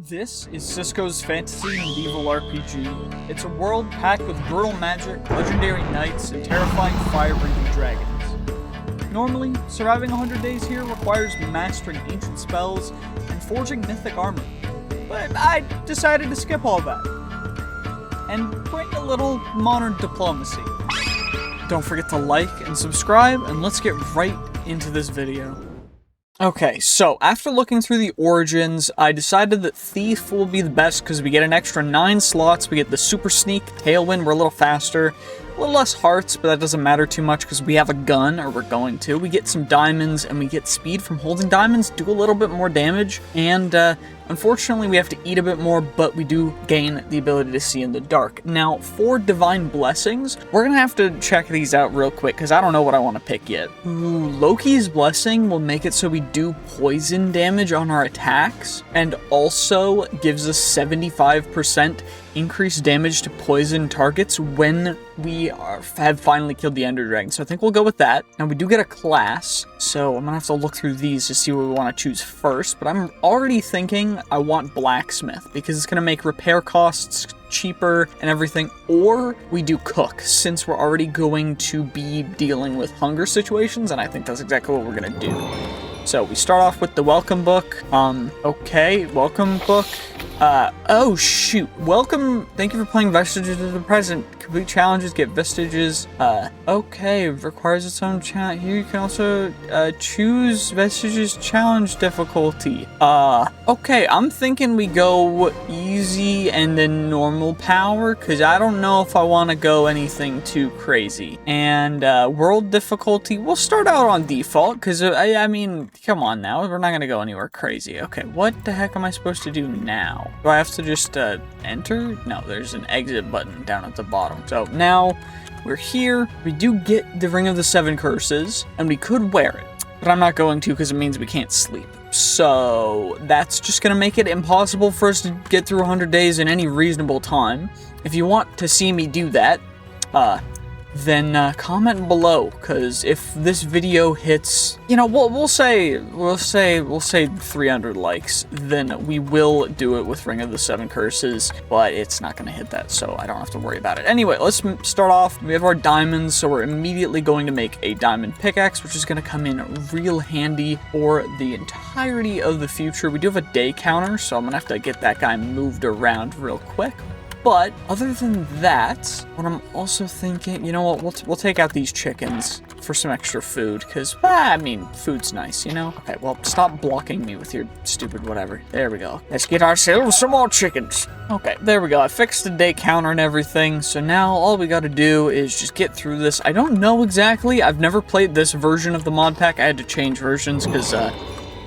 This is Cisco's fantasy medieval RPG. It's a world packed with brutal magic, legendary knights, and terrifying fire-breathing dragons. Normally, surviving 100 days here requires mastering ancient spells and forging mythic armor, but I decided to skip all that and bring a little modern diplomacy. Don't forget to like and subscribe, and let's get right into this video. Okay, so after looking through the origins, I decided that Thief will be the best because we get an extra 9 slots, we get the Super Sneak, Tailwind, we're a little faster, a little less hearts, but that doesn't matter too much because we have a gun, or we're going to. We get some diamonds, and we get speed from holding diamonds, do a little bit more damage, and unfortunately we have to eat a bit more, but we do gain the ability to see in the dark. Now, for Divine Blessings, we're gonna have to check these out real quick because I don't know what I want to pick yet. Ooh, Loki's Blessing will make it so we do poison damage on our attacks, and also gives us 75% increased damage to poison targets when we have finally killed the Ender Dragon. So I think we'll go with that. Now we do get a class, so I'm gonna have to look through these to see what we want to choose first, but I'm already thinking I want Blacksmith because it's gonna make repair costs cheaper and everything, or we do Cook since we're already going to be dealing with hunger situations, and I think that's exactly what we're gonna do. So we start off with the welcome book. Okay, welcome book. Oh shoot. Welcome, thank you for playing Vestiges of the Present. Complete challenges, get Vestiges. Okay, requires its own challenge. Here you can also, choose Vestiges challenge difficulty. Okay, I'm thinking we go easy and then normal power, because I don't know if I want to go anything too crazy. And, world difficulty, we'll start out on default, because, I mean, come on now, we're not going to go anywhere crazy. Okay, what the heck am I supposed to do now? Do I have to just, enter? No, there's an exit button down at the bottom. So now we're here. We do get the Ring of the Seven Curses, and we could wear it, but I'm not going to because it means we can't sleep. So that's just going to make it impossible for us to get through 100 days in any reasonable time. If you want to see me do that, then comment below, because if this video hits, you know, we'll say 300 likes, then we will do it with Ring of the Seven Curses, but it's not going to hit that, so I don't have to worry about it. Anyway, let's start off. We have our diamonds, so we're immediately going to make a diamond pickaxe, which is going to come in real handy for the entirety of the future. We do have a day counter, so I'm going to have to get that guy moved around real quick. But other than that, what I'm also thinking, you know what, we'll take out these chickens for some extra food, because, I mean, food's nice, you know? Okay, well, stop blocking me with your stupid whatever. There we go. Let's get ourselves some more chickens. Okay, there we go. I fixed the day counter and everything, so now all we gotta do is just get through this. I don't know exactly. I've never played this version of the mod pack. I had to change versions because,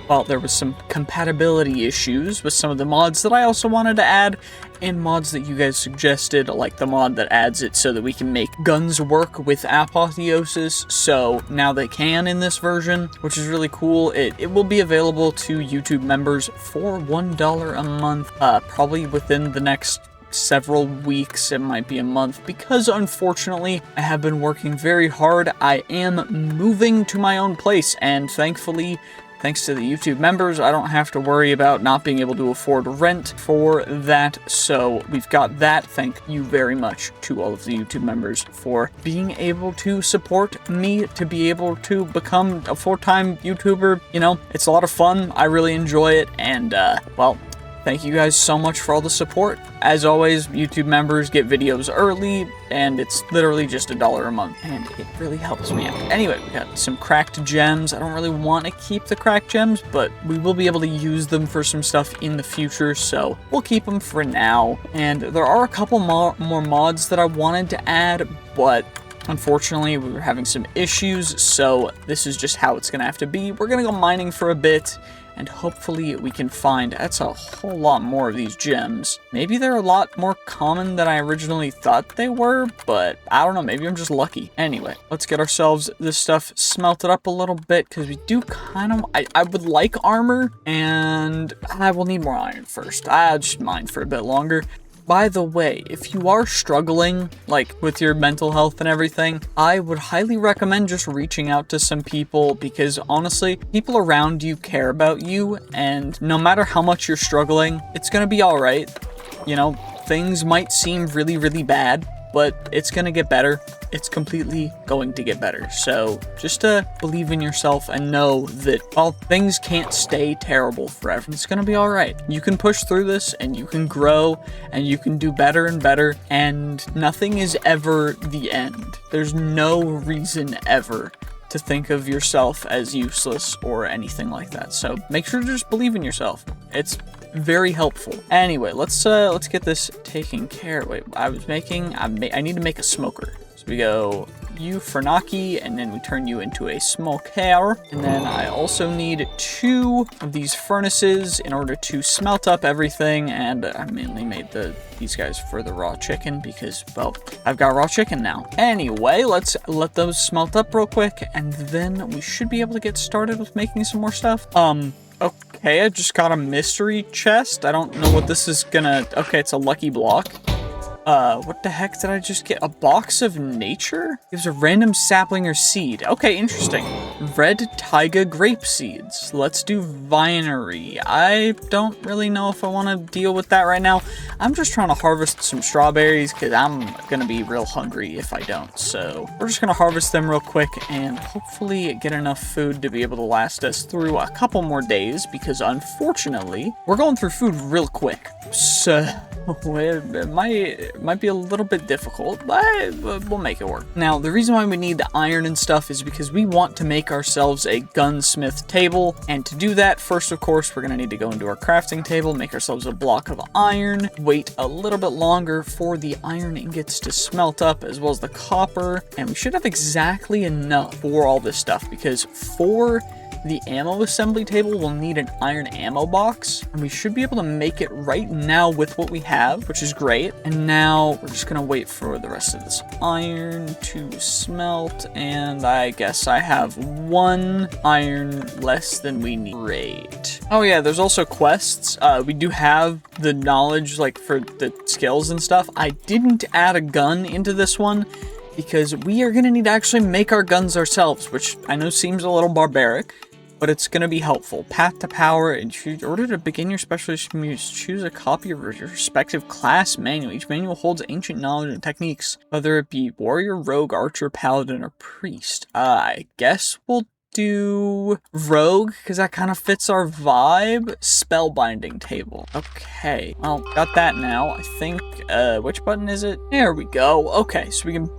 well, there was some compatibility issues with some of the mods that I also wanted to add, and mods that you guys suggested, like the mod that adds it so that we can make guns work with Apotheosis, so now they can in this version, which is really cool. It will be available to YouTube members for $1 a month, probably within the next several weeks. It might be a month, because unfortunately I have been working very hard. I am moving to my own place, and thankfully, thanks to the YouTube members, I don't have to worry about not being able to afford rent for that, so we've got that. Thank you very much to all of the YouTube members for being able to support me to be able to become a full-time YouTuber. You know, it's a lot of fun, I really enjoy it, and, well, thank you guys so much for all the support. As always, YouTube members get videos early, and it's literally just $1 a month, and it really helps me out. Anyway, we got some cracked gems. I don't really want to keep the cracked gems, but we will be able to use them for some stuff in the future, so we'll keep them for now. And there are a couple more mods that I wanted to add, but unfortunately, we were having some issues, so this is just how it's going to have to be. We're going to go mining for a bit, and hopefully we can find, that's a whole lot more of these gems. Maybe they're a lot more common than I originally thought they were, but I don't know, maybe I'm just lucky. Anyway, let's get ourselves this stuff smelted up a little bit, because we do kind of, I would like armor, and I will need more iron first. I'll just mine for a bit longer. by the way, if you are struggling, like with your mental health and everything, I would highly recommend just reaching out to some people, because honestly, people around you care about you, and no matter how much you're struggling, it's gonna be all right. You know, things might seem really, really bad, but it's gonna get better. It's completely going to get better. So just believe in yourself and know that, well, things can't stay terrible forever. It's gonna be all right. You can push through this, and you can grow, and you can do better and better, and nothing is ever the end. There's no reason ever to think of yourself as useless or anything like that. So make sure to just believe in yourself. It's very helpful. Anyway, let's get this taken care of. Wait, I need to make a smoker. So we go you for Naki, and then we turn you into a smoker. And then I also need 2 of these furnaces in order to smelt up everything. And I mainly made these guys for the raw chicken because, well, I've got raw chicken now. Anyway, let's let those smelt up real quick, and then we should be able to get started with making some more stuff. Okay, I just got a mystery chest. I don't know what this is gonna... Okay, it's a lucky block. What the heck did I just get? A box of nature? Gives a random sapling or seed. Okay, interesting. Red taiga grape seeds. Let's do vinery. I don't really know if I want to deal with that right now. I'm just trying to harvest some strawberries because I'm gonna be real hungry if I don't. So we're just gonna harvest them real quick and hopefully get enough food to be able to last us through a couple more days, because unfortunately we're going through food real quick. So it might be a little bit difficult, but we'll make it work. Now, the reason why we need the iron and stuff is because we want to make ourselves a gunsmith table. And to do that, first, of course, we're going to need to go into our crafting table, make ourselves a block of iron, wait a little bit longer for the iron ingots to smelt up, as well as the copper. And we should have exactly enough for all this stuff, because for the ammo assembly table, we'll need an iron ammo box, and we should be able to make it right now with what we have, which is great. And now we're just gonna wait for the rest of this iron to smelt, and I guess I have 1 iron less than we need. Great. Oh yeah, there's also quests. We do have the knowledge, like, for the skills and stuff. I didn't add a gun into this one, because we are gonna need to actually make our guns ourselves, which I know seems a little barbaric, but it's going to be helpful. Path to power. In order to begin your specialist moves, choose a copy of your respective class manual. Each manual holds ancient knowledge and techniques, whether it be warrior, rogue, archer, paladin, or priest. I guess we'll do rogue, because that kind of fits our vibe. Spellbinding table. Okay, well, got that now. I think, which button is it? There we go. Okay, so we can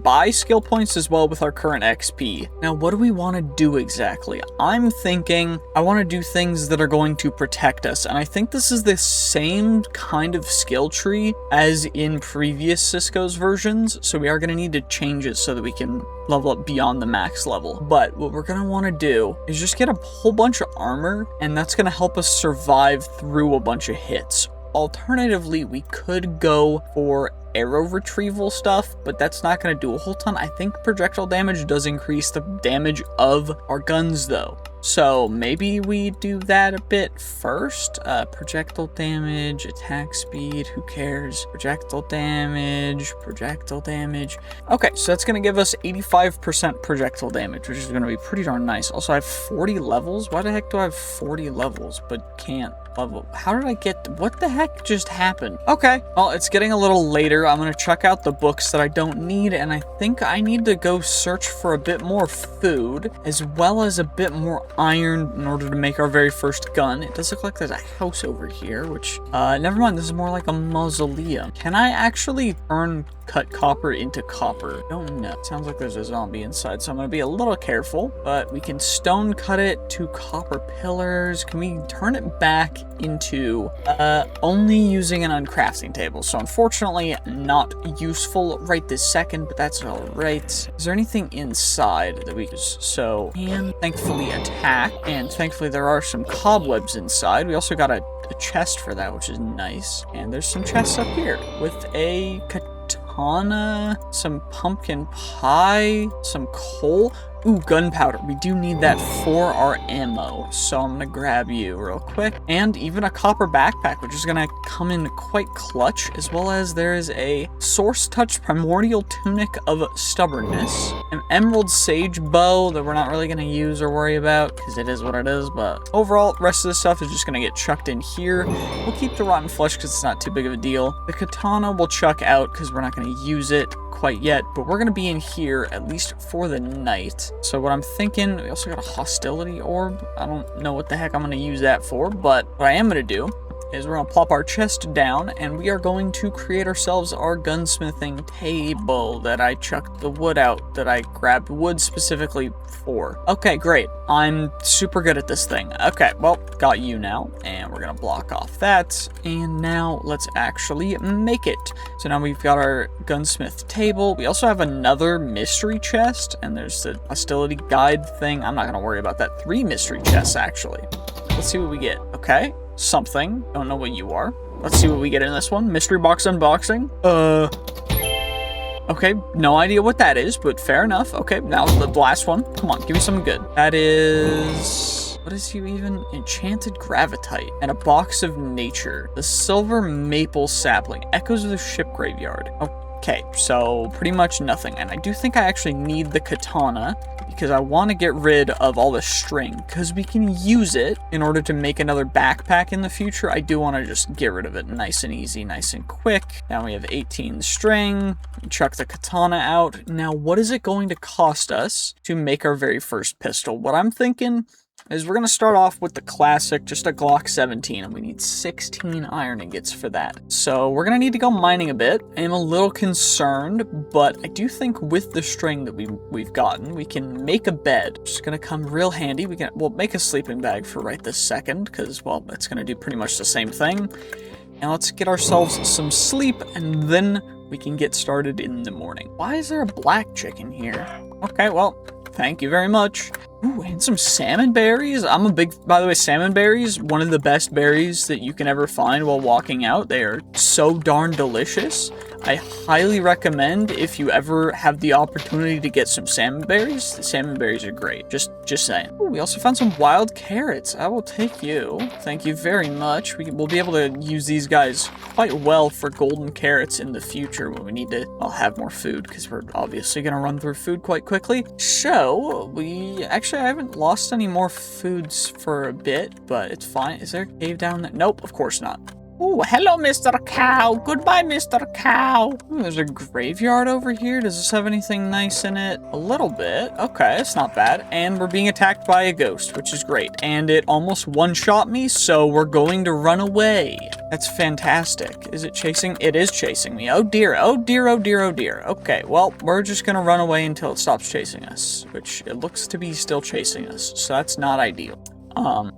buy skill points as well with our current XP. Now, what do we want to do exactly? I'm thinking I want to do things that are going to protect us, and I think this is the same kind of skill tree as in previous Cisco's versions, so we are going to need to change it so that we can level up beyond the max level. But what we're going to want to do is just get a whole bunch of armor, and that's going to help us survive through a bunch of hits. Alternatively, we could go for arrow retrieval stuff, but that's not going to do a whole ton. I think projectile damage does increase the damage of our guns though, so maybe we do that a bit first. Projectile damage, attack speed, who cares? Projectile damage. Okay, so that's going to give us 85% projectile damage, which is going to be pretty darn nice. Also, I have 40 levels. Why the heck do I have 40 levels but can't level? How did I get... What the heck just happened? Okay, well, it's getting a little later. I'm going to check out the books that I don't need, and I think I need to go search for a bit more food, as well as a bit more iron in order to make our very first gun. It does look like there's a house over here, which... never mind, this is more like a mausoleum. Can I actually cut copper into copper? I don't know. It sounds like there's a zombie inside, so I'm going to be a little careful, but we can stone cut it to copper pillars. Can we turn it back into only using an uncrafting table? So unfortunately not useful right this second, but that's all right. Is there anything inside that we use? So, and thankfully attack, and thankfully there are some cobwebs inside. We also got a chest for that, which is nice. And there's some chests up here with a katana, some pumpkin pie, some coal. Ooh, gunpowder. We do need that for our ammo. So I'm gonna grab you real quick. And even a copper backpack, which is gonna come in quite clutch, as well as there is a Source Touch Primordial Tunic of Stubbornness, an Emerald Sage Bow that we're not really gonna use or worry about, because it is what it is, but overall, the rest of this stuff is just gonna get chucked in here. We'll keep the Rotten Flesh because it's not too big of a deal. The Katana we'll chuck out because we're not gonna use it quite yet, but we're gonna be in here at least for the night. So what I'm thinking, we also got a Hostility Orb. I don't know what the heck I'm gonna use that for, but what I am gonna do is we're gonna plop our chest down and we are going to create ourselves our gunsmithing table that I chucked the wood out, that I grabbed wood specifically for. Okay, great. I'm super good at this thing. Okay, well, got you now, and we're gonna block off that, and now let's actually make it. So now we've got our gunsmith table. We also have another mystery chest, and there's the hostility guide thing. I'm not gonna worry about that. 3 mystery chests, actually. Let's see what we get. Okay. Something. Don't know what you are. Let's see what we get in this one. Mystery box unboxing. Okay, no idea what that is, but fair enough. Okay, now the last one. Come on, give me something good. That is... What is he even? Enchanted Gravitite and a box of nature. The silver maple sapling. Echoes of the ship graveyard. Okay, so pretty much nothing. And I do think I actually need the katana because I want to get rid of all the string because we can use it in order to make another backpack in the future. I do want to just get rid of it nice and easy, nice and quick. Now we have 18 string. Chuck the katana out. Now, what is it going to cost us to make our very first pistol? What I'm thinking is we're going to start off with the classic, just a Glock 17, and we need 16 iron ingots for that. So we're going to need to go mining a bit. I am a little concerned, but I do think with the string that we've gotten, we can make a bed. It's going to come real handy. We'll make a sleeping bag for right this second, because, well, it's going to do pretty much the same thing. And let's get ourselves some sleep, and then we can get started in the morning. Why is there a black chicken here? Okay, well, thank you very much. Ooh, and some salmon berries. I'm a big, by the way, salmon berries, one of the best berries that you can ever find while walking out. They are so darn delicious. I highly recommend if you ever have the opportunity to get some salmon berries. The salmon berries are great. Just saying. Ooh, we also found some wild carrots. I will take you. Thank you very much. We'll be able to use these guys quite well for golden carrots in the future when we need to, well, have more food because we're obviously going to run through food quite quickly. So actually, I haven't lost any more foods for a bit, but it's fine. Is there a cave down there? Nope, of course not. Oh, hello, Mr. Cow. Goodbye, Mr. Cow. Ooh, there's a graveyard over here. Does this have anything nice in it? A little bit. Okay, it's not bad. And we're being attacked by a ghost, which is great. And it almost one-shot me, so we're going to run away. That's fantastic. Is it chasing? It is chasing me. Oh, dear. Oh, dear. Oh, dear. Oh, dear. Okay, well, we're just going to run away until it stops chasing us, which it looks to be still chasing us, so that's not ideal.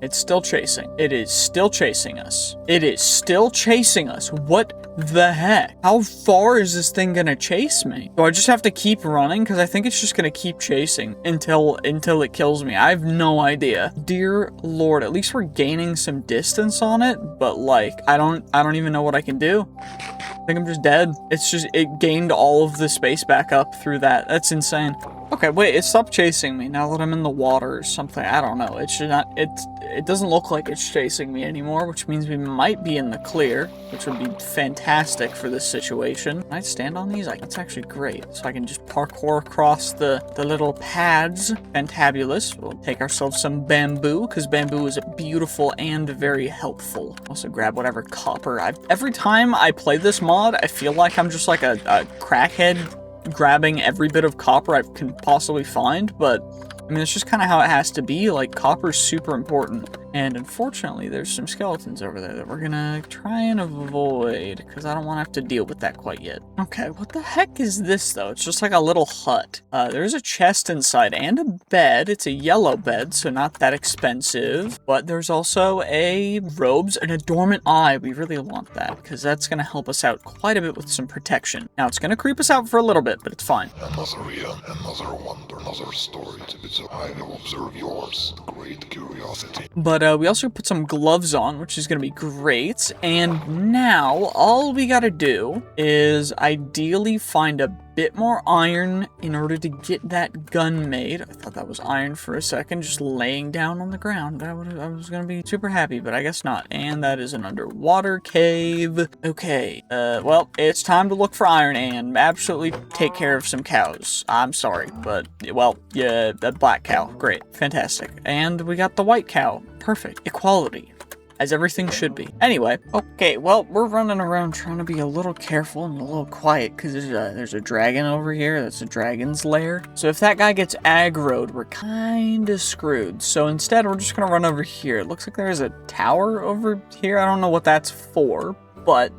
It's still chasing. It is still chasing us. It is still chasing us. What the heck? How far is this thing gonna chase me? Do I just have to keep running? Because I think it's just gonna keep chasing until it kills me. I have no idea. Dear Lord, at least we're gaining some distance on it, but like, I don't even know what I can do. I think I'm just dead. It gained all of the space back up through that. That's insane. Okay, wait, it stopped chasing me now that I'm in the water or something. I don't know. It doesn't look like it's chasing me anymore, which means we might be in the clear, which would be fantastic for this situation. Can I stand on these? That's actually great. So I can just parkour across the little pads. Fantabulous. We'll take ourselves some bamboo, because bamboo is beautiful and very helpful. Also grab whatever copper. Every time I play this mod, I feel like I'm just like a crackhead grabbing every bit of copper I can possibly find, but I mean, it's just kind of how it has to be. Like, copper's super important. And unfortunately, there's some skeletons over there that we're gonna try and avoid, because I don't want to have to deal with that quite yet. Okay, what the heck is this, though? It's just like a little hut. There's a chest inside and a bed. It's a yellow bed, so not that expensive. But there's also a robes and a dormant eye. We really want that, because that's gonna help us out quite a bit with some protection. Now, it's gonna creep us out for a little bit, but it's fine. Another realm, another wonder, another story to be so I will observe yours, the great curiosity. But we also put some gloves on, which is going to be great. And now all we got to do is ideally find a bit more iron in order to get that gun made. I thought that was iron for a second, just laying down on the ground. I was gonna be super happy, but I guess not. And that is an underwater cave. Okay, well, it's time to look for iron and absolutely take care of some cows. I'm sorry, but, well, yeah, that black cow. Great. Fantastic. And we got the white cow. Perfect. Equality. As everything should be. Anyway, okay, well, we're running around trying to be a little careful and a little quiet because there's a dragon over here. That's a dragon's lair. So if that guy gets aggroed, we're kind of screwed. So instead, we're just going to run over here. It looks like there's a tower over here. I don't know what that's for, but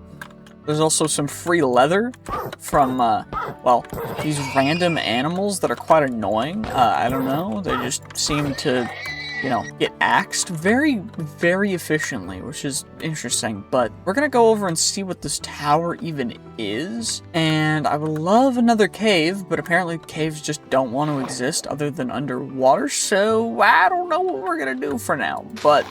there's also some free leather from, well, these random animals that are quite annoying. I don't know. They just seem to, you know, get axed very, very efficiently, which is interesting. But we're gonna go over and see what this tower even is. And I would love another cave, but apparently caves just don't want to exist other than underwater. So I don't know what we're gonna do for now. But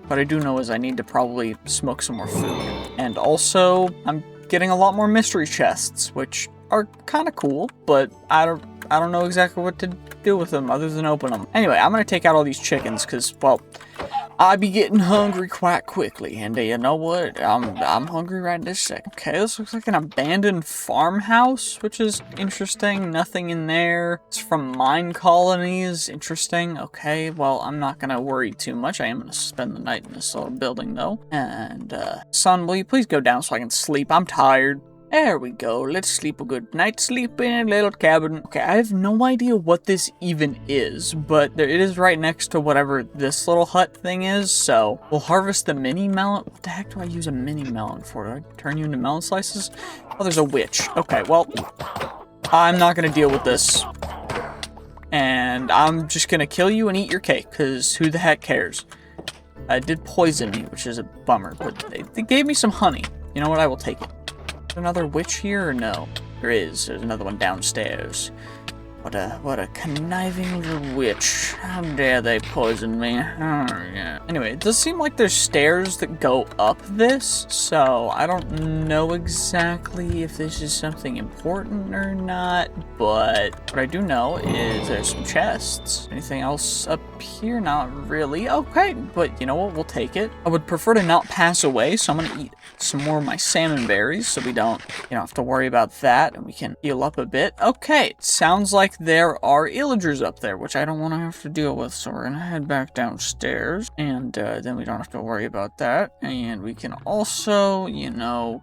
what I do know is I need to probably smoke some more food. And also, I'm getting a lot more mystery chests, which are kind of cool, but I don't know exactly what to do with them other than open them. Anyway, I'm gonna take out all these chickens because, well, I be getting hungry quite quickly, and you know what? I'm hungry right this second. Okay, this looks like an abandoned farmhouse, which is interesting. Nothing in there. It's from mine colonies. Interesting. Okay, well, I'm not gonna worry too much. I am gonna spend the night in this little building though. And son, will you please go down so I can sleep? I'm tired. There we go. Let's sleep a good night's sleep in a little cabin. Okay, I have no idea what this even is, but it is right next to whatever this little hut thing is, so we'll harvest the mini melon. What the heck do I use a mini melon for? Do I turn you into melon slices? Oh, there's a witch. Okay, well, I'm not gonna deal with this. And I'm just gonna kill you and eat your cake, because who the heck cares? It did poison me, which is a bummer, but they gave me some honey. You know what? I will take it. Another witch here or no? There is. There's another one downstairs. What a conniving little witch. How dare they poison me? Oh, yeah. Anyway, it does seem like there's stairs that go up this, so I don't know exactly if this is something important or not, but what I do know is there's some chests. Anything else up here? Not really. Okay, but you know what? We'll take it. I would prefer to not pass away, so I'm gonna eat some more of my salmon berries so we don't, have to worry about that, and we can heal up a bit. Okay, it sounds like there are illagers up there, which I don't want to have to deal with, so we're gonna head back downstairs, and then we don't have to worry about that, and we can also,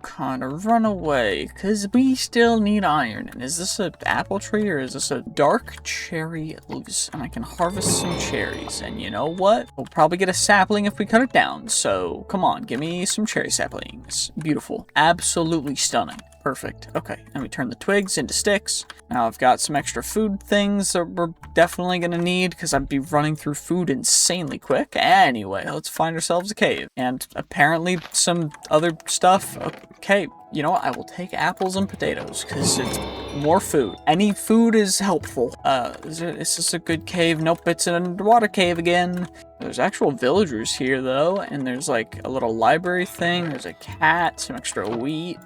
kind of run away, because we still need iron. And is this an apple tree, or is this a dark cherry leaves? And I can harvest some cherries, and you know what? We'll probably get a sapling if we cut it down, so come on, give me some cherry saplings. Beautiful. Absolutely stunning. Perfect. Okay, and we turn the twigs into sticks. Now I've got some extra food things that we're definitely gonna need because I'd be running through food insanely quick. Anyway, let's find ourselves a cave. And apparently some other stuff. Okay, you know what? I will take apples and potatoes because it's more food. Any food is helpful. Is this a good cave? Nope, it's an underwater cave again. There's actual villagers here though, and there's like a little library thing. There's a cat, some extra wheat,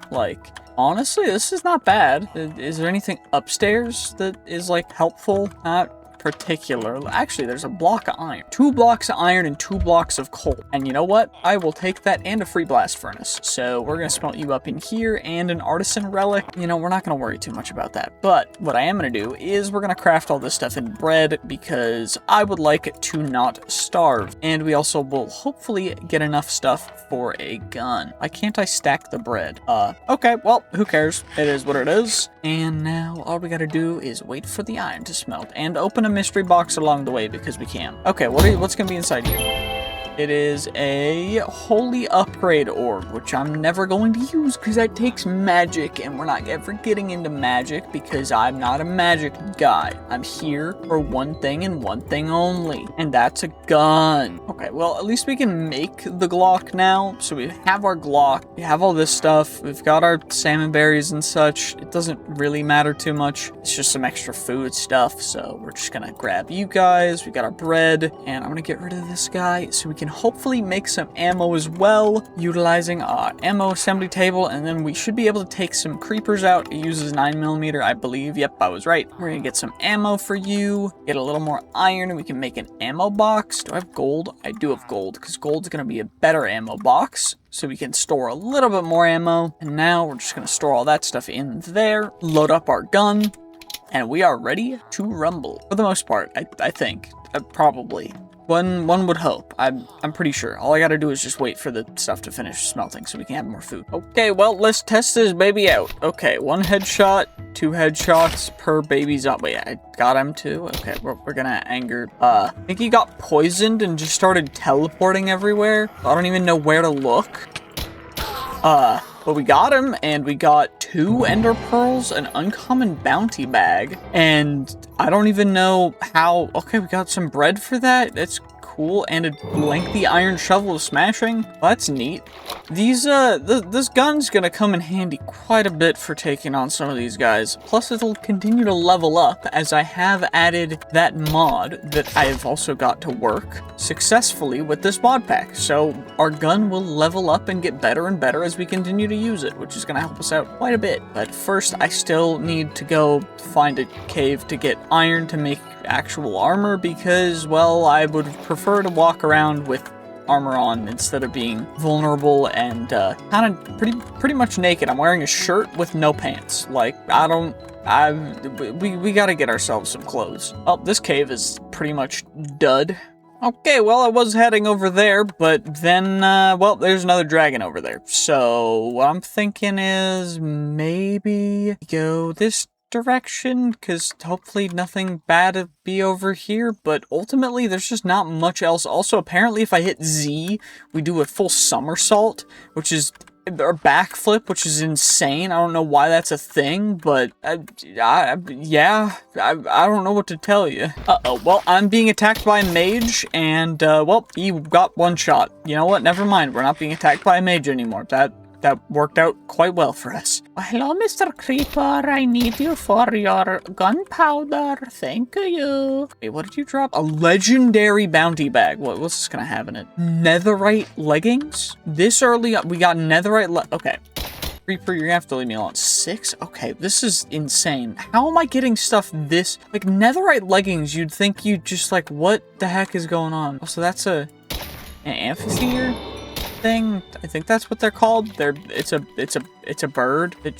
honestly, this is not bad. Is there anything upstairs that is, helpful? Not particularly. Actually, there's a block of iron. 2 blocks of iron and 2 blocks of coal. And you know what? I will take that and a free blast furnace. So we're going to smelt you up in here and an artisan relic. We're not going to worry too much about that. But what I am going to do is we're going to craft all this stuff in bread because I would like to not starve. And we also will hopefully get enough stuff for a gun. Why can't I stack the bread? Okay, well, who cares? It is what it is. And now all we got to do is wait for the iron to smelt and open a mystery box along the way because we can. Okay, what's gonna be inside here? It is a holy upgrade orb, which I'm never going to use because that takes magic, and we're not ever getting into magic because I'm not a magic guy. I'm here for one thing and one thing only, and that's a gun. Okay, well, at least we can make the Glock now. So we have our Glock, we have all this stuff, we've got our salmon berries and such. It doesn't really matter too much. It's just some extra food stuff, so we're just gonna grab you guys. We got our bread, and I'm gonna get rid of this guy so we can can hopefully make some ammo as well, utilizing our ammo assembly table, and then we should be able to take some creepers out. It uses 9mm, I believe. Yep, I was right. We're gonna get some ammo for you, get a little more iron, and we can make an ammo box. Do I have gold? I do have gold, because gold's gonna be a better ammo box, so we can store a little bit more ammo. And now we're just gonna store all that stuff in there, load up our gun, and we are ready to rumble. For the most part, I think. Probably. One would hope. I'm pretty sure. All I gotta do is just wait for the stuff to finish smelting so we can have more food. Okay, well, let's test this baby out. Okay, 1 headshot, 2 headshots per baby zombie. Wait, I got him too? Okay, we're gonna anger. I think he got poisoned and just started teleporting everywhere. I don't even know where to look. But we got him, and we got 2 ender pearls, an uncommon bounty bag, and I don't even know how. Okay, we got some bread for that. That's cool, and a lengthy iron shovel of smashing. Well, that's neat. These, this gun's gonna come in handy quite a bit for taking on some of these guys. Plus, it'll continue to level up as I have added that mod that I've also got to work successfully with this mod pack. So our gun will level up and get better and better as we continue to use it, which is gonna help us out quite a bit. But first, I still need to go find a cave to get iron to make actual armor because, well, I would prefer to walk around with armor on instead of being vulnerable and kind of pretty much naked. I'm wearing a shirt with no pants. Like, we gotta get ourselves some clothes. Oh, this cave is pretty much dud. Okay, well, I was heading over there, but then, well, there's another dragon over there. So what I'm thinking is maybe go this direction, because hopefully nothing bad will be over here, but ultimately there's just not much else. Also, apparently if I hit Z, we do a full somersault, which is, or backflip, which is insane. I don't know why that's a thing, but yeah, I don't know what to tell you. Uh-oh, well, I'm being attacked by a mage, and, well, he got 1 shot. You know what, never mind, we're not being attacked by a mage anymore. That worked out quite well for us. Hello, Mr. Creeper. I need you for your gunpowder. Thank you. Wait, what did you drop? A legendary bounty bag. What's this gonna have in it? Netherite leggings? This early, we got netherite okay. Creeper, you're gonna have to leave me alone. 6? Okay, this is insane. How am I getting stuff this... Like, netherite leggings, you'd think you'd just like, what the heck is going on? Oh, so that's an amphitheater thing. I think that's what they're called. It's a bird. It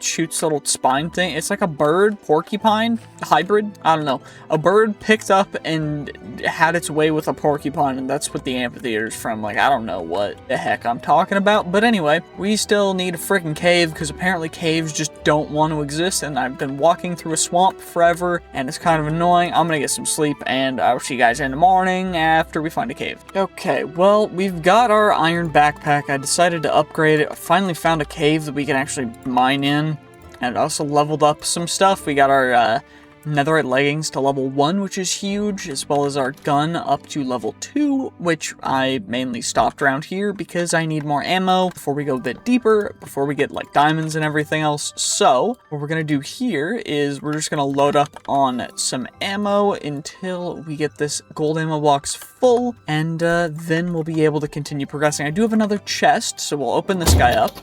shoots a little spine thing. It's like a bird porcupine hybrid. I don't know. A bird picked up and had its way with a porcupine, and that's what the amphitheater's from. Like, I don't know what the heck I'm talking about. But anyway, we still need a freaking cave because apparently caves just don't want to exist, and I've been walking through a swamp forever, and it's kind of annoying. I'm gonna get some sleep, and I'll see you guys in the morning after we find a cave. Okay, well, we've got our iron backpack. I decided to upgrade it. I finally found a cave that we can actually mine in, and also leveled up some stuff. We got our netherite leggings to level 1, which is huge, as well as our gun up to level 2, which I mainly stopped around here because I need more ammo before we go a bit deeper, before we get like diamonds and everything else. So what we're gonna do here is we're just gonna load up on some ammo until we get this gold ammo box full, and then we'll be able to continue progressing. I do have another chest, so we'll open this guy up.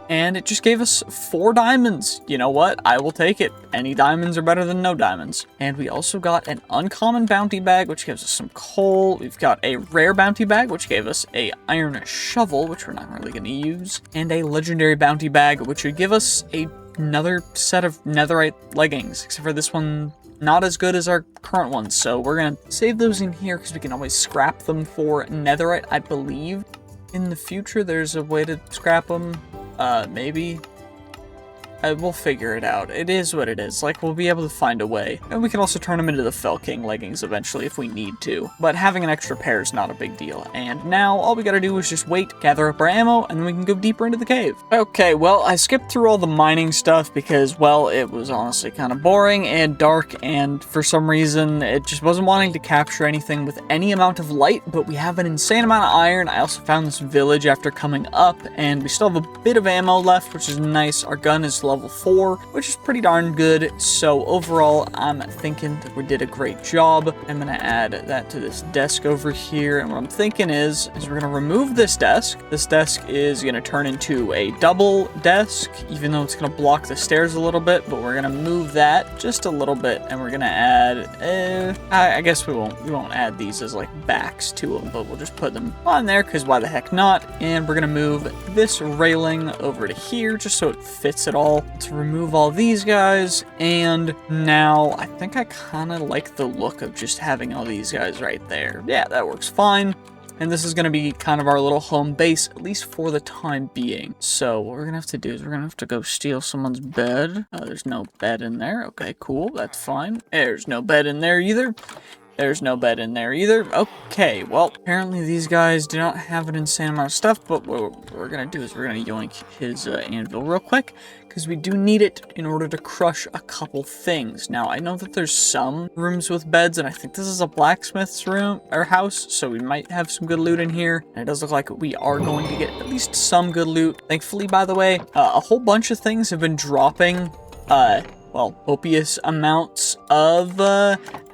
And it just gave us 4 diamonds. You know what? I will take it. Any diamonds are better than no diamonds. And we also got an uncommon bounty bag, which gives us some coal. We've got a rare bounty bag, which gave us a iron shovel, which we're not really going to use. And a legendary bounty bag, which would give us another set of netherite leggings, except for this one not as good as our current ones. So we're going to save those in here because we can always scrap them for netherite, I believe. In the future, there's a way to scrap them. Maybe. We'll figure it out. It is what it is. Like, we'll be able to find a way. And we can also turn them into the Fell King leggings eventually if we need to. But having an extra pair is not a big deal. And now, all we gotta do is just wait, gather up our ammo, and then we can go deeper into the cave. Okay, well, I skipped through all the mining stuff because, well, it was honestly kind of boring and dark, and for some reason, it just wasn't wanting to capture anything with any amount of light, but we have an insane amount of iron. I also found this village after coming up, and we still have a bit of ammo left, which is nice. Our gun is low level 4, which is pretty darn good. So overall, I'm thinking that we did a great job. I'm gonna add that to this desk over here, and what I'm thinking is we're gonna remove this desk. This desk is gonna turn into a double desk, even though it's gonna block the stairs a little bit, but we're gonna move that just a little bit, and we're gonna add, I guess we won't add these as like backs to them, but we'll just put them on there, because why the heck not? And we're gonna move this railing over to here, just so it fits it all. Let's remove all these guys, and now I think I kind of like the look of just having all these guys right there. Yeah, that works fine. And this is going to be kind of our little home base, at least for the time being. So what we're going to have to do is we're going to have to go steal someone's bed. There's no bed in there. Okay, cool. That's fine. There's no bed in there either. There's no bed in there either. Okay, well, apparently these guys do not have an insane amount of stuff, but what we're going to do is we're going to yoink his anvil real quick, because we do need it in order to crush a couple things. Now, I know that there's some rooms with beds, and I think this is a blacksmith's room, or house, so we might have some good loot in here. And it does look like we are going to get at least some good loot. Thankfully, by the way, a whole bunch of things have been dropping, well, copious amounts of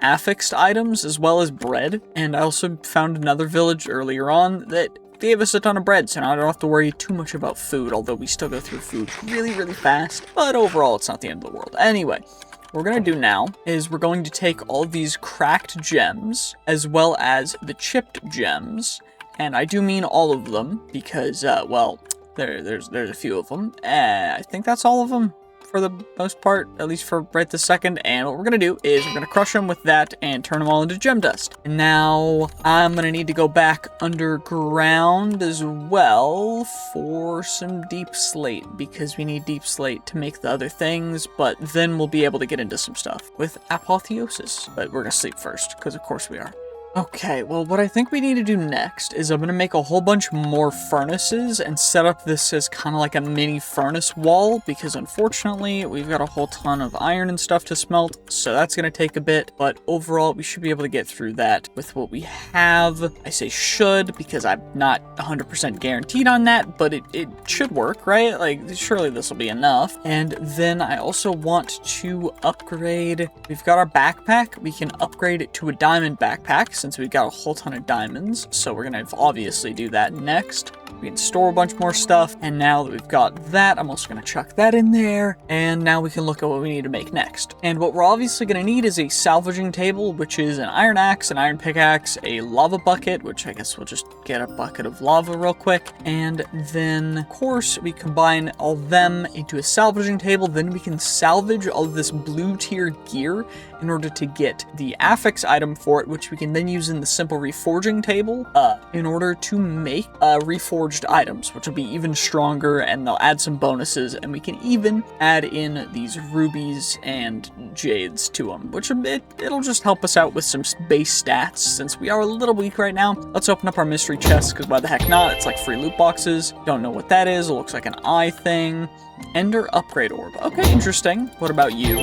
affixed items as well as bread. And I also found another village earlier on that gave us a ton of bread, so now I don't have to worry too much about food, although we still go through food really, really fast. But overall, it's not the end of the world. Anyway, what we're going to do now is we're going to take all of these cracked gems as well as the chipped gems. And I do mean all of them because, well, there's a few of them. I think that's all of them for the most part, at least for right this second. And what we're gonna do is we're gonna crush them with that and turn them all into gem dust. And now I'm gonna need to go back underground as well for some deep slate, because we need deep slate to make the other things, but then we'll be able to get into some stuff with apotheosis. But we're gonna sleep first, because of course we are. Okay, well, what I think we need to do next is I'm going to make a whole bunch more furnaces and set up this as kind of like a mini furnace wall, because unfortunately we've got a whole ton of iron and stuff to smelt, so that's going to take a bit, but overall we should be able to get through that with what we have. I say should because I'm not 100% guaranteed on that, but it should work, right? Like, surely this will be enough. And then I also want to upgrade, we've got our backpack, we can upgrade it to a diamond backpack, since we've got a whole ton of diamonds, so we're gonna obviously do that next. We can store a bunch more stuff, and now that we've got that, I'm also gonna chuck that in there, and now we can look at what we need to make next. And what we're obviously gonna need is a salvaging table, which is an iron axe, an iron pickaxe, a lava bucket, which I guess we'll just get a bucket of lava real quick, and then, of course, we combine all them into a salvaging table. Then we can salvage all of this blue tier gear in order to get the affix item for it, which we can then use in the simple reforging table in order to make reforged items, which will be even stronger, and they'll add some bonuses, and we can even add in these rubies and jades to them, which it'll just help us out with some base stats since we are a little weak right now. Let's open up our mystery chest, because why the heck not? It's like free loot boxes. Don't know what that is. It looks like an eye thing. Ender upgrade orb. Okay, interesting. What about you?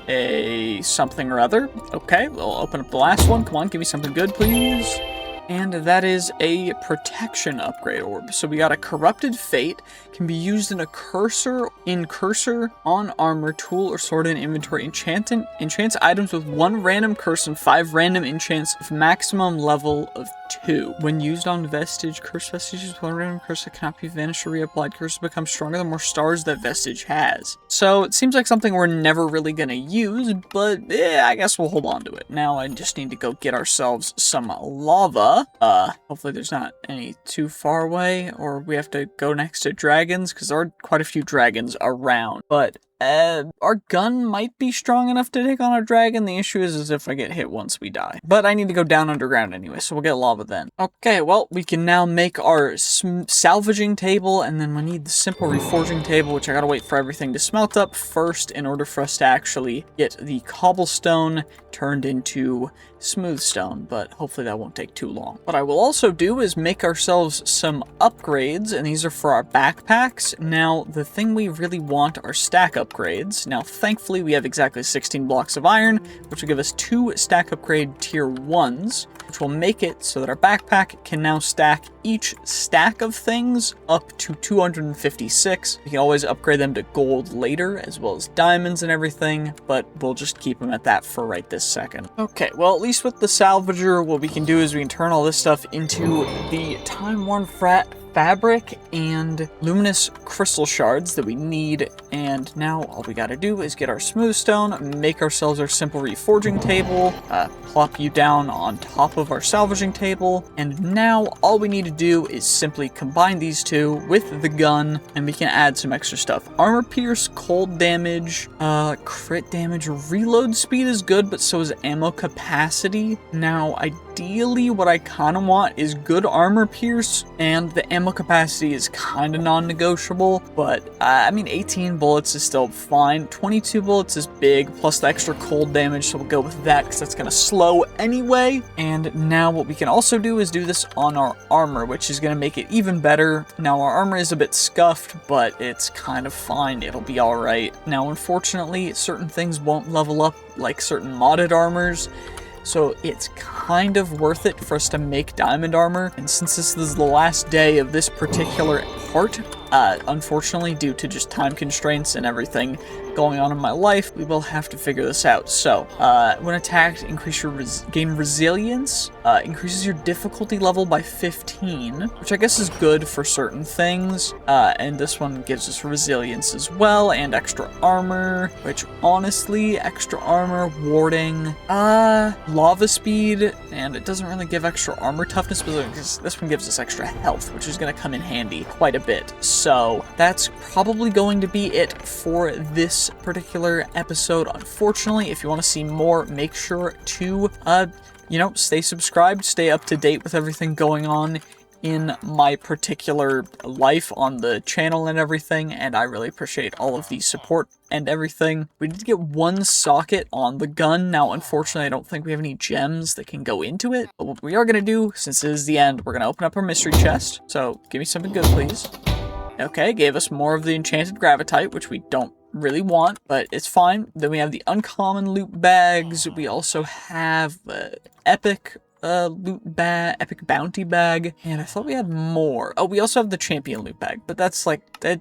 A something or other. Okay, we'll open up the last one. Come on, give me something good, please. And that is a protection upgrade orb. So we got a corrupted fate, can be used in a cursor, on armor, tool, or sword in inventory. Enchants items with 1 random curse and 5 random enchants with maximum level of 2. When used on vestige, cursed vestiges with 1 random curse that cannot be vanished or reapplied. Curse becomes stronger the more stars that vestige has. So it seems like something we're never really gonna use, but I guess we'll hold on to it. Now I just need to go get ourselves some lava. Hopefully there's not any too far away, or we have to go next to dragons, because there are quite a few dragons around. But our gun might be strong enough to take on a dragon. The issue is if I get hit once, we die. But I need to go down underground anyway, so we'll get lava then. Okay, well, we can now make our salvaging table, and then we need the simple reforging table, which I gotta wait for everything to smelt up first in order for us to actually get the cobblestone turned into smooth stone, but hopefully that won't take too long. What I will also do is make ourselves some upgrades, and these are for our backpacks. Now, the thing we really want are stack upgrades. upgrades. Now, thankfully, we have exactly 16 blocks of iron, which will give us 2 stack upgrade tier 1s, which will make it so that our backpack can now stack each stack of things up to 256. We can always upgrade them to gold later, as well as diamonds and everything, but we'll just keep them at that for right this second. Okay, well, at least with the salvager, what we can do is we can turn all this stuff into the time-worn fabric and luminous crystal shards that we need, and now all we gotta do is get our smooth stone, make ourselves our simple reforging table, plop you down on top of our salvaging table, and now all we need to do is simply combine these two with the gun, and we can add some extra stuff. Armor pierce, cold damage, crit damage, reload speed is good, but so is ammo capacity. Now, ideally, what I kind of want is good armor pierce, and the ammo capacity is kind of non-negotiable, but I mean 18 bullets is still fine. 22 bullets is big, plus the extra cold damage, so we'll go with that because that's going to slow anyway. And now what we can also do is do this on our armor, which is going to make it even better. Now our armor is a bit scuffed, but it's kind of fine. It'll be alright. Now unfortunately, certain things won't level up like certain modded armors, so it's kind of worth it for us to make diamond armor. And since this is the last day of this particular part, unfortunately, due to just time constraints and everything going on in my life, we will have to figure this out. So, when attacked, increase your gain resilience, increases your difficulty level by 15, which I guess is good for certain things. And this one gives us resilience as well, and extra armor, which honestly, extra armor, warding, lava speed, and it doesn't really give extra armor toughness, but this one gives us extra health, which is going to come in handy quite a bit. So that's probably going to be it for this particular episode. Unfortunately, if you want to see more, make sure to, stay subscribed, stay up to date with everything going on in my particular life on the channel and everything, and I really appreciate all of the support and everything. We did get one socket on the gun. Now, unfortunately, I don't think we have any gems that can go into it, but what we are going to do, since it is the end, we're going to open up our mystery chest. So, give me something good, please. Okay, gave us more of the enchanted gravitite, which we don't really want, but it's fine. Then we have the uncommon loot bags. We also have epic loot bag, epic bounty bag, and I thought we had more. Oh, we also have the champion loot bag, but that's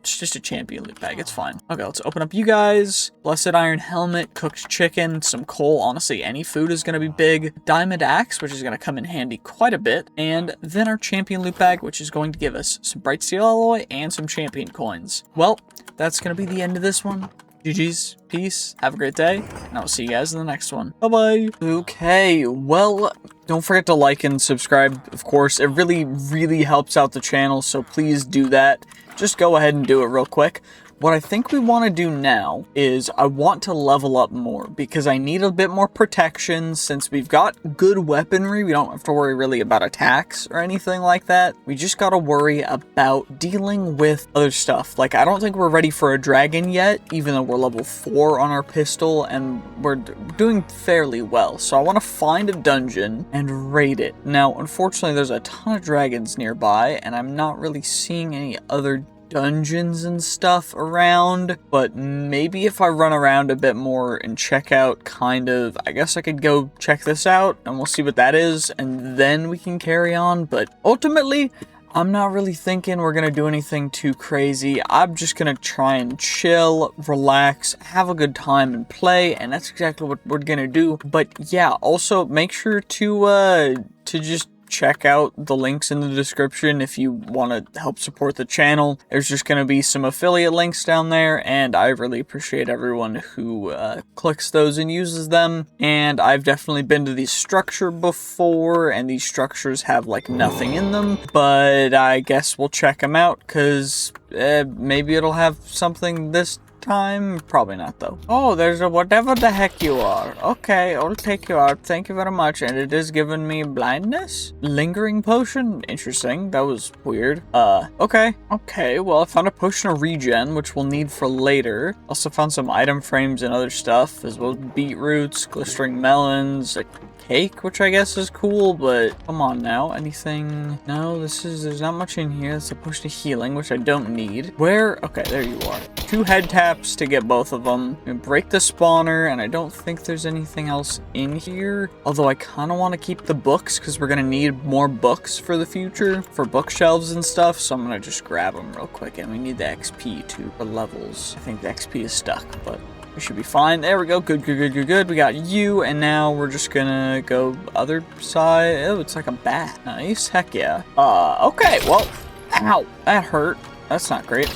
just a champion loot bag. It's fine. Okay, let's open up you guys. Blessed iron helmet, cooked chicken, some coal. Honestly, any food is going to be big. Diamond axe, which is going to come in handy quite a bit, and then our champion loot bag, which is going to give us some bright steel alloy and some champion coins. Well, that's going to be the end of this one. GG's, peace, have a great day, and I'll see you guys in the next one. Bye-bye. Okay, well, don't forget to like and subscribe, of course. It really, really helps out the channel, so please do that. Just go ahead and do it real quick. What I think we want to do now is I want to level up more because I need a bit more protection. Since we've got good weaponry, we don't have to worry really about attacks or anything like that. We just got to worry about dealing with other stuff. Like, I don't think we're ready for a dragon yet, even though we're level 4 on our pistol and we're doing fairly well. So I want to find a dungeon and raid it. Now, unfortunately, there's a ton of dragons nearby and I'm not really seeing any other dungeons and stuff around, but maybe if I run around a bit more and check out I guess I could go check this out and we'll see what that is and then we can carry on. But ultimately, I'm not really thinking we're gonna do anything too crazy. I'm just gonna try and chill, relax, have a good time and play, and that's exactly what we're gonna do. But yeah, also make sure to just check out the links in the description if you want to help support the channel. There's just going to be some affiliate links down there, and I really appreciate everyone who clicks those and uses them. And I've definitely been to these structure before, and these structures have like nothing in them, but I guess we'll check them out because maybe it'll have something this time. Probably not though. Oh, there's a whatever the heck you are. Okay, I'll take you out. Thank you very much. And it is giving me blindness? Lingering potion? Interesting. That was weird. Okay. Okay, well, I found a potion of regen, which we'll need for later. Also found some item frames and other stuff, as well as beetroots, glistering melons, a cake, which I guess is cool, but come on now. Anything? No, there's not much in here. It's a potion of healing, which I don't need. Where? Okay, there you are. 2 head taps to get both of them. We break the spawner, and I don't think there's anything else in here. Although I kind of want to keep the books, because we're going to need more books for the future, for bookshelves and stuff. So I'm going to just grab them real quick, and we need the XP too for levels. I think the XP is stuck, but we should be fine. There we go. Good, good, good, good, good. We got you, and now we're just gonna go other side. Oh, it's like a bat. Nice. Heck yeah. Okay, well, ow, that hurt. That's not great.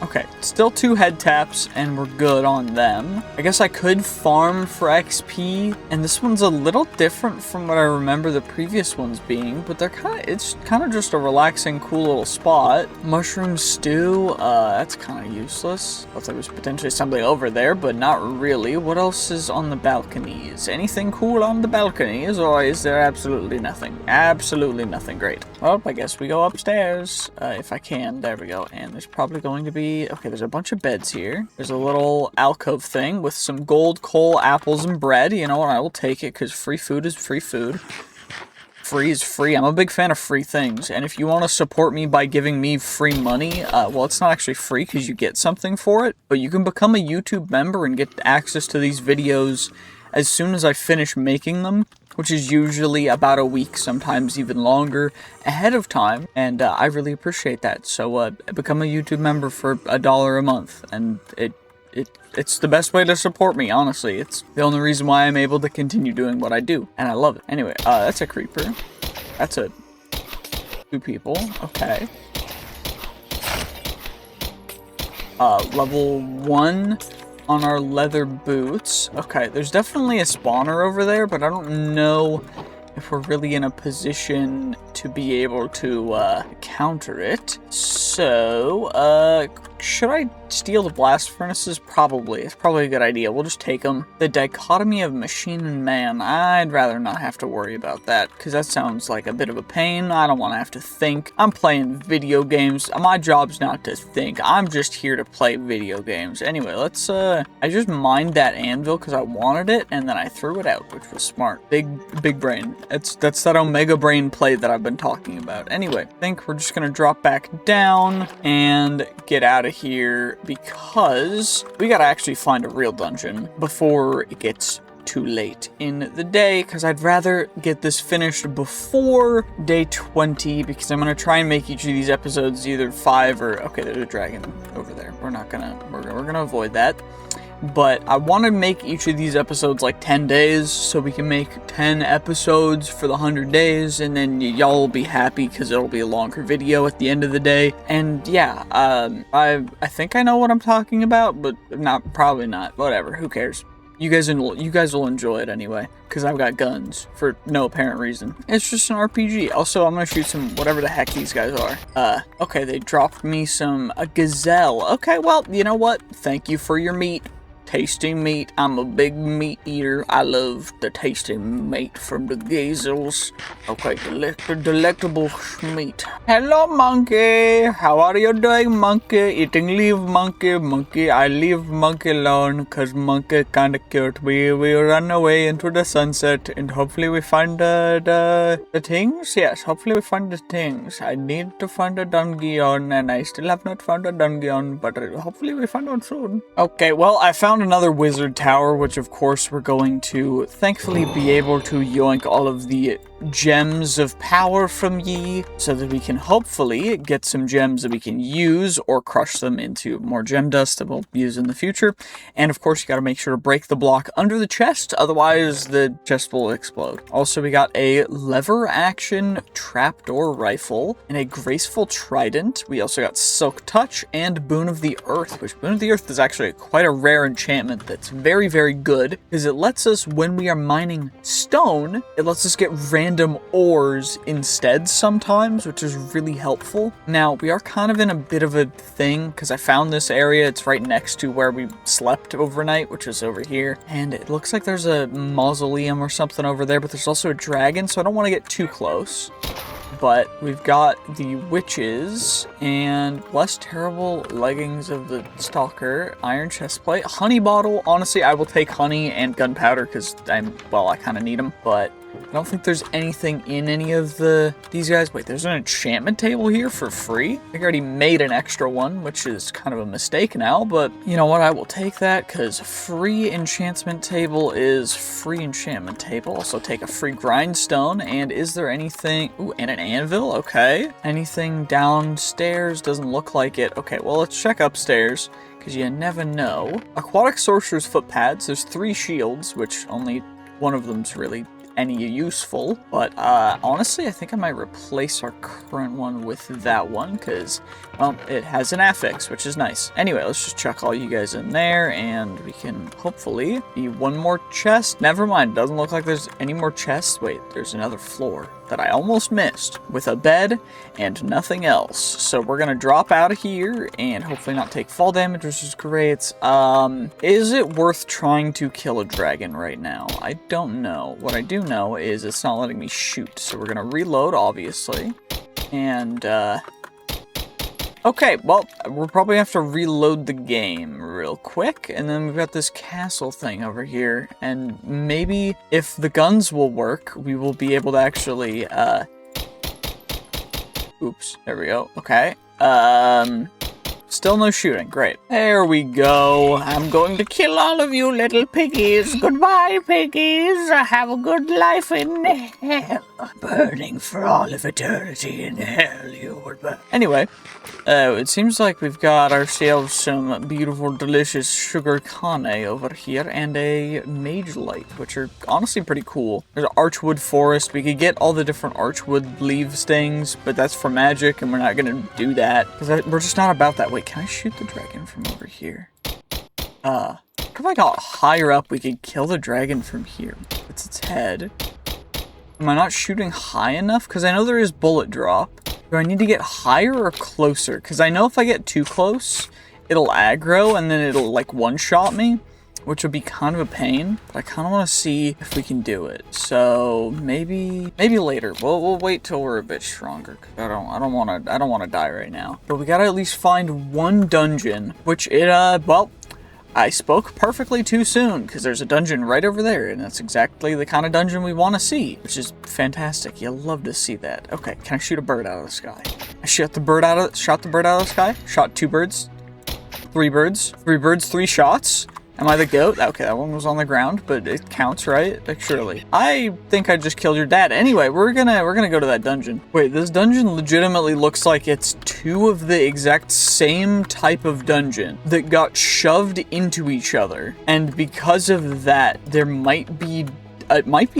Okay, still 2 head taps, and we're good on them. I guess I could farm for XP, and this one's a little different from what I remember the previous ones being, but it's kind of just a relaxing, cool little spot. Mushroom stew, that's kind of useless. Thought there was potentially something over there, but not really. What else is on the balconies? Anything cool on the balconies, or is there absolutely nothing? Absolutely nothing. Great. Well, I guess we go upstairs, if I can. There we go, and there's probably going to be okay, there's a bunch of beds here. There's a little alcove thing with some gold, coal, apples, and bread. You know what? I will take it because free food is free food. Free is free. I'm a big fan of free things. And if you want to support me by giving me free money, well, it's not actually free because you get something for it. But you can become a YouTube member and get access to these videos as soon as I finish making them, which is usually about a week, sometimes even longer, ahead of time, and I really appreciate that. So become a YouTube member for $1 a month, and it's the best way to support me, honestly. It's the only reason why I'm able to continue doing what I do, and I love it. Anyway, that's a creeper. That's 2 people. Okay. Level 1 on our leather boots. Okay, there's definitely a spawner over there, but I don't know if we're really in a position to be able to counter it. So, should I steal the blast furnaces? Probably. It's probably a good idea. We'll just take them. The dichotomy of machine and man. I'd rather not have to worry about that, because that sounds like a bit of a pain. I don't want to have to think. I'm playing video games. My job's not to think. I'm just here to play video games. Anyway, let's, I just mined that anvil because I wanted it, and then I threw it out, which was smart. Big brain. That's that Omega brain play that I've been talking about. Anyway, I think we're just gonna drop back down and get out of here, because we gotta actually find a real dungeon before it gets too late in the day, because I'd rather get this finished before day 20, because I'm gonna try and make each of these episodes either 5 or okay, there's a dragon over there. We're gonna avoid that. But I want to make each of these episodes like 10 days, so we can make 10 episodes for the 100 days, and then y'all will be happy because it'll be a longer video at the end of the day. And yeah, I think I know what I'm talking about, but probably not. Whatever, who cares? You guys will enjoy it anyway, because I've got guns for no apparent reason. It's just an RPG. Also, I'm gonna shoot some whatever the heck these guys are. Okay, they dropped me a gazelle. Okay, well, you know what? Thank you for your meat. Tasty meat. I'm a big meat eater. I love the tasty meat from the gazelles. Okay, delectable meat. Hello, monkey. How are you doing, monkey? Eating leave, monkey. Monkey, I leave monkey alone because monkey kind of cute. We run away into the sunset and hopefully we find the things. Yes, hopefully we find the things. I need to find a dungeon and I still have not found a dungeon, but hopefully we find one soon. Okay, well, I found another wizard tower, which of course we're going to thankfully be able to yoink all of the gems of power from ye, so that we can hopefully get some gems that we can use or crush them into more gem dust that we'll use in the future. And of course you got to make sure to break the block under the chest, otherwise the chest will explode. Also, we got a lever action trapdoor rifle and a graceful trident. We also got silk touch and boon of the earth, which boon of the earth is actually quite a rare enchantment that's very, very good, because it lets us, when we are mining stone, it lets us get random ores instead sometimes, which is really helpful. Now, we are kind of in a bit of a thing, because I found this area. It's right next to where we slept overnight, which is over here. And it looks like there's a mausoleum or something over there, but there's also a dragon, so I don't want to get too close. But we've got the witches and less terrible leggings of the stalker, iron chestplate, honey bottle. Honestly, I will take honey and gunpowder because I kind of need them. But I don't think there's anything in any of these guys. Wait, there's an enchantment table here for free? I think I already made an extra one, which is kind of a mistake now, but you know what? I will take that because free enchantment table is free enchantment table. Also take a free grindstone. And is there anything? Ooh, and an anvil. Okay. Anything downstairs? Doesn't look like it. Okay, well, let's check upstairs because you never know. Aquatic sorcerer's foot pads. There's 3 shields, which only one of them's really any useful, but honestly I think I might replace our current one with that one because, well, it has an affix, which is nice. Anyway, let's just chuck all you guys in there and we can hopefully be one more chest. Never mind, doesn't look like there's any more chests. Wait, there's another floor that I almost missed with a bed and nothing else. So we're gonna drop out of here and hopefully not take fall damage, which is great. Is it worth trying to kill a dragon right now? I don't know. What I do know is it's not letting me shoot. So we're gonna reload, obviously. And, okay, well, we'll probably have to reload the game real quick, and then we've got this castle thing over here, and maybe if the guns will work, we will be able to actually, oops, there we go, okay, still no shooting, great. There we go. I'm going to kill all of you little piggies. Goodbye, piggies. Have a good life in hell. Burning for all of eternity in hell, you will burn. Anyway, it seems like we've got ourselves some beautiful, delicious sugar cane over here and a mage light, which are honestly pretty cool. There's an archwood forest. We could get all the different archwood leaves things, but that's for magic, and we're not going to do that because we're just not about that. Wait, can I shoot the dragon from over here? If I got higher up, we could kill the dragon from here. It's its head. Am I not shooting high enough? Because I know there is bullet drop. Do I need to get higher or closer? Because I know if I get too close, it'll aggro and then it'll like one-shot me, which would be kind of a pain. But I kind of want to see if we can do it. So maybe later. We'll wait till we're a bit stronger. Cause I don't want to die right now. But we gotta at least find one dungeon, which well, I spoke perfectly too soon because there's a dungeon right over there, and that's exactly the kind of dungeon we want to see, which is fantastic. You'll love to see that. Okay, can I shoot a bird out of the sky? I shot the bird out of the sky. Shot 2 birds, 3 birds, 3 birds, 3 shots. Am I the goat? Okay, that one was on the ground, but it counts, right? Like, surely. I think I just killed your dad. Anyway, we're gonna go to that dungeon. Wait, this dungeon legitimately looks like it's 2 of the exact same type of dungeon that got shoved into each other. And because of that, it might be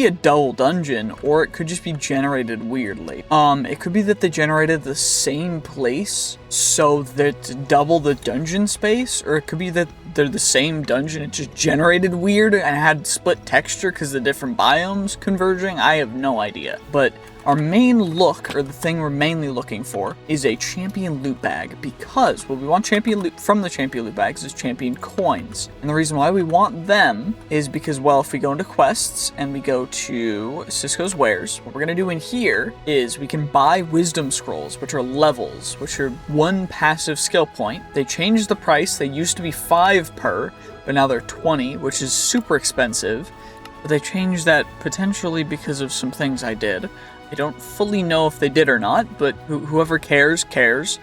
a double dungeon, or it could just be generated weirdly. It could be that they generated the same place, so that double the dungeon space, or it could be that they're the same dungeon, it just generated weird and had split texture because the different biomes converging. I have no idea. But our main look, or the thing we're mainly looking for, is a champion loot bag, because what we want champion loot from the champion loot bags is champion coins. And the reason why we want them is because, well, if we go into quests and we go to Cisco's wares, what we're going to do in here is we can buy wisdom scrolls, which are levels, which are 1 passive skill point. They changed the price. They used to be 5 per, but now they're 20, which is super expensive. But they changed that potentially because of some things I did. I don't fully know if they did or not, but whoever cares, cares.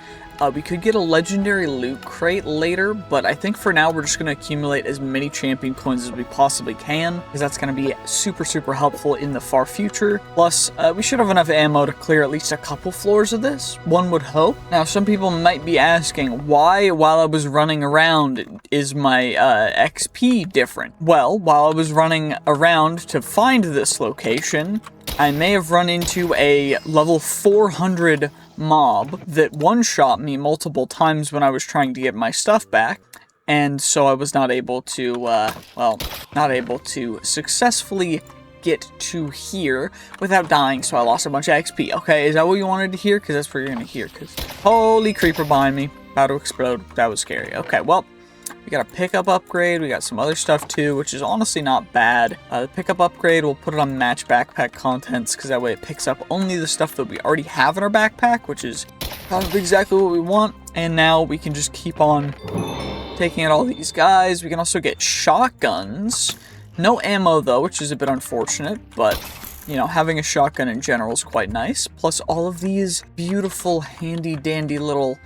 We could get a legendary loot crate later, but I think for now we're just going to accumulate as many champion coins as we possibly can, because that's going to be super, super helpful in the far future. Plus, we should have enough ammo to clear at least a couple floors of this, one would hope. Now, some people might be asking, why, while I was running around, is my XP different? Well, while I was running around to find this location, I may have run into a level 400 mob that one-shot me multiple times when I was trying to get my stuff back, and so I was not able to, not able to successfully get to here without dying, so I lost a bunch of XP. Okay, is that what you wanted to hear? Because that's what you're going to hear, because holy creeper behind me, about to explode. That was scary. Okay, well, we got a pickup upgrade, we got some other stuff too, which is honestly not bad. The pickup upgrade, we'll put it on match backpack contents, because that way it picks up only the stuff that we already have in our backpack, which is kind of exactly what we want. And now we can just keep on taking out all these guys. We can also get shotguns. No ammo though, which is a bit unfortunate, but you know, having a shotgun in general is quite nice. Plus all of these beautiful, handy dandy little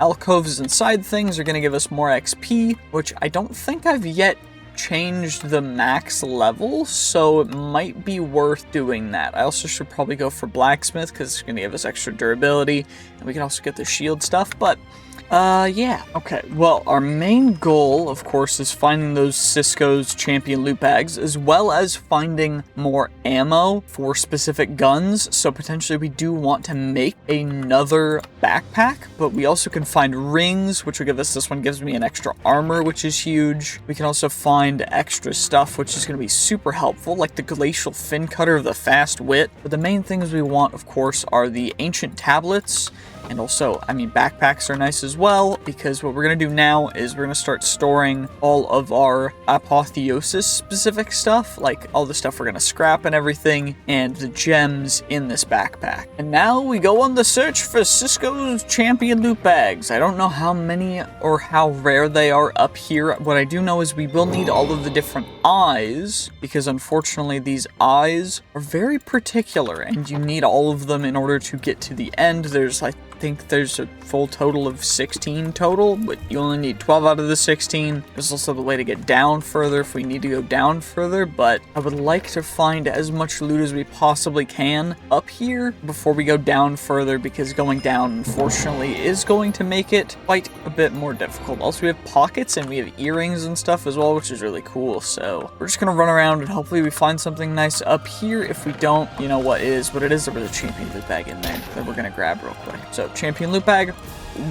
alcoves inside things are going to give us more XP, which I don't think I've yet changed the max level, so it might be worth doing that. I also should probably go for blacksmith because it's going to give us extra durability, and we can also get the shield stuff, but yeah. Okay, well, our main goal, of course, is finding those Cisco's champion loot bags, as well as finding more ammo for specific guns, so potentially we do want to make another backpack, but we also can find rings, which will give us, this one gives me an extra armor, which is huge. We can also find extra stuff, which is going to be super helpful, like the glacial fin cutter of the fast wit, but the main things we want, of course, are the ancient tablets. And also, I mean, backpacks are nice as well, because what we're going to do now is we're going to start storing all of our apotheosis specific stuff, like all the stuff we're going to scrap and everything, and the gems in this backpack. And now we go on the search for Cisco's champion loot bags. I don't know how many or how rare they are up here. What I do know is we will need all of the different eyes, because unfortunately these eyes are very particular, and you need all of them in order to get to the end. There's like, I think there's a full total of 16 total, but you only need 12 out of the 16. There's also the way to get down further if we need to go down further, but I would like to find as much loot as we possibly can up here before we go down further, because going down, unfortunately, is going to make it quite a bit more difficult. Also, we have pockets and we have earrings and stuff as well, which is really cool, so we're just gonna run around and hopefully we find something nice up here. If we don't, you know what it is. There was a champion loot bag in there that we're gonna grab real quick. So champion loot bag,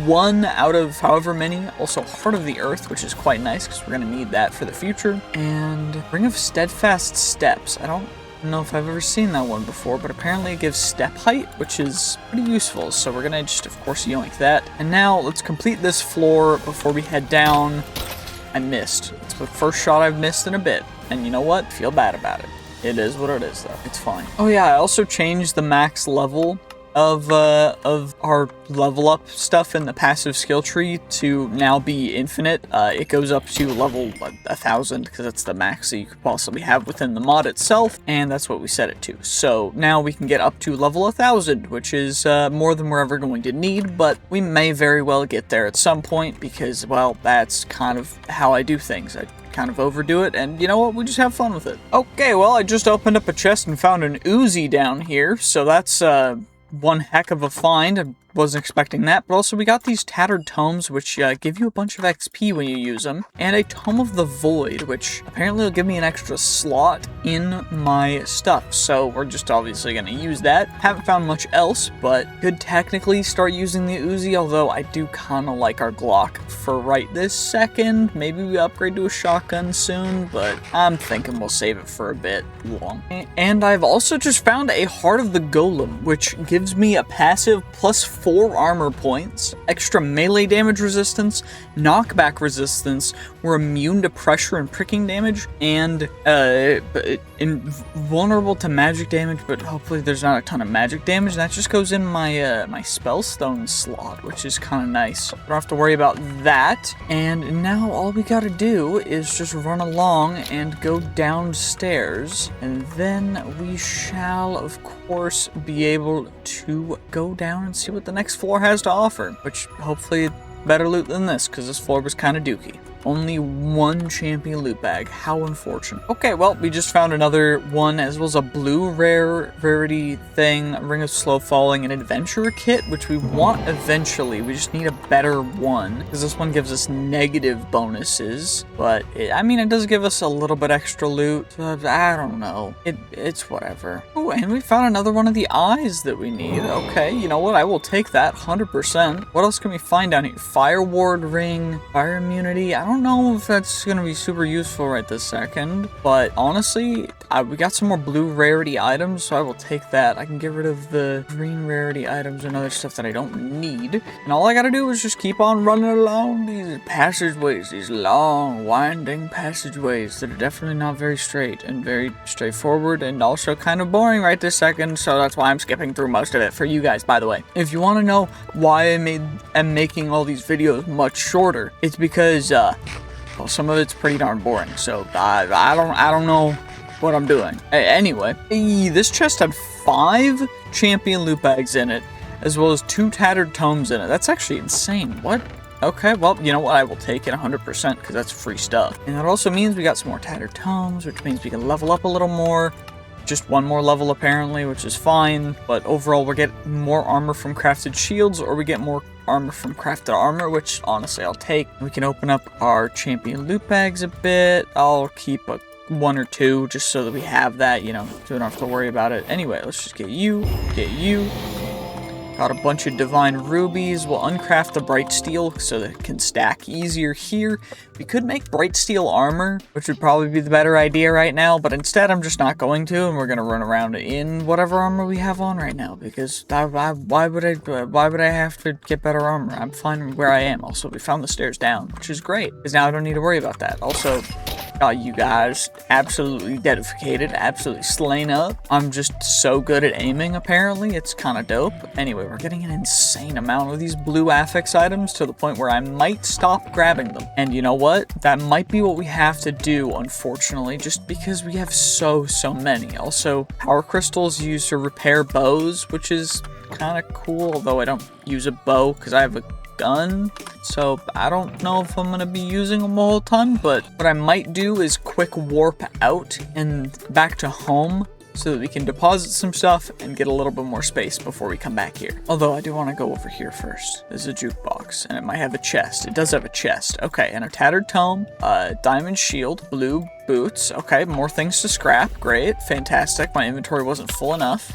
1 out of however many. Also Heart of the Earth, which is quite nice because we're going to need that for the future. And Ring of Steadfast Steps. I don't know if I've ever seen that one before, but apparently it gives step height, which is pretty useful. So we're going to just, of course, yoink that. And now let's complete this floor before we head down. I missed. It's the first shot I've missed in a bit. And you know what? Feel bad about it. It is what it is, though. It's fine. Oh yeah, I also changed the max level of our level up stuff in the passive skill tree to now be infinite. It goes up to level 1000 because that's the max that you could possibly have within the mod itself, and that's what we set it to. So now we can get up to level 1000, which is more than we're ever going to need, but we may very well get there at some point because, well, that's kind of how I do things. I kind of overdo it, and you know what, we just have fun with it. Okay, well, I just opened up a chest and found an Uzi down here, so that's one heck of a find. I wasn't expecting that, but also we got these tattered tomes, which give you a bunch of XP when you use them, and a Tome of the Void, which apparently will give me an extra slot in my stuff, so we're just obviously going to use that. Haven't found much else, but could technically start using the Uzi, although I do kind of like our Glock for right this second. Maybe we upgrade to a shotgun soon, but I'm thinking we'll save it for a bit long. And I've also just found a Heart of the Golem, which gives me a passive plus 4 armor points, extra melee damage resistance, knockback resistance, we're immune to pressure and pricking damage, and invulnerable to magic damage, but hopefully there's not a ton of magic damage. That just goes in my my spellstone slot, which is kind of nice. Don't have to worry about that. And now all we gotta do is just run along and go downstairs, and then we shall, of course, be able to go down and see what the next floor has to offer, which hopefully better loot than this, because this floor was kind of dookie. Only 1 champion loot bag. How unfortunate. Okay, well, we just found another one, as well as a blue rarity thing, a Ring of Slow Falling, an adventurer kit, which we want eventually. We just need a better one, because this one gives us negative bonuses, but I mean, it does give us a little bit extra loot, so I don't know. It's whatever. Oh, and we found another one of the eyes that we need. Okay, you know what? I will take that 100%. What else can we find down here? Fire Ward Ring, Fire Immunity. I don't know if that's going to be super useful right this second, but honestly, we got some more blue rarity items, so I will take that. I can get rid of the green rarity items and other stuff that I don't need, and all I gotta do is just keep on running along these passageways, these long, winding passageways that are definitely not very straight and very straightforward, and also kind of boring right this second, so that's why I'm skipping through most of it for you guys, by the way. If you want to know why am making all these videos much shorter, it's because well, some of it's pretty darn boring, so I don't know what I'm doing. Anyway, this chest had 5 champion loot bags in it, as well as 2 tattered tomes in it. That's actually insane. What? Okay, well, you know what? I will take it 100% because that's free stuff. And that also means we got some more tattered tomes, which means we can level up a little more. Just 1 more level apparently, which is fine. But overall, we get more armor from crafted shields, or we get more armor from crafted armor, which honestly I'll take. We can open up our champion loot bags a bit. I'll keep 1 or 2 just so that we have that, you know, so we don't have to worry about it. Anyway, let's just get you. Got a bunch of divine rubies. We'll uncraft the bright steel so that it can stack easier here. We could make bright steel armor, which would probably be the better idea right now, but instead I'm just not going to, and we're gonna run around in whatever armor we have on right now, because why would I have to get better armor? I'm fine where I am. Also, we found the stairs down, which is great, because now I don't need to worry about that. Also, you guys absolutely dedicated, absolutely slain up. I'm just so good at aiming, apparently. It's kind of dope. Anyway, we're getting an insane amount of these blue affix items to the point where I might stop grabbing them. And you know what? That might be what we have to do, unfortunately, just because we have so many. Also, power crystals used to repair bows, which is kind of cool, although I don't use a bow because I have a gun, so I don't know if I'm gonna be using them a whole ton, but what I might do is quick warp out and back to home so that we can deposit some stuff and get a little bit more space before we come back here. Although I do want to go over here first. There's a jukebox, and it might have a chest. It does have a chest. Okay, and a tattered tome, diamond shield, blue boots. Okay, more things to scrap. Great, fantastic. My inventory wasn't full enough.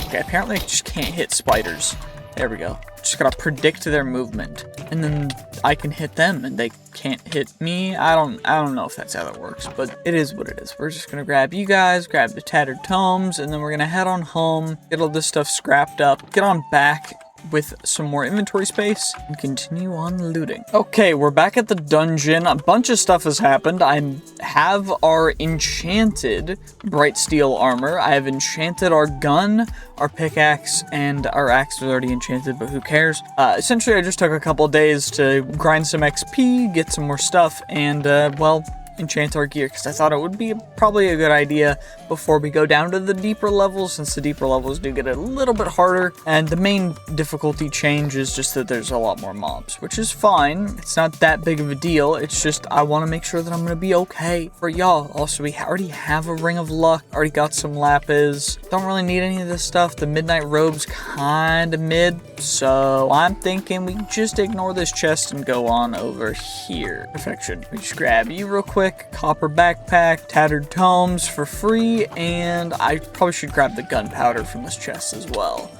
Okay, apparently I just can't hit spiders. There we go. Just gotta predict their movement, and then I can hit them and they can't hit me. I don't know if that's how that works, but it is what it is. We're just gonna grab you guys, grab the tattered tomes, and then we're gonna head on home, get all this stuff scrapped up, get on back with some more inventory space, and continue on looting. Okay, we're back at the dungeon. A bunch of stuff has happened. I have our enchanted bright steel armor. I have enchanted our gun, our pickaxe, and our axe was already enchanted, but who cares? Essentially, I just took a couple days to grind some XP, get some more stuff, and, well, enchant our gear, because I thought it would be probably a good idea before we go down to the deeper levels, since the deeper levels do get a little bit harder, and the main difficulty change is just that there's a lot more mobs, which is fine. It's not that big of a deal. It's just I want to make sure that I'm going to be okay for y'all. Also, we already have a ring of luck, already got some lapis. Don't really need any of this stuff. The midnight robe's kind of mid, so I'm thinking we just ignore this chest and go on over here. Perfection. We just grab you real quick. Copper backpack, tattered tomes for free, and I probably should grab the gunpowder from this chest as well.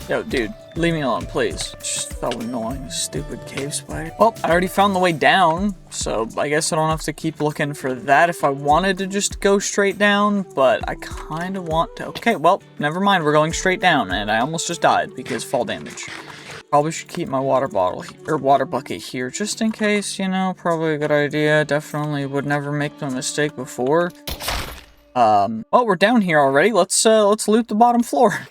Yo, dude, leave me alone, please. Just so annoying, stupid cave spider. Well, I already found the way down, so I guess I don't have to keep looking for that if I wanted to just go straight down, but I kind of want to. Okay, well, never mind, we're going straight down, and I almost just died because fall damage. Probably should keep my water bottle or water bucket here just in case, you know, probably a good idea. Definitely would never make the mistake before. Well, we're down here already. Let's loot the bottom floor.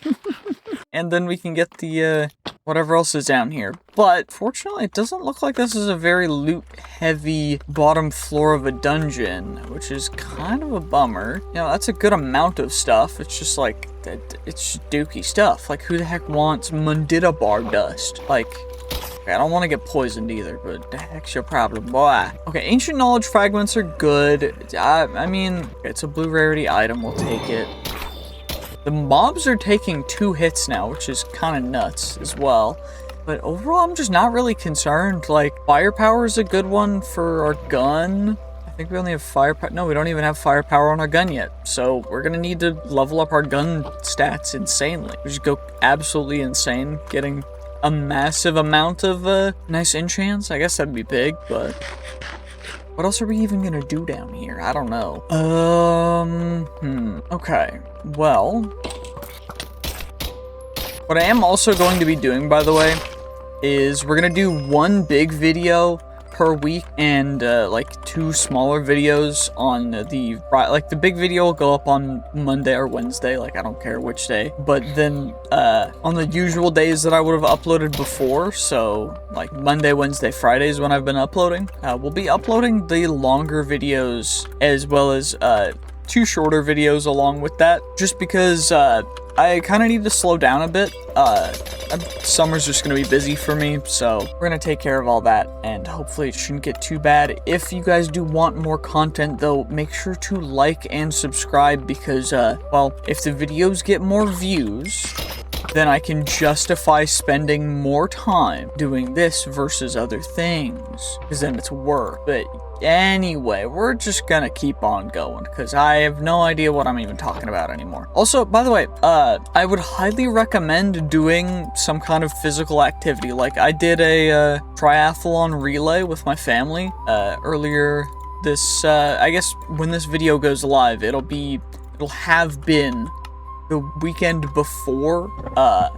And then we can get the, whatever else is down here. But, fortunately, it doesn't look like this is a very loot-heavy bottom floor of a dungeon, which is kind of a bummer. You know, that's a good amount of stuff. It's just like, it's dookie stuff. Like, who the heck wants Mundita bar dust? Like, I don't want to get poisoned either, but the heck's your problem, boy. Okay, ancient knowledge fragments are good. I mean, it's a blue rarity item. We'll take it. The mobs are taking 2 hits now, which is kind of nuts as well. But overall, I'm just not really concerned. Like, firepower is a good one for our gun. I think we only have firepower. No, we don't even have firepower on our gun yet. So we're going to need to level up our gun stats insanely. We just go absolutely insane, getting a massive amount of nice enchants. I guess that'd be big, but what else are we even going to do down here? I don't know. Okay. Well, what I am also going to be doing, by the way, is we're going to do one big video per week, and like 2 smaller videos on the big video will go up on Monday or Wednesday, like I don't care which day, but then on the usual days that I would have uploaded before, so like Monday, Wednesday, Fridays when I've been uploading, we'll be uploading the longer videos as well as 2 shorter videos along with that, just because I kind of need to slow down a bit. Summer's just going to be busy for me, so we're going to take care of all that, and hopefully it shouldn't get too bad. If you guys do want more content, though, make sure to like and subscribe, because, well, if the videos get more views, then I can justify spending more time doing this versus other things, because then it's work. But anyway, we're just gonna keep on going, because I have no idea what I'm even talking about anymore. Also, by the way, I would highly recommend doing some kind of physical activity. Like, I did a triathlon relay with my family earlier this, I guess when this video goes live, it'll have been the weekend before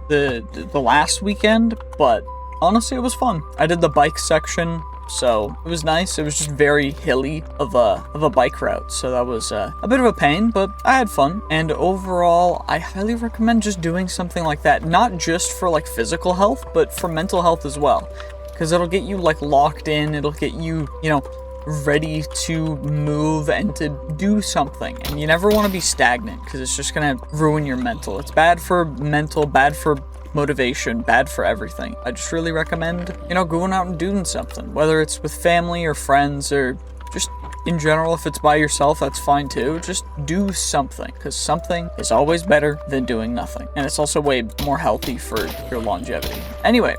the last weekend, but honestly it was fun. I did the bike section, so it was nice. It was just very hilly of a bike route, so that was a bit of a pain, but I had fun. And overall, I highly recommend just doing something like that, not just for like physical health, but for mental health as well, because it'll get you like locked in, it'll get you, you know, ready to move and to do something. And you never want to be stagnant, because it's just gonna ruin your mental. It's bad for mental, bad for motivation, bad for everything. I just really recommend, you know, going out and doing something, whether it's with family or friends or just in general. If it's by yourself, that's fine too. Just do something, because something is always better than doing nothing, and it's also way more healthy for your longevity. Anyway,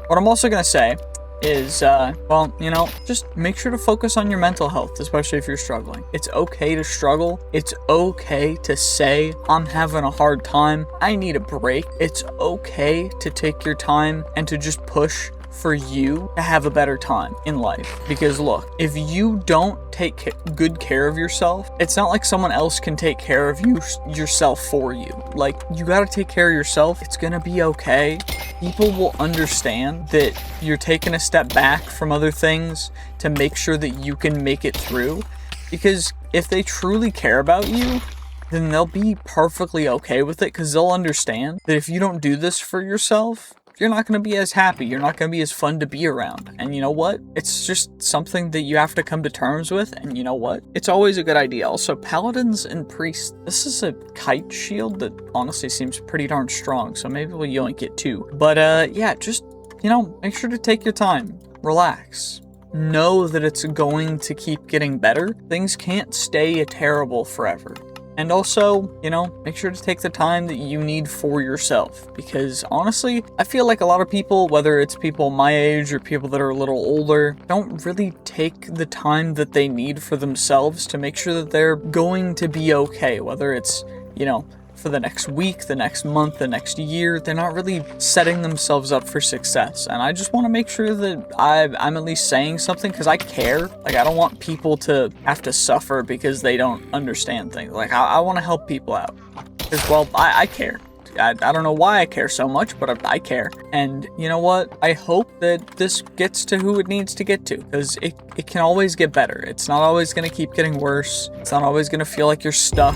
what I'm also gonna say is, well, you know, just make sure to focus on your mental health, especially if you're struggling. It's okay to struggle. It's okay to say, I'm having a hard time, I need a break. It's okay to take your time and to just push for you to have a better time in life. Because look, if you don't take good care of yourself, it's not like someone else can take care of yourself for you. Like, you gotta take care of yourself. It's gonna be okay. People will understand that you're taking a step back from other things to make sure that you can make it through. Because if they truly care about you, then they'll be perfectly okay with it, because they'll understand that if you don't do this for yourself, you're not going to be as happy, you're not going to be as fun to be around. And you know what? It's just something that you have to come to terms with, and you know what? It's always a good idea. Also, paladins and priests, this is a kite shield that honestly seems pretty darn strong, so maybe we'll yoink it too. But yeah, just, you know, make sure to take your time, relax. Know that it's going to keep getting better. Things can't stay terrible forever. And also, you know, make sure to take the time that you need for yourself, because honestly, I feel like a lot of people, whether it's people my age or people that are a little older, don't really take the time that they need for themselves to make sure that they're going to be okay, whether it's, you know, for the next week, the next month, the next year. They're not really setting themselves up for success. And I just want to make sure that I'm at least saying something, because I care. Like, I don't want people to have to suffer because they don't understand things. Like, I want to help people out, because, well, I care. I don't know why I care so much, but I care. And you know what? I hope that this gets to who it needs to get to, because it can always get better. It's not always going to keep getting worse. It's not always going to feel like you're stuck.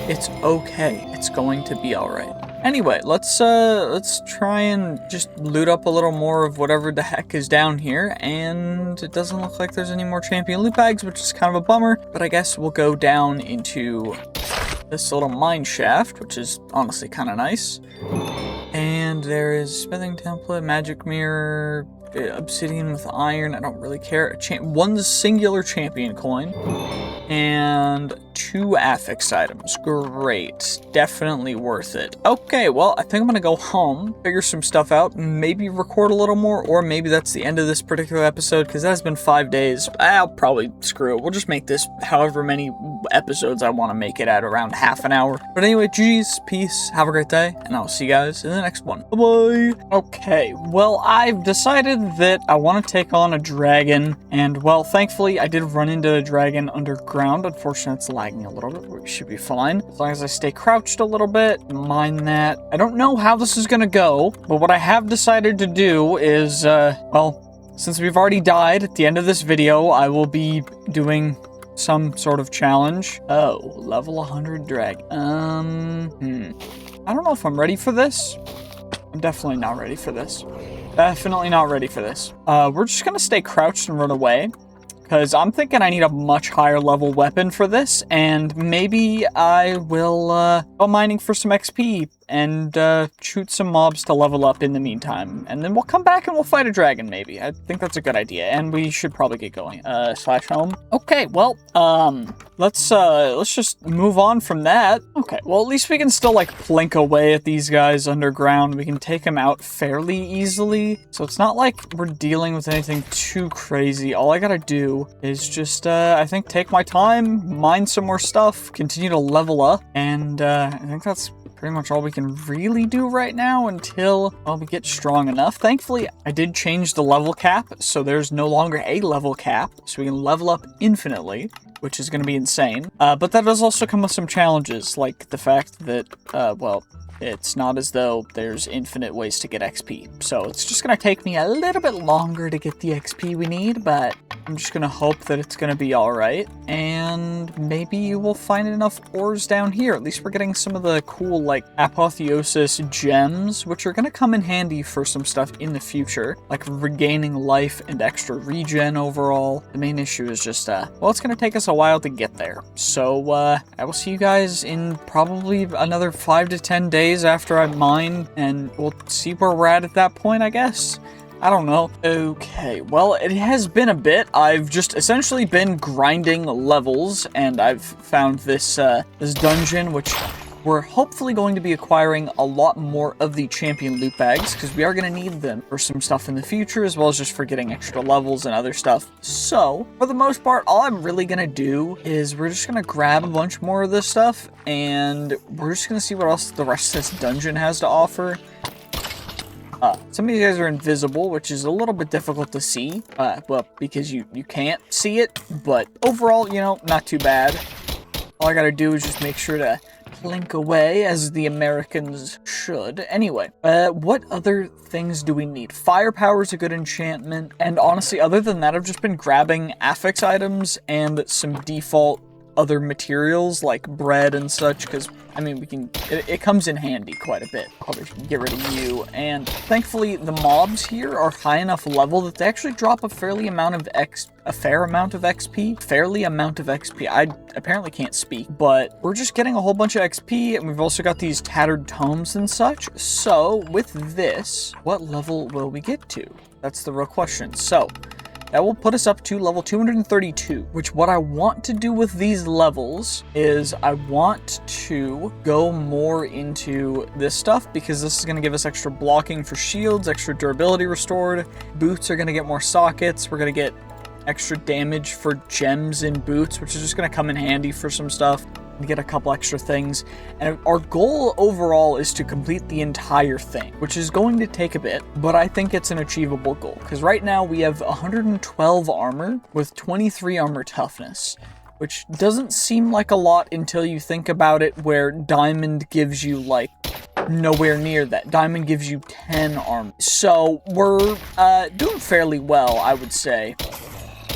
It's okay. It's going to be all right. Anyway, let's try and just loot up a little more of whatever the heck is down here. And it doesn't look like there's any more champion loot bags, which is kind of a bummer. But I guess we'll go down into this little mine shaft, which is honestly kind of nice. And there is smithing template, magic mirror, obsidian with iron. I don't really care. One singular champion coin. And 2 affix items. Great. Definitely worth it. Okay, well, I think I'm gonna go home, figure some stuff out, maybe record a little more, or maybe that's the end of this particular episode, because that has been 5 days. I'll probably screw it. We'll just make this however many episodes I want to make it at, around half an hour. But anyway, GG's, peace, have a great day, and I'll see you guys in the next one. Bye-bye. Okay, well, I've decided that I want to take on a dragon, and, well, thankfully, I did run into a dragon underground. Unfortunately, it's lagging a little bit, but we should be fine. As long as I stay crouched a little bit, mind that. I don't know how this is gonna go, but what I have decided to do is, well, since we've already died, at the end of this video, I will be doing some sort of challenge. Oh, level 100 dragon. I don't know if I'm ready for this. I'm definitely not ready for this. Definitely not ready for this. We're just gonna stay crouched and run away, because I'm thinking I need a much higher level weapon for this, and maybe I will go mining for some XP and shoot some mobs to level up in the meantime. And then we'll come back and we'll fight a dragon, maybe. I think that's a good idea, and we should probably get going. Slash home. Okay, well, let's just move on from that. Okay, well, at least we can still, like, plink away at these guys underground. We can take them out fairly easily, so it's not like we're dealing with anything too crazy. All I gotta do is just, I think, take my time, mine some more stuff, continue to level up, and I think that's pretty much all we can really do right now until, well, we get strong enough. Thankfully, I did change the level cap, so there's no longer a level cap, so we can level up infinitely, which is going to be insane. But that does also come with some challenges, like the fact that, well, it's not as though there's infinite ways to get XP. So it's just going to take me a little bit longer to get the XP we need, but I'm just going to hope that it's going to be alright. And maybe we'll find enough ores down here. At least we're getting some of the cool, like, apotheosis gems, which are going to come in handy for some stuff in the future, like regaining life and extra regen overall. The main issue is just, well, it's going to take us a while to get there. So I will see you guys in probably another 5 to 10 days after I mine, and we'll see where we're at that point, I guess. I don't know. Okay, well, it has been a bit. I've just essentially been grinding levels, and I've found this this dungeon, which we're hopefully going to be acquiring a lot more of the champion loot bags, because we are going to need them for some stuff in the future, as well as just for getting extra levels and other stuff. So, for the most part, all I'm really going to do is we're just going to grab a bunch more of this stuff, and we're just going to see what else the rest of this dungeon has to offer. Some of you guys are invisible, which is a little bit difficult to see, well, because you can't see it, but overall, you know, not too bad. All I gotta do is just make sure to plink away, as the Americans should. Anyway, what other things do we need? Firepower is a good enchantment, and honestly, other than that, I've just been grabbing affix items and some default other materials like bread and such, because I mean, it comes in handy quite a bit. Probably should get rid of you. And thankfully, the mobs here are high enough level that they actually drop a fair amount of XP. Fairly amount of XP. I apparently can't speak, but we're just getting a whole bunch of XP, and we've also got these tattered tomes and such. So with this, what level will we get to? That's the real question. So that will put us up to level 232, which what I want to do with these levels is I want to go more into this stuff, because this is going to give us extra blocking for shields, extra durability restored. Boots are going to get more sockets. We're going to get extra damage for gems in boots, which is just going to come in handy for some stuff. Get a couple extra things, and our goal overall is to complete the entire thing, which is going to take a bit, but I think it's an achievable goal, because right now we have 112 armor with 23 armor toughness, which doesn't seem like a lot until you think about it, where diamond gives you like nowhere near that. Diamond gives you 10 armor, so we're doing fairly well, I would say.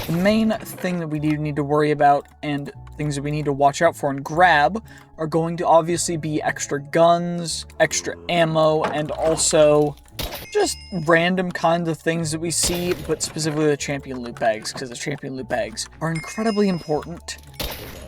The main thing that we need to worry about, and things that we need to watch out for and grab, are going to obviously be extra guns, extra ammo, and also just random kinds of things that we see, but specifically the champion loot bags, because the champion loot bags are incredibly important,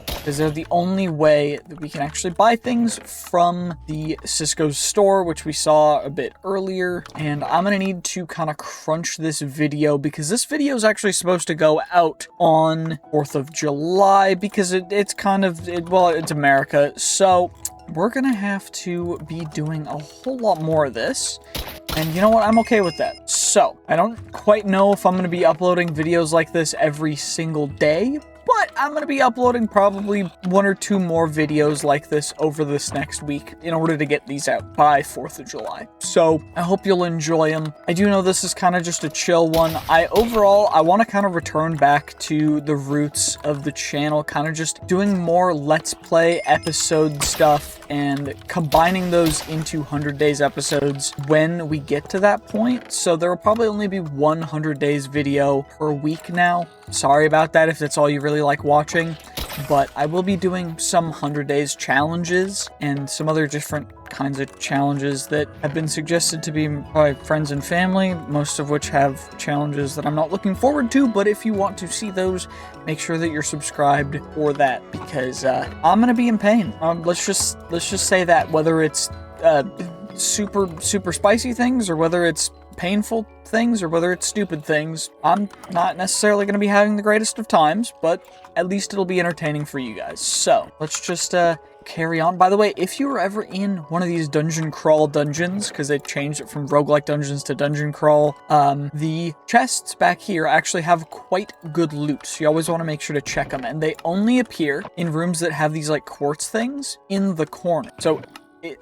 because they're the only way that we can actually buy things from the Cisco store, which we saw a bit earlier. And I'm going to need to kind of crunch this video, because this video is actually supposed to go out on 4th of July, because it's kind of, well, it's America. So we're going to have to be doing a whole lot more of this. And you know what? I'm okay with that. So I don't quite know if I'm going to be uploading videos like this every single day, but I'm going to be uploading probably 1 or 2 more videos like this over this next week in order to get these out by 4th of July. So I hope you'll enjoy them. I do know this is kind of just a chill one. I want to kind of return back to the roots of the channel, kind of just doing more Let's Play episode stuff. and combining those into 100 days episodes when we get to that point. So there will probably only be 100 days video per week now. Sorry about that if that's all you really like watching, but I will be doing some 100 days challenges and some other different kinds of challenges that have been suggested to me by friends and family, most of which have challenges that I'm not looking forward to. But if you want to see those, make sure that you're subscribed for that, because I'm gonna be in pain. Let's just say that, whether it's super spicy things, or whether it's painful things, or whether it's stupid things, I'm not necessarily going to be having the greatest of times, but at least it'll be entertaining for you guys. So let's just carry on. By the way, if you were ever in one of these dungeon crawl dungeons, because they changed it from roguelike dungeons to dungeon crawl, the chests back here actually have quite good loot, so you always want to make sure to check them, and they only appear in rooms that have these like quartz things in the corner. So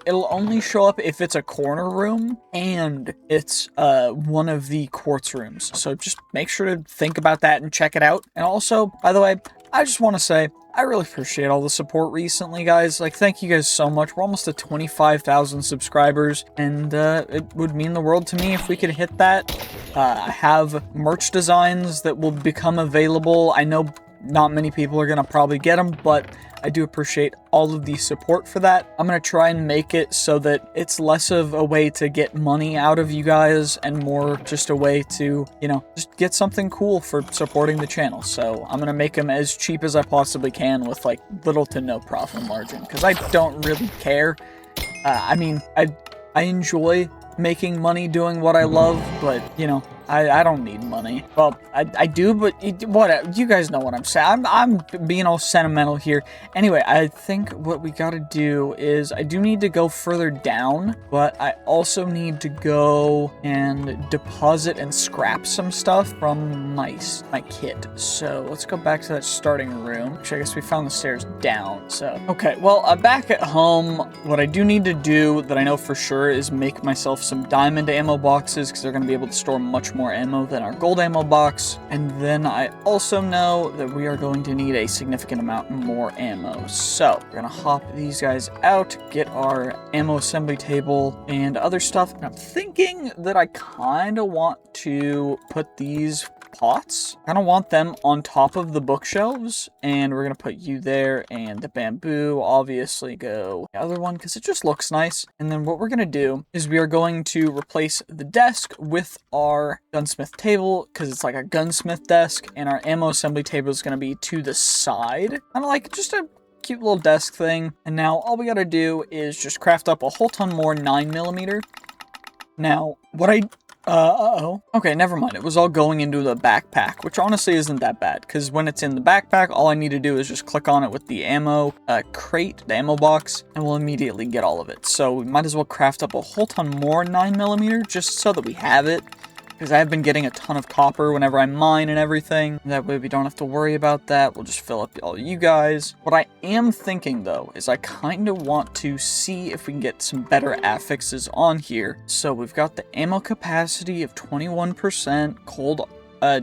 it'll only show up if it's a corner room and it's one of the quartz rooms. So just make sure to think about that and check it out. And also, by the way, I just want to say, I really appreciate all the support recently, guys. Like, thank you guys so much. We're almost at 25,000 subscribers, and it would mean the world to me if we could hit that. I have merch designs that will become available. I know not many people are going to probably get them, but I do appreciate all of the support for that. I'm going to try and make it so that it's less of a way to get money out of you guys and more just a way to, you know, just get something cool for supporting the channel. So I'm going to make them as cheap as I possibly can with like little to no profit margin, because I don't really care. I mean, I enjoy making money doing what I love, but, you know, I don't need money. Well, I do, but what, you guys know what I'm saying. I'm being all sentimental here. Anyway, I think what we gotta do is, I do need to go further down, but I also need to go and deposit and scrap some stuff from my kit. So let's go back to that starting room, which I guess we found the stairs down. So, okay, well, back at home, what I do need to do that I know for sure is make myself some diamond ammo boxes, because they're gonna be able to store much more ammo than our gold ammo box. And then I also know that we are going to need a significant amount more ammo. So we're gonna hop these guys out, get our ammo assembly table and other stuff. And I'm thinking that I kind of want to put these pots, I kind of want them on top of the bookshelves, and we're gonna put you there, and the bamboo obviously go the other one because it just looks nice. And then what we're gonna do is we are going to replace the desk with our gunsmith table, because it's like a gunsmith desk, and our ammo assembly table is gonna be to the side, kind of like just a cute little desk thing. And now all we gotta do is just craft up a whole ton more 9mm. Now what okay, never mind. It was all going into the backpack, which honestly isn't that bad, because when it's in the backpack, all I need to do is just click on it with the ammo crate, the ammo box, and we'll immediately get all of it. So we might as well craft up a whole ton more 9mm just so that we have it, because I've been getting a ton of copper whenever I mine and everything. That way we don't have to worry about that. We'll just fill up all you guys. What I am thinking, though, is I kind of want to see if we can get some better affixes on here. So we've got the ammo capacity of 21%, cold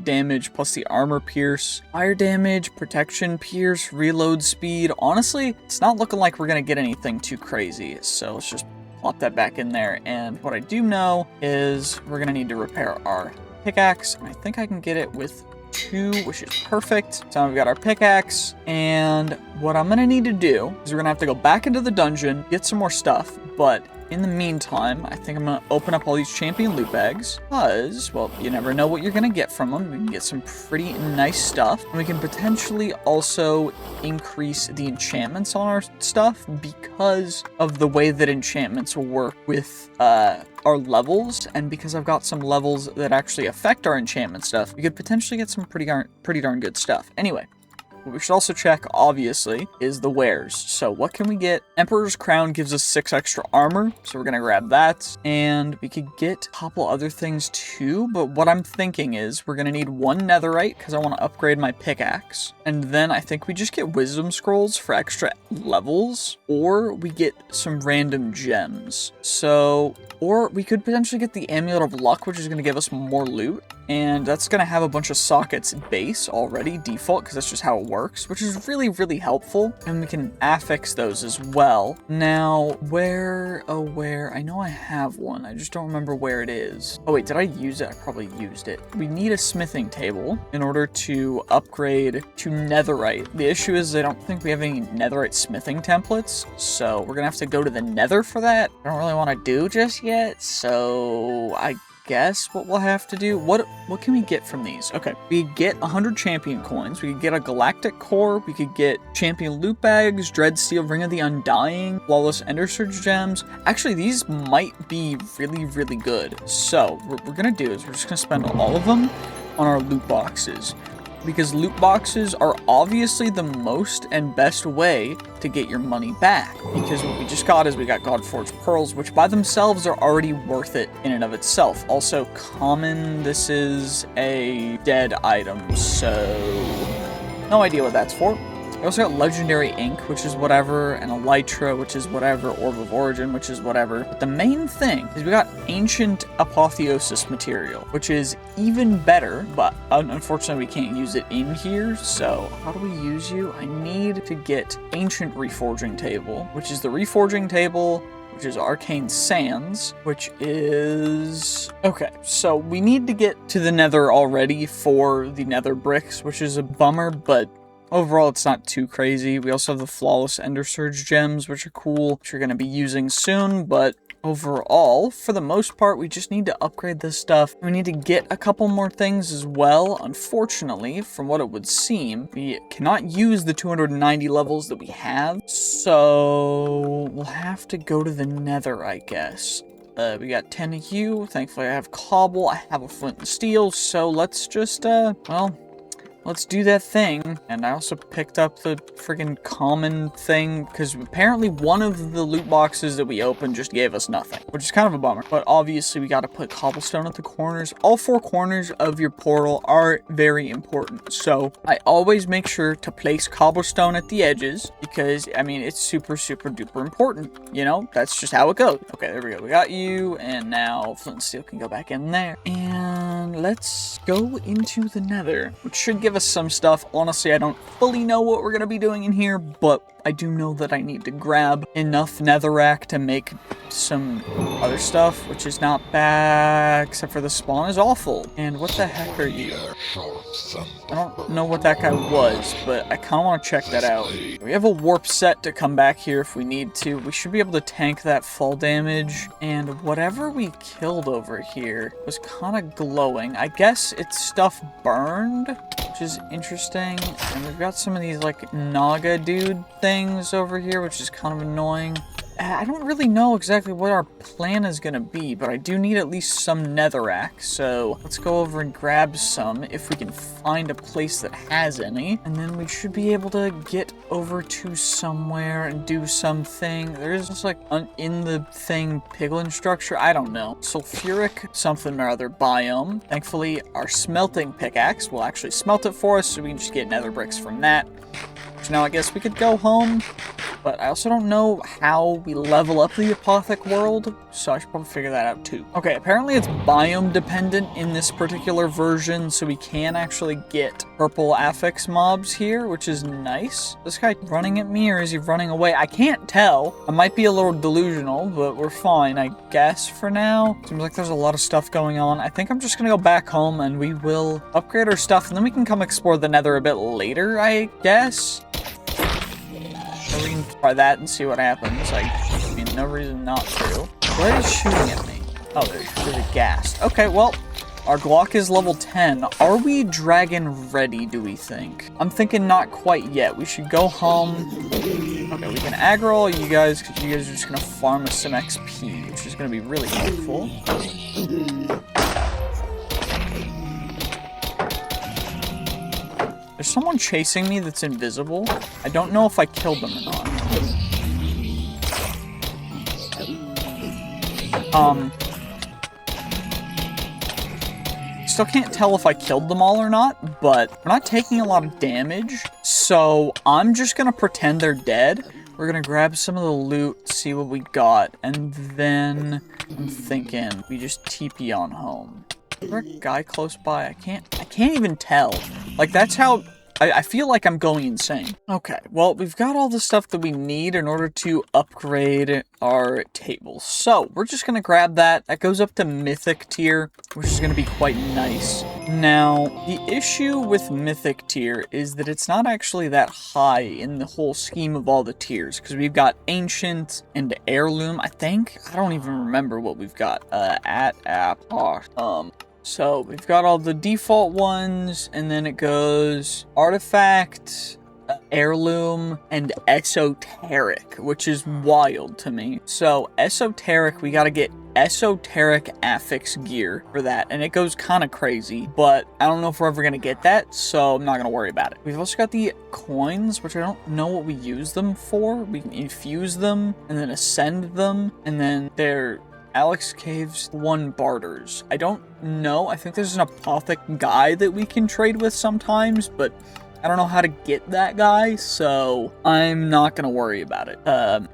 damage plus the armor pierce, fire damage, protection pierce, reload speed. Honestly, it's not looking like we're going to get anything too crazy. So let's just plop that back in there. And what I do know is we're gonna need to repair our pickaxe, and I think I can get it with 2, which is perfect. So we've got our pickaxe, and what I'm gonna need to do is we're gonna have to go back into the dungeon, get some more stuff, but in the meantime, I think I'm gonna open up all these champion loot bags, because, well, you never know what you're gonna get from them. We can get some pretty nice stuff, and we can potentially also increase the enchantments on our stuff because of the way that enchantments will work with our levels, and because I've got some levels that actually affect our enchantment stuff, we could potentially get some pretty darn good stuff. Anyway, what we should also check, obviously, is the wares. So what can we get? Emperor's Crown gives us 6 extra armor, so we're gonna grab that. And we could get a couple other things too, but what I'm thinking is we're gonna need 1 netherite, because I want to upgrade my pickaxe. And then I think we just get wisdom scrolls for extra levels, or we get some random gems. So, or we could potentially get the Amulet of Luck, which is gonna give us more loot. and that's going to have a bunch of sockets base already, default, because that's just how it works, which is really, really helpful. And we can affix those as well. Now, where, I know I have one. I just don't remember where it is. Oh wait, did I use it? I probably used it. We need a smithing table in order to upgrade to netherite. The issue is I don't think we have any netherite smithing templates, so we're gonna have to go to the nether for that. I don't really want to do just yet, so I guess what we'll have to do, what can we get from these? Okay, we get 100 champion coins, we could get a galactic core, we could get champion loot bags, dread steel, ring of the undying, flawless ender surge gems. Actually, these might be really, really good. So what we're gonna do is we're just gonna spend all of them on our loot boxes, because loot boxes are obviously the most and best way to get your money back. Because what we just got is we got Godforged Pearls, which by themselves are already worth it in and of itself. Also, common, this is a dead item, so no idea what that's for. We also got Legendary Ink, which is whatever, and Elytra, which is whatever, Orb of Origin, which is whatever. But the main thing is we got Ancient Apotheosis material, which is even better, but unfortunately we can't use it in here, so how do we use you? I need to get Ancient Reforging Table, which is the Reforging Table, which is Arcane Sands, which is... Okay, so we need to get to the nether already for the nether bricks, which is a bummer, but overall, it's not too crazy. We also have the Flawless Ender Surge gems, which are cool, which we're going to be using soon, but overall, for the most part, we just need to upgrade this stuff. We need to get a couple more things as well. Unfortunately, from what it would seem, we cannot use the 290 levels that we have, so we'll have to go to the nether, I guess. We got 10 of you. Thankfully, I have cobble. I have a flint and steel, so let's just, well, let's do that thing. And I also picked up the friggin' common thing, because apparently one of the loot boxes that we opened just gave us nothing, which is kind of a bummer. But obviously we got to put cobblestone at the corners. All 4 corners of your portal are very important, so I always make sure to place cobblestone at the edges, because I mean it's super, super duper important, you know? That's just how it goes. Okay, there we go. We got you, and now flint and steel can go back in there. And let's go into the nether, which should give us some stuff. Honestly, I don't fully know what we're going to be doing in here, but I do know that I need to grab enough netherrack to make some other stuff, which is not bad, except for the spawn is awful. And what the heck are you? I don't know what that guy was, but I kind of want to check that out. We have a warp set to come back here if we need to. We should be able to tank that fall damage. And whatever we killed over here was kind of glowing. I guess its stuff burned, which is interesting. And we've got some of these like Naga dude things over here, which is kind of annoying. I don't really know exactly what our plan is going to be, but I do need at least some netherrack, so let's go over and grab some if we can find a place that has any, and then we should be able to get over to somewhere and do something. There's just like in the thing piglin structure, I don't know. Sulfuric something or other biome. Thankfully, our smelting pickaxe will actually smelt it for us, so we can just get nether bricks from that. So now I guess we could go home, but I also don't know how we level up the Apothec world, so I should probably figure that out too. Okay, apparently it's biome dependent in this particular version, so we can actually get purple affix mobs here, which is nice. This guy running at me, or is he running away? I can't tell. I might be a little delusional, but we're fine, I guess, for now. Seems like there's a lot of stuff going on. I think I'm just gonna go back home and we will upgrade our stuff, and then we can come explore the nether a bit later, I guess. So we can try that and see what happens. I mean, no reason not to. Where is shooting at me? Oh, there's a ghast. Okay, well, our Glock is level 10. Are we dragon ready, do we think? I'm thinking not quite yet. We should go home. Okay, we can aggro all you guys, because you guys are just going to farm us some XP, which is going to be really helpful. There's someone chasing me that's invisible. I don't know if I killed them or not. Still can't tell if I killed them all or not, but we're not taking a lot of damage, so I'm just gonna pretend they're dead. We're gonna grab some of the loot, see what we got, and then I'm thinking we just TP on home. Is there a guy close by? I can't even tell. Like, that's how... I feel like I'm going insane. Okay, well, we've got all the stuff that we need in order to upgrade our tables. So, we're just going to grab that. That goes up to Mythic tier, which is going to be quite nice. Now, the issue with Mythic tier is that it's not actually that high in the whole scheme of all the tiers, because we've got Ancient and Heirloom, I think. I don't even remember what we've got. So we've got all the default ones, and then it goes Artifact, Heirloom, and Esoteric, which is wild to me. So Esoteric, we gotta get Esoteric Affix gear for that, and it goes kind of crazy, but I don't know if we're ever gonna get that, so I'm not gonna worry about it. We've also got the coins, which I don't know what we use them for. We can infuse them, and then ascend them, and then they're Alex Caves 1 barters. I don't know. I think there's an Apothic guy that we can trade with sometimes, but I don't know how to get that guy, so I'm not going to worry about it.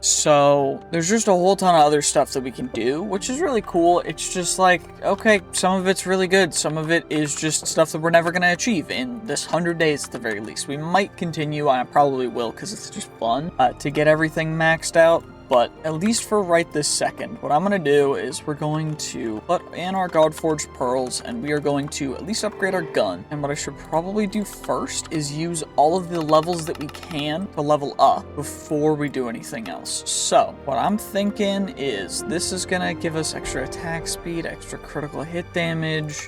So there's just a whole ton of other stuff that we can do, which is really cool. It's just like, okay, some of it's really good. Some of it is just stuff that we're never going to achieve in this 100 days at the very least. We might continue, I probably will, because it's just fun to get everything maxed out. But at least for right this second, what I'm going to do is we're going to put in our Godforged Pearls, and we are going to at least upgrade our gun. And what I should probably do first is use all of the levels that we can to level up before we do anything else. So what I'm thinking is this is going to give us extra attack speed, extra critical hit damage.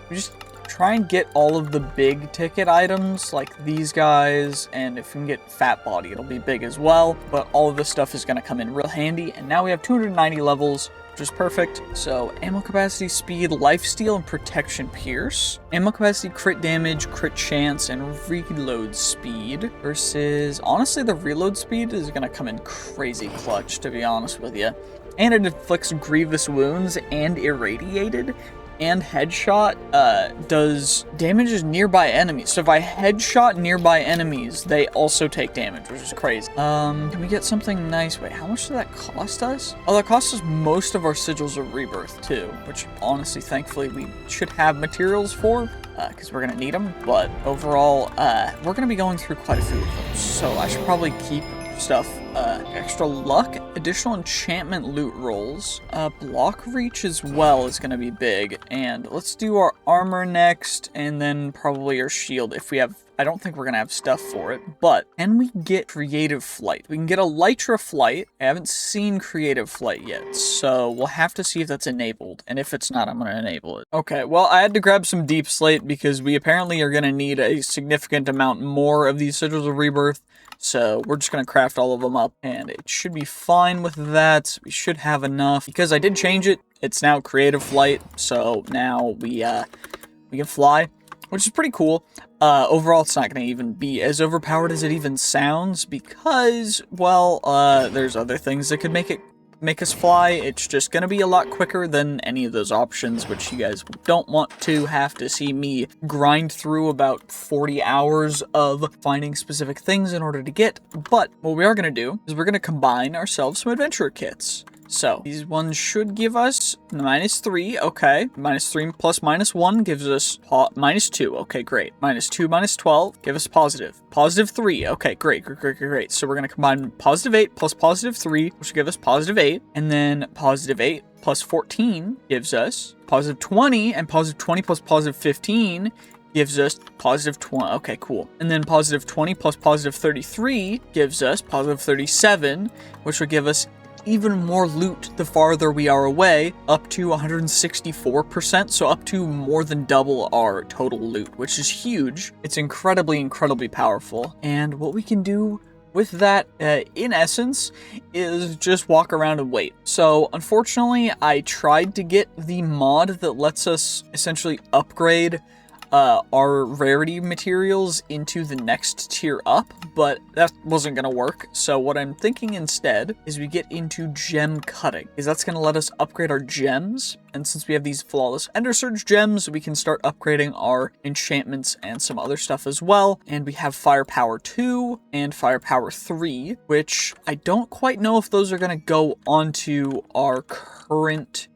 We just try and get all of the big ticket items like these guys, and if we can get Fat Body, it'll be big as well, but all of this stuff is going to come in real handy. And now we have 290 levels, which is perfect. So ammo capacity, speed, lifesteal, and protection pierce. Ammo capacity, crit damage, crit chance, and reload speed versus, honestly, the reload speed is going to come in crazy clutch, to be honest with you. And it inflicts grievous wounds and irradiated. And headshot does damages nearby enemies. So if I headshot nearby enemies, they also take damage, which is crazy. Can we get something nice? Wait, how much did that cost us? Oh, that cost us most of our Sigils of Rebirth too, which honestly, thankfully, we should have materials for, because we're gonna need them. But overall, we're gonna be going through quite a few of them. So I should probably keep stuff. Extra luck, additional enchantment loot rolls, block reach as well is going to be big, and let's do our armor next, and then probably our shield if we have. I don't think we're going to have stuff for it, but can we get creative flight? We can get elytra flight. I haven't seen creative flight yet, so we'll have to see if that's enabled, and if it's not, I'm going to enable it. Okay, well, I had to grab some deep slate because we apparently are going to need a significant amount more of these Sigils of Rebirth. So we're just going to craft all of them up, and it should be fine with that. We should have enough. Because I did change it, it's now creative flight, so now we can fly, which is pretty cool. Overall, it's not going to even be as overpowered as it even sounds, because, well, there's other things that could make us fly. It's just going to be a lot quicker than any of those options, which you guys don't want to have to see me grind through about 40 hours of finding specific things in order to get. But what we are going to do is we're going to combine ourselves some adventure kits. So these ones should give us -3, okay. -3 plus -1 gives us -2, okay, great. -2 minus 12 give us positive. +3, okay, great. So we're going to combine +8 plus +3, which will give us +8. And then +8 plus 14 gives us +20, and +20 plus +15 gives us +20. Okay, cool. And then +20 plus +33 gives us +37, which will give us even more loot the farther we are away, up to 164%, so up to more than double our total loot, which is huge. It's incredibly powerful. And what we can do with that, in essence, is just walk around and wait. So, unfortunately, I tried to get the mod that lets us essentially upgrade our rarity materials into the next tier up, but that wasn't gonna work. So what I'm thinking instead is we get into gem cutting, because that's gonna let us upgrade our gems. And since we have these flawless Ender Surge gems, we can start upgrading our enchantments and some other stuff as well. And we have Firepower 2 and Firepower 3, which I don't quite know if those are going to go onto our current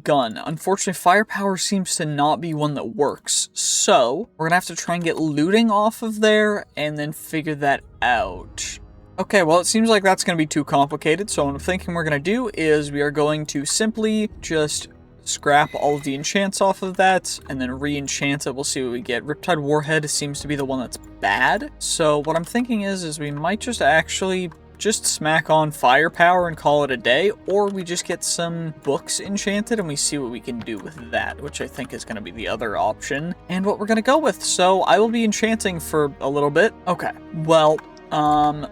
gun. Unfortunately, Firepower seems to not be one that works. So we're going to have to try and get looting off of there and then figure that out. Okay, well, it seems like that's going to be too complicated. So what I'm thinking we're going to do is we are going to simply just scrap all of the enchants off of that, and then re-enchant it. We'll see what we get. Riptide Warhead seems to be the one that's bad. So what I'm thinking is we might just actually just smack on Firepower and call it a day, or we just get some books enchanted and we see what we can do with that, which I think is going to be the other option, and what we're going to go with. So I will be enchanting for a little bit. Okay, well,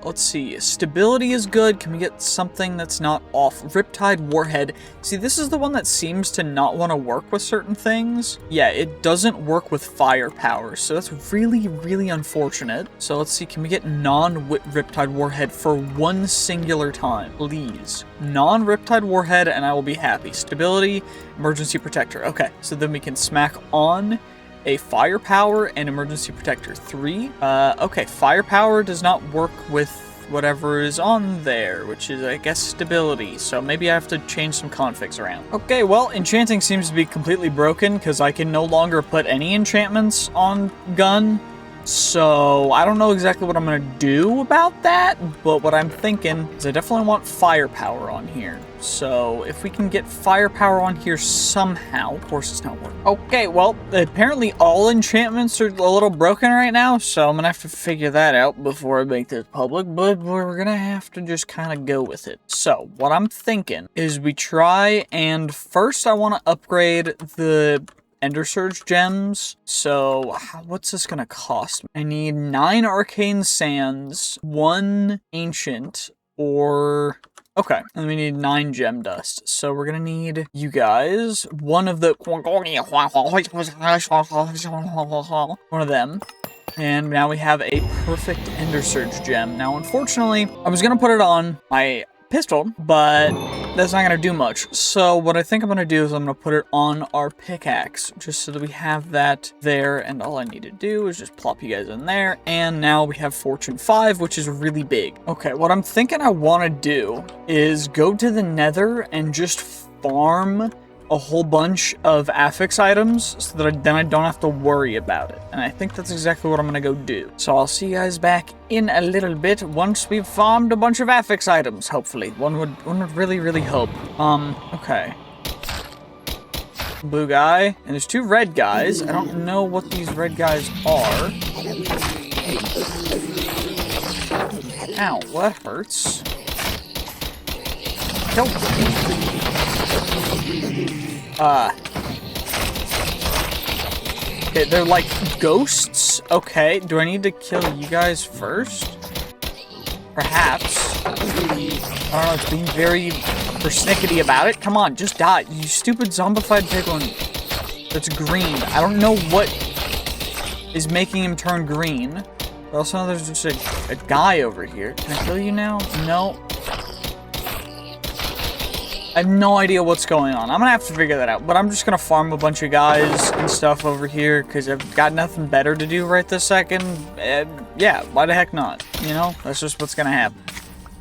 let's see. Stability is good. Can we get something that's not off? Riptide Warhead. See, this is the one that seems to not want to work with certain things. Yeah, it doesn't work with Firepower, so that's really, really unfortunate. So let's see. Can we get non-Riptide Warhead for one singular time? Please. Non-Riptide Warhead, and I will be happy. Stability, Emergency Protector. Okay, so then we can smack on a Firepower and Emergency Protector 3. Okay, Firepower does not work with whatever is on there, which is, I guess, Stability. So maybe I have to change some configs around. Okay, well, enchanting seems to be completely broken because I can no longer put any enchantments on gun. So I don't know exactly what I'm going to do about that, but what I'm thinking is I definitely want Firepower on here. So if we can get Firepower on here somehow, of course it's not working. Okay, well, apparently all enchantments are a little broken right now, so I'm going to have to figure that out before I make this public, but we're going to have to just kind of go with it. So what I'm thinking is we try, and first I want to upgrade the Ender Surge gems. So what's this gonna cost? I need 9 arcane sands, 1 ancient, or okay, and we need 9 gem dust. So we're gonna need you guys, one of them. And now we have a perfect Ender Surge gem. Now, unfortunately, I was gonna put it on my pistol, but that's not going to do much. So what I think I'm going to do is I'm going to put it on our pickaxe, just so that we have that there, and all I need to do is just plop you guys in there, and now we have Fortune 5, which is really big. Okay, what I'm thinking I want to do is go to the Nether and just farm a whole bunch of affix items so that then I don't have to worry about it. And I think that's exactly what I'm gonna go do. So I'll see you guys back in a little bit once we've farmed a bunch of affix items, hopefully. One would really, really hope. Okay. Blue guy, and there's 2 red guys. I don't know what these red guys are. Ow, well, that hurts. Okay, they're like ghosts. Okay, do I need to kill you guys first? Perhaps. I don't know, it's being very persnickety about it. Come on, just die. You stupid zombified piglin that's green. I don't know what is making him turn green. But also, there's just a guy over here. Can I kill you now? No. I have no idea what's going on. I'm gonna have to figure that out, but I'm just gonna farm a bunch of guys and stuff over here because I've got nothing better to do right this second. Yeah, why the heck not? You know, that's just what's gonna happen.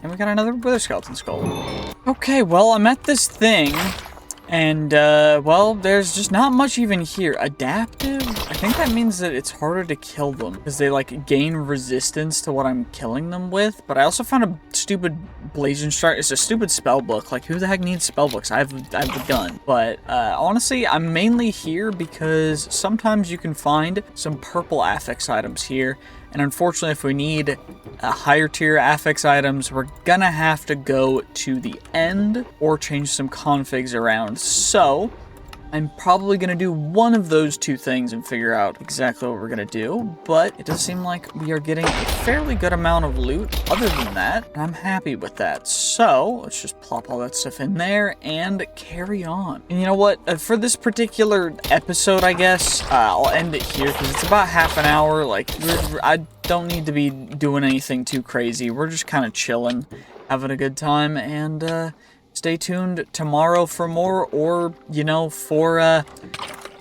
And we got another Wither Skeleton Skull. Okay, well, I'm at this thing, and, well, there's just not much even here. Adaptive? I think that means that it's harder to kill them because they, like, gain resistance to what I'm killing them with. But I also found a stupid Blazing Strike. It's a stupid spell book. Like, who the heck needs spell books? I have the gun. But, honestly, I'm mainly here because sometimes you can find some purple affix items here. And unfortunately, if we need higher tier affix items, we're gonna have to go to the end or change some configs around. So I'm probably going to do one of those two things and figure out exactly what we're going to do, but it does seem like we are getting a fairly good amount of loot other than that, and I'm happy with that. So let's just plop all that stuff in there and carry on. And you know what? For this particular episode, I guess, I'll end it here because it's about half an hour. Like, I don't need to be doing anything too crazy. We're just kind of chilling, having a good time, and stay tuned tomorrow for more, or, you know, for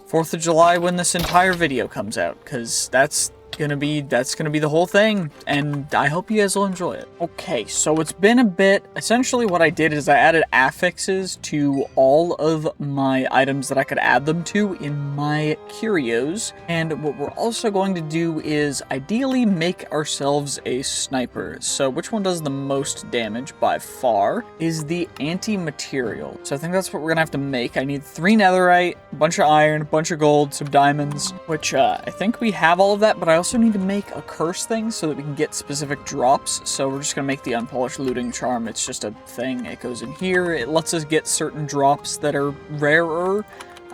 4th of July when this entire video comes out, because that's gonna be the whole thing, and I hope you guys will enjoy it. Okay, so it's been a bit. Essentially what I did is I added affixes to all of my items that I could add them to in my curios, and what we're also going to do is ideally make ourselves a sniper. So which one does the most damage by far is the anti-material. So I think that's what we're gonna have to make. I need 3 netherite, a bunch of iron, a bunch of gold, some diamonds, which I think we have all of that, but I also need to make a curse thing so that we can get specific drops. So we're just gonna make the unpolished looting charm. It's just a thing. It goes in here. It lets us get certain drops that are rarer,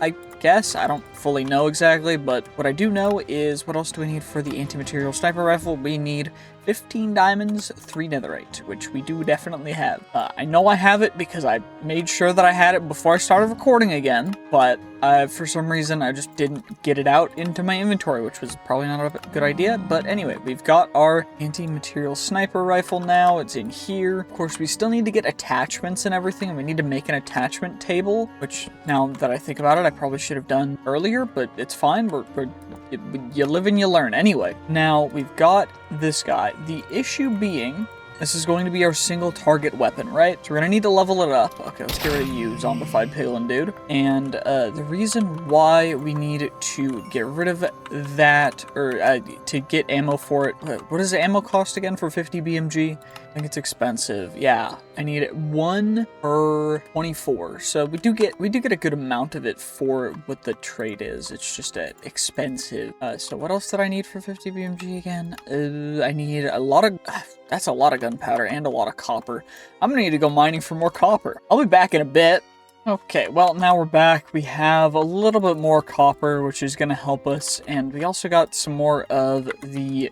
I guess. I don't fully know exactly, but what I do know is, what else do we need for the anti-material sniper rifle? We need 15 diamonds, 3 netherite, which we do definitely have. I know I have it because I made sure that I had it before I started recording again, but for some reason I just didn't get it out into my inventory, which was probably not a good idea. But anyway, we've got our anti-material sniper rifle now. It's in here. Of course, we still need to get attachments and everything, and we need to make an attachment table, which, now that I think about it, I probably should have done earlier, but it's fine. You live and you learn. Anyway, now we've got this guy. The issue being, this is going to be our single target weapon, right? So we're going to need to level it up. Okay, let's get rid of you, zombified piglin dude. And the reason why we need to get rid of that, or to get ammo for it, what does the ammo cost again for 50 BMG? I think it's expensive. Yeah, I need 1 per 24. So we do get a good amount of it for what the trade is. It's just expensive. So what else did I need for 50 BMG again? I need a lot of. That's a lot of gunpowder and a lot of copper. I'm gonna need to go mining for more copper. I'll be back in a bit. Okay, well, now we're back. We have a little bit more copper, which is going to help us, and we also got some more of the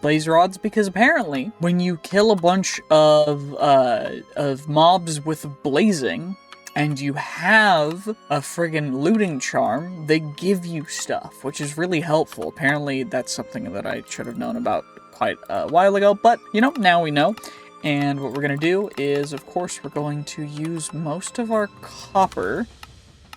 blaze rods, because apparently, when you kill a bunch of mobs with blazing, and you have a friggin' looting charm, they give you stuff, which is really helpful. Apparently, that's something that I should have known about quite a while ago, but, you know, now we know. And what we're going to do is, of course, we're going to use most of our copper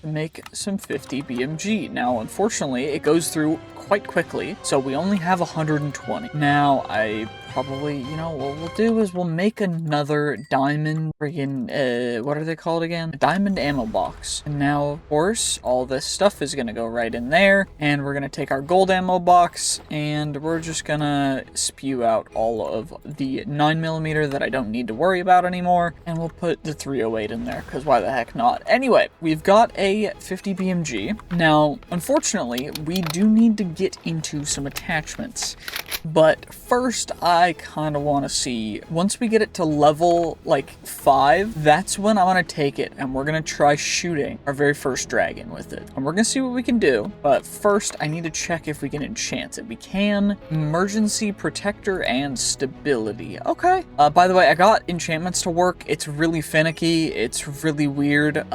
to make some 50 BMG. Now, unfortunately, it goes through quite quickly, so we only have 120. Now, I probably, you know, what we'll do is we'll make another diamond friggin', what are they called again? A diamond ammo box. And now, of course, all this stuff is gonna go right in there, and we're gonna take our gold ammo box, and we're just gonna spew out all of the 9mm that I don't need to worry about anymore, and we'll put the 308 in there, because why the heck not? Anyway, we've got a 50 BMG. Now, unfortunately, we do need to get into some attachments, but first, I kind of want to see, once we get it to level, like, 5, that's when I want to take it, and we're going to try shooting our very first dragon with it. And we're going to see what we can do, but first, I need to check if we can enchant it. We can. Emergency protector and stability. Okay. By the way, I got enchantments to work. It's really finicky. It's really weird.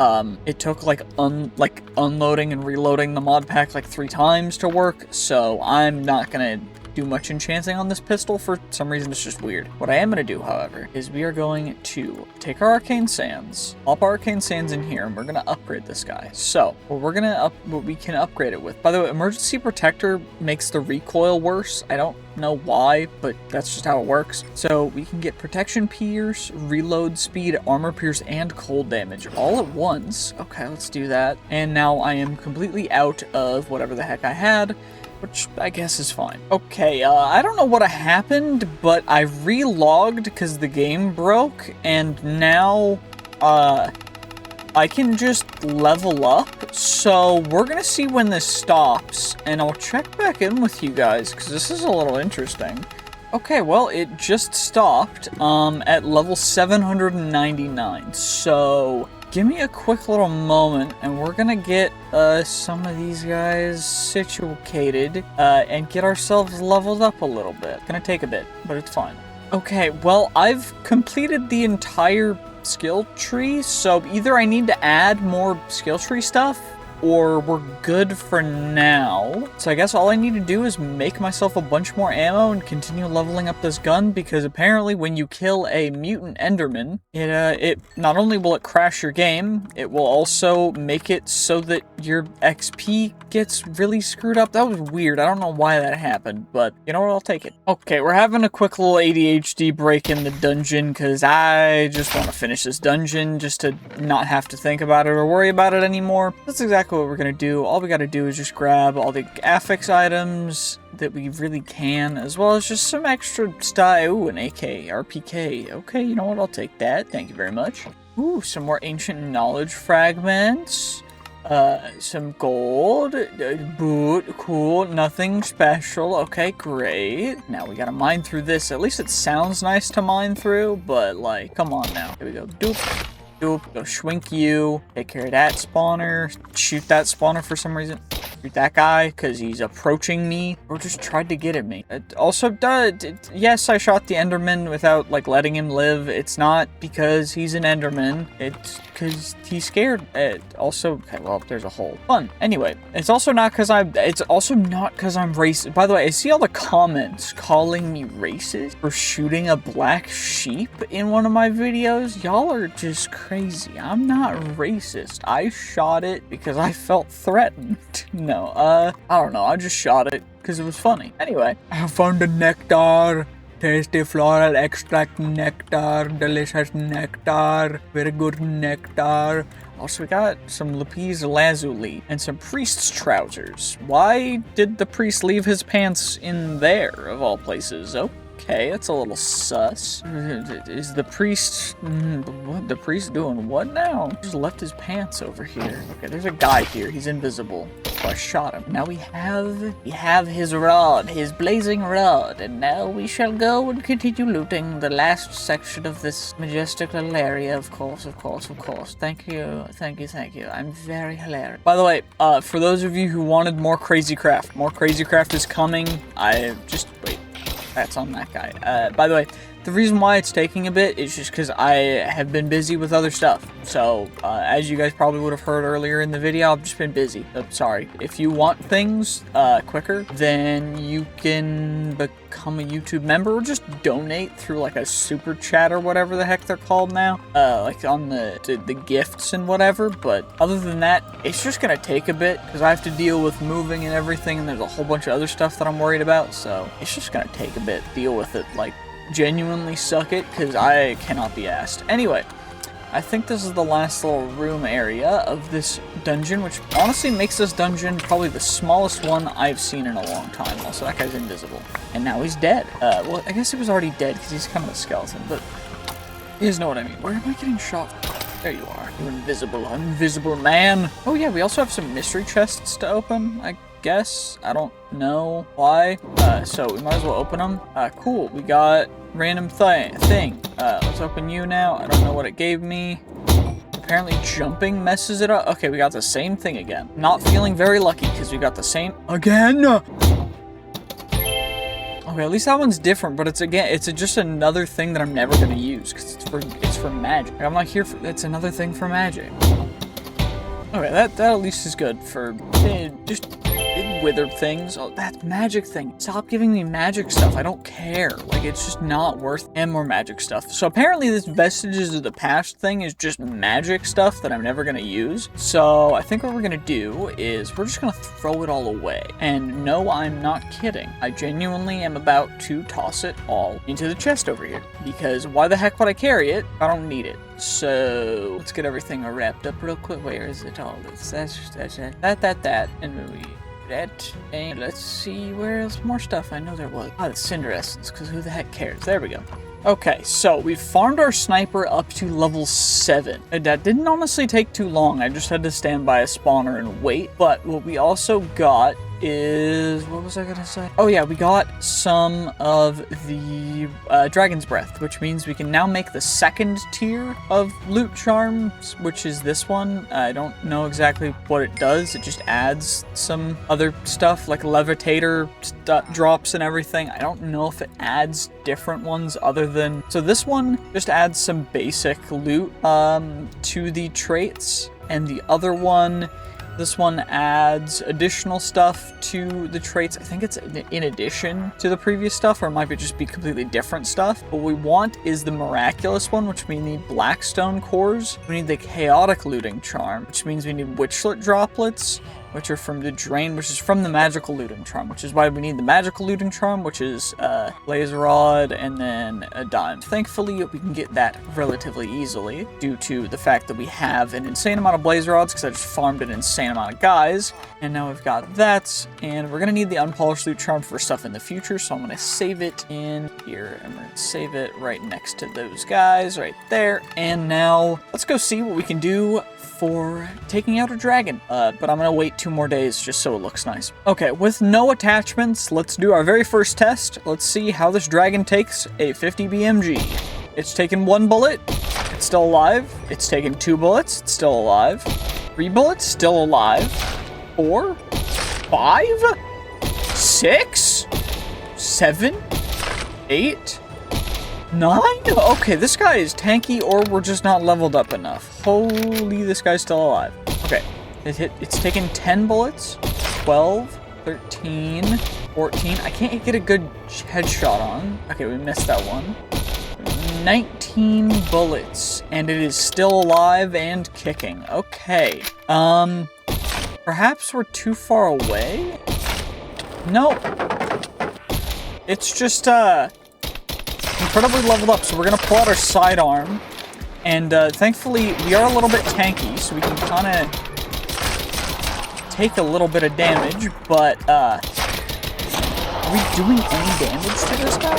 It took, like, unloading and reloading the mod pack, like, 3 times to work, so I'm not going to do much enchanting on this pistol. For some reason, it's just weird. What I am going to do, however, is we are going to take our arcane sands, pop our arcane sands in here, and we're going to upgrade this guy. So what we can upgrade it with. By the way, emergency protector makes the recoil worse. I don't know why, but that's just how it works. So we can get protection pierce, reload speed, armor pierce, and cold damage all at once. Okay, let's do that. And now I am completely out of whatever the heck I had, which I guess is fine. Okay, I don't know what happened, but I relogged because the game broke, and now, I can just level up. So we're gonna see when this stops, and I'll check back in with you guys, because this is a little interesting. Okay, well, it just stopped, at level 799, so give me a quick little moment, and we're gonna get some of these guys situated and get ourselves leveled up a little bit. Gonna take a bit, but it's fine. Okay, well, I've completed the entire skill tree, so either I need to add more skill tree stuff, or we're good for now. So I guess all I need to do is make myself a bunch more ammo and continue leveling up this gun, because apparently when you kill a mutant Enderman, it not only will it crash your game, it will also make it so that your XP gets really screwed up. That was weird. I don't know why that happened, but you know what? I'll take it. Okay, we're having a quick little ADHD break in the dungeon, because I just want to finish this dungeon just to not have to think about it or worry about it anymore. That's exactly what we're gonna do. All we gotta do is just grab all the affix items that we really can, as well as just some extra stuff. Ooh, an AK, RPK. Okay, you know what? I'll take that. Thank you very much. Ooh, some more ancient knowledge fragments. Some gold. Boot. Cool. Nothing special. Okay, great. Now we gotta mine through this. At least it sounds nice to mine through, but like, come on now. Here we go. Doop. Go schwink you, take care of that spawner, shoot that spawner for some reason, shoot that guy because he's approaching me, or just tried to get at me. Also, yes, I shot the Enderman without like letting him live. It's not because he's an Enderman, it's because he's scared. Also, okay, well, there's a hole. Fun. Anyway, it's also not because I'm racist. By the way, I see all the comments calling me racist for shooting a black sheep in one of my videos. Y'all are just crazy. I'm not racist. I shot it because I felt threatened. No, I don't know. I just shot it because it was funny. Anyway, I found the nectar. Tasty floral extract nectar, delicious nectar, very good nectar. Also, we got some lapis lazuli and some priest's trousers. Why did the priest leave his pants in there, of all places? Okay, that's a little sus. Is the priest... the priest doing what now? He just left his pants over here. Okay, there's a guy here. He's invisible. So I shot him. Now we have his rod, his blazing rod, and now we shall go and continue looting the last section of this majestic little area, of course. Thank you. I'm very hilarious. By the way, for those of you who wanted more Crazy Craft is coming. Wait. That's on that guy. By the way, the reason why it's taking a bit is just because I have been busy with other stuff. So, as you guys probably would have heard earlier in the video, I've just been busy. Sorry. If you want things quicker, then you can become a YouTube member or just donate through like a super chat or whatever the heck they're called now. Like on the gifts and whatever. But other than that, it's just gonna take a bit because I have to deal with moving and everything, and there's a whole bunch of other stuff that I'm worried about. So it's just gonna take a bit. Deal with it. Like, genuinely suck it, because I cannot be asked. Anyway, I think this is the last little room area of this dungeon, which honestly makes this dungeon probably the smallest one I've seen in a long time. Also, that guy's invisible. And now he's dead. Well, I guess he was already dead because he's kind of a skeleton, but you guys know what I mean. Where am I getting shot? There you are. You invisible man. Oh yeah, we also have some mystery chests to open, I guess. I don't know why. So we might as well open them. Cool. We got random thing. Let's open you now. I don't know what it gave me. Apparently jumping messes it up. Okay, we got the same thing again. Not feeling very lucky because we got the same again. Okay, at least that one's different, but it's just another thing that I'm never gonna use because it's for magic. I'm not here for. It's another thing for magic. Okay, that at least is good for just withered things. Oh, that magic thing. Stop giving me magic stuff. I don't care. Like, it's just not worth and more magic stuff. So apparently this Vestiges of the Past thing is just magic stuff that I'm never gonna use. So I think what we're gonna do is we're just gonna throw it all away. And no, I'm not kidding. I genuinely am about to toss it all into the chest over here. Because why the heck would I carry it? I don't need it. So let's get everything wrapped up real quick. Where is it all? That, and maybe that. And let's see where else more stuff. I know there was. The Cinder Essence, because who the heck cares? There we go. Okay, so we've farmed our sniper up to level 7. That didn't honestly take too long. I just had to stand by a spawner and wait. But what we also got is, what was I gonna say? Oh yeah, we got some of the Dragon's Breath, which means we can now make the second tier of loot charms, which is this one. I don't know exactly what it does. It just adds some other stuff like levitator drops and everything. I don't know if it adds different ones other than, so this one just adds some basic loot to the traits, and the other one, this one adds additional stuff to the traits. I think it's in addition to the previous stuff, or it might just be completely different stuff. What we want is the miraculous one, which we need blackstone cores. We need the chaotic looting charm, which means we need witchlet droplets, which are from the drain, which is from the magical looting charm, which is why we need the magical looting charm, which is blaze rod and then a dime. Thankfully, we can get that relatively easily due to the fact that we have an insane amount of blaze rods, because I just farmed an insane amount of guys. And now we've got that, and we're gonna need the unpolished loot charm for stuff in the future, so I'm gonna save it in here, and we're gonna save it right next to those guys right there. And now let's go see what we can do for taking out a dragon, but I'm gonna wait 2 more days just so it looks nice. Okay, with no attachments, let's do our very first test. Let's see how this dragon takes a 50 BMG. It's taken 1 bullet, it's still alive. It's taken 2 bullets, it's still alive. 3 bullets, still alive. 4, 5, 6, 7, 8, 9? Okay, this guy is tanky, or we're just not leveled up enough. Holy, this guy's still alive. Okay, it's taken 10 bullets, 12, 13, 14. I can't get a good headshot on. Okay, we missed that one. 19 bullets, and it is still alive and kicking. Okay, perhaps we're too far away? No. It's just, incredibly leveled up, so we're gonna pull out our sidearm, and thankfully we are a little bit tanky, so we can kind of take a little bit of damage. But are we doing any damage to this guy?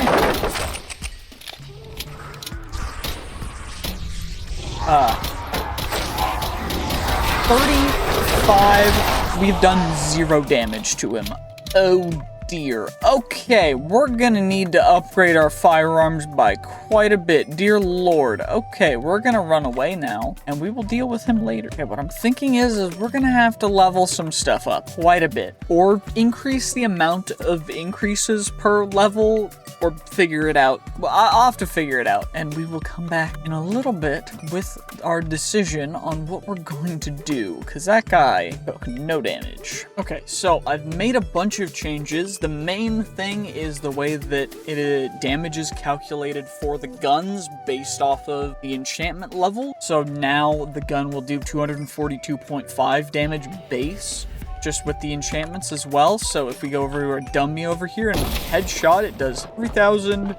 35. We've done 0 damage to him. Oh dear. Okay, we're gonna need to upgrade our firearms by quite a bit. Dear Lord. Okay, we're gonna run away now, and we will deal with him later. Okay, what I'm thinking is we're gonna have to level some stuff up quite a bit, or increase the amount of increases per level, or figure it out. Well, I'll have to figure it out, and we will come back in a little bit with our decision on what we're going to do, because that guy took no damage. Okay, so I've made a bunch of changes. The main thing is the way that damage is calculated for the guns based off of the enchantment level. So now the gun will do 242.5 damage base, just with the enchantments as well. So if we go over to our dummy over here and headshot, it does 3,000,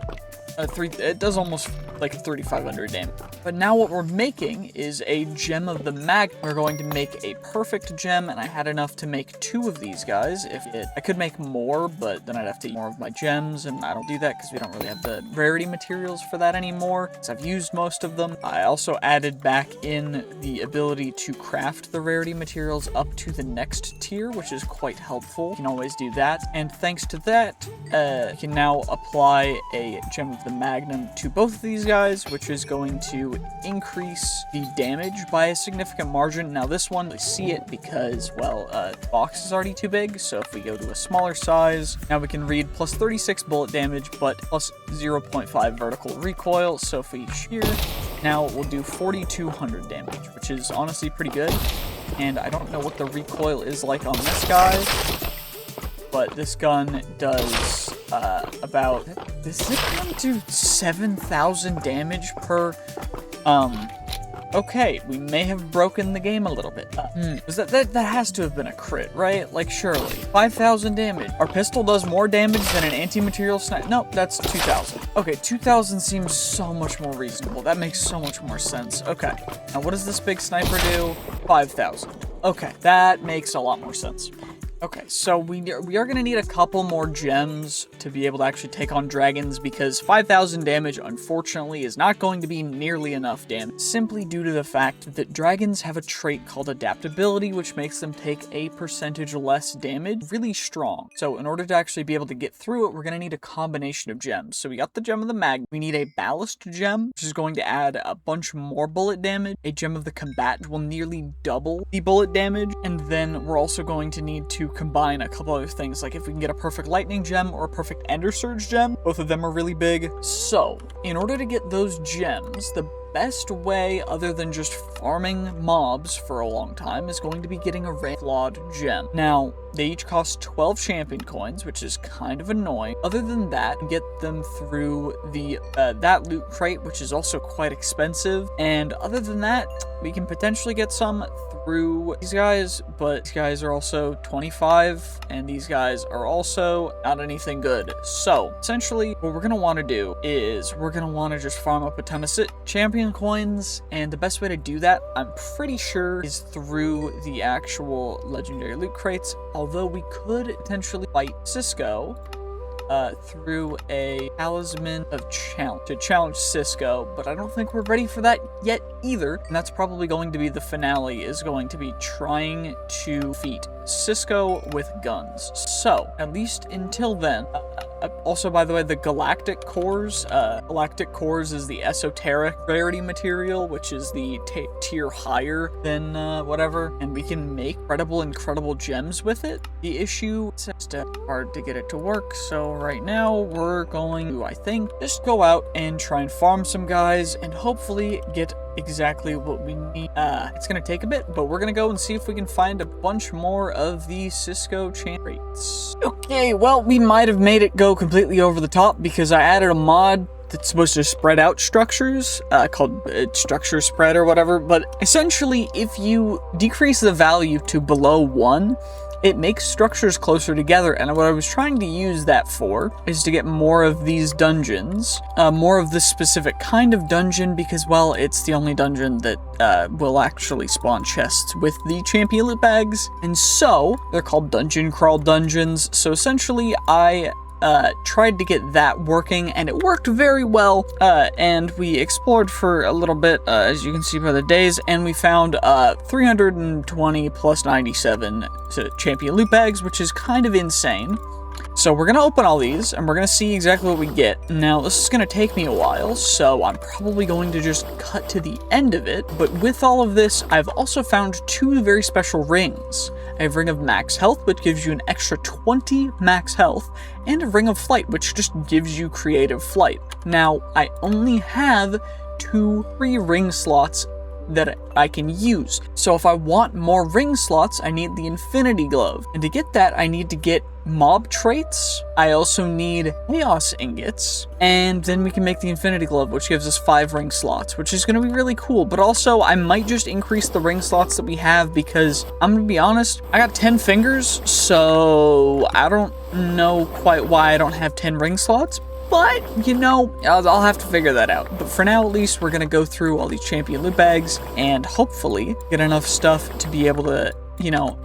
it does almost like 3,500 damage. But now what we're making is a gem of the mag. We're going to make a perfect gem, and I had enough to make 2 of these guys. I could make more, but then I'd have to eat more of my gems, and I don't do that because we don't really have the rarity materials for that anymore, because I've used most of them. I also added back in the ability to craft the rarity materials up to the next tier, which is quite helpful. You can always do that, and thanks to that, you can now apply a gem of the magnum to both of these guys, which is going to increase the damage by a significant margin. Now this one, we see it because, well, the box is already too big, so if we go to a smaller size, now we can read plus 36 bullet damage, but plus 0.5 vertical recoil. So if we shear, now we'll do 4,200 damage, which is honestly pretty good. And I don't know what the recoil is like on this guy, but this gun does does it gun do 7,000 damage per, okay, we may have broken the game a little bit. That has to have been a crit, right? Like, surely. 5,000 damage. Our pistol does more damage than an anti-material sniper. Nope, that's 2,000. Okay, 2,000 seems so much more reasonable. That makes so much more sense. Okay, now what does this big sniper do? 5,000. Okay, that makes a lot more sense. Okay, so we are going to need a couple more gems to be able to actually take on dragons, because 5,000 damage, unfortunately, is not going to be nearly enough damage, simply due to the fact that dragons have a trait called adaptability, which makes them take a percentage less damage, really strong. So in order to actually be able to get through it, we're going to need a combination of gems. So we got the gem of the mag, we need a ballast gem, which is going to add a bunch more bullet damage. A gem of the combat will nearly double the bullet damage, and then we're also going to need to combine a couple other things, like if we can get a perfect lightning gem or a perfect ender surge gem. Both of them are really big. So in order to get those gems, the best way, other than just farming mobs for a long time, is going to be getting a rare flawed gem. Now, they each cost 12 champion coins, which is kind of annoying. Other than that, get them through the that loot crate, which is also quite expensive. And other than that, we can potentially get some through these guys, but these guys are also 25, and these guys are also not anything good. So essentially, what we're gonna want to do is we're gonna want to just farm up a ton of champion coins, and the best way to do that, I'm pretty sure, is through the actual legendary loot crates. Although we could potentially fight Cisco through a talisman of challenge to challenge Cisco, but I don't think we're ready for that yet either. And that's probably going to be the finale, is going to be trying to defeat Cisco with guns. So at least until then, also, by the way, the galactic cores is the esoteric rarity material, which is the tier higher than whatever, and we can make incredible gems with it. The issue is just hard to get it to work, so right now we're going to, I think, just go out and try and farm some guys and hopefully get exactly what we need. It's gonna take a bit, but we're gonna go and see if we can find a bunch more of the Cisco traits. Okay, well, we might have made it go completely over the top because I added a mod that's supposed to spread out structures, called structure spread or whatever, but essentially if you decrease the value to below 1, it makes structures closer together, and what I was trying to use that for is to get more of these dungeons, more of this specific kind of dungeon, because, well, it's the only dungeon that will actually spawn chests with the champion loot bags, and so they're called dungeon crawl dungeons. So essentially I tried to get that working, and it worked very well, and we explored for a little bit, as you can see by the days, and we found 320 plus 97 champion loot bags, which is kind of insane. So we're gonna open all these, and we're gonna see exactly what we get. Now, this is gonna take me a while, so I'm probably going to just cut to the end of it, but with all of this, I've also found 2 very special rings. I have Ring of Max Health, which gives you an extra 20 max health, and a Ring of Flight, which just gives you creative flight. Now, I only have 2 free ring slots that I can use. So if I want more ring slots, I need the Infinity Glove. And to get that, I need to get mob traits. I also need Chaos Ingots. And then we can make the Infinity Glove, which gives us 5 ring slots, which is going to be really cool. But also, I might just increase the ring slots that we have, because I'm going to be honest, I got 10 fingers, so I don't know quite why I don't have 10 ring slots. But, you know, I'll have to figure that out. But for now, at least, we're going to go through all these champion loot bags and hopefully get enough stuff to be able to, you know,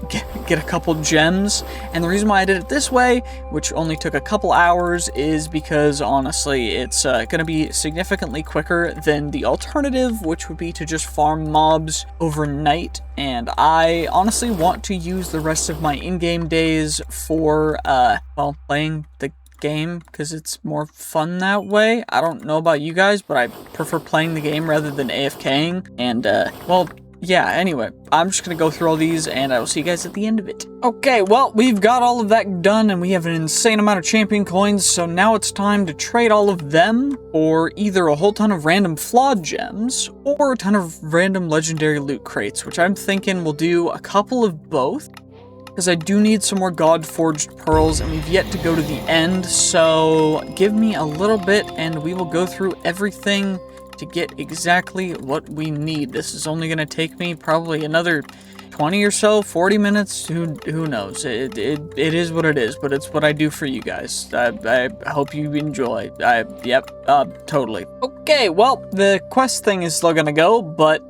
get a couple gems. And the reason why I did it this way, which only took a couple hours, is because, honestly, it's going to be significantly quicker than the alternative, which would be to just farm mobs overnight. And I honestly want to use the rest of my in-game days for, well, playing the game, because it's more fun that way. I don't know about you guys, but I prefer playing the game rather than AFKing. And, well, yeah, anyway, I'm just gonna go through all these, and I will see you guys at the end of it. Okay, well, we've got all of that done, and we have an insane amount of champion coins, so now it's time to trade all of them for either a whole ton of random flawed gems, or a ton of random legendary loot crates, which I'm thinking we'll do a couple of both, because I do need some more God-forged pearls, and we've yet to go to the end, so give me a little bit, and we will go through everything to get exactly what we need. This is only going to take me probably another 20 or so, 40 minutes, who knows. It is what it is, but it's what I do for you guys. I hope you enjoy. Totally. Okay, well, the quest thing is still gonna go, but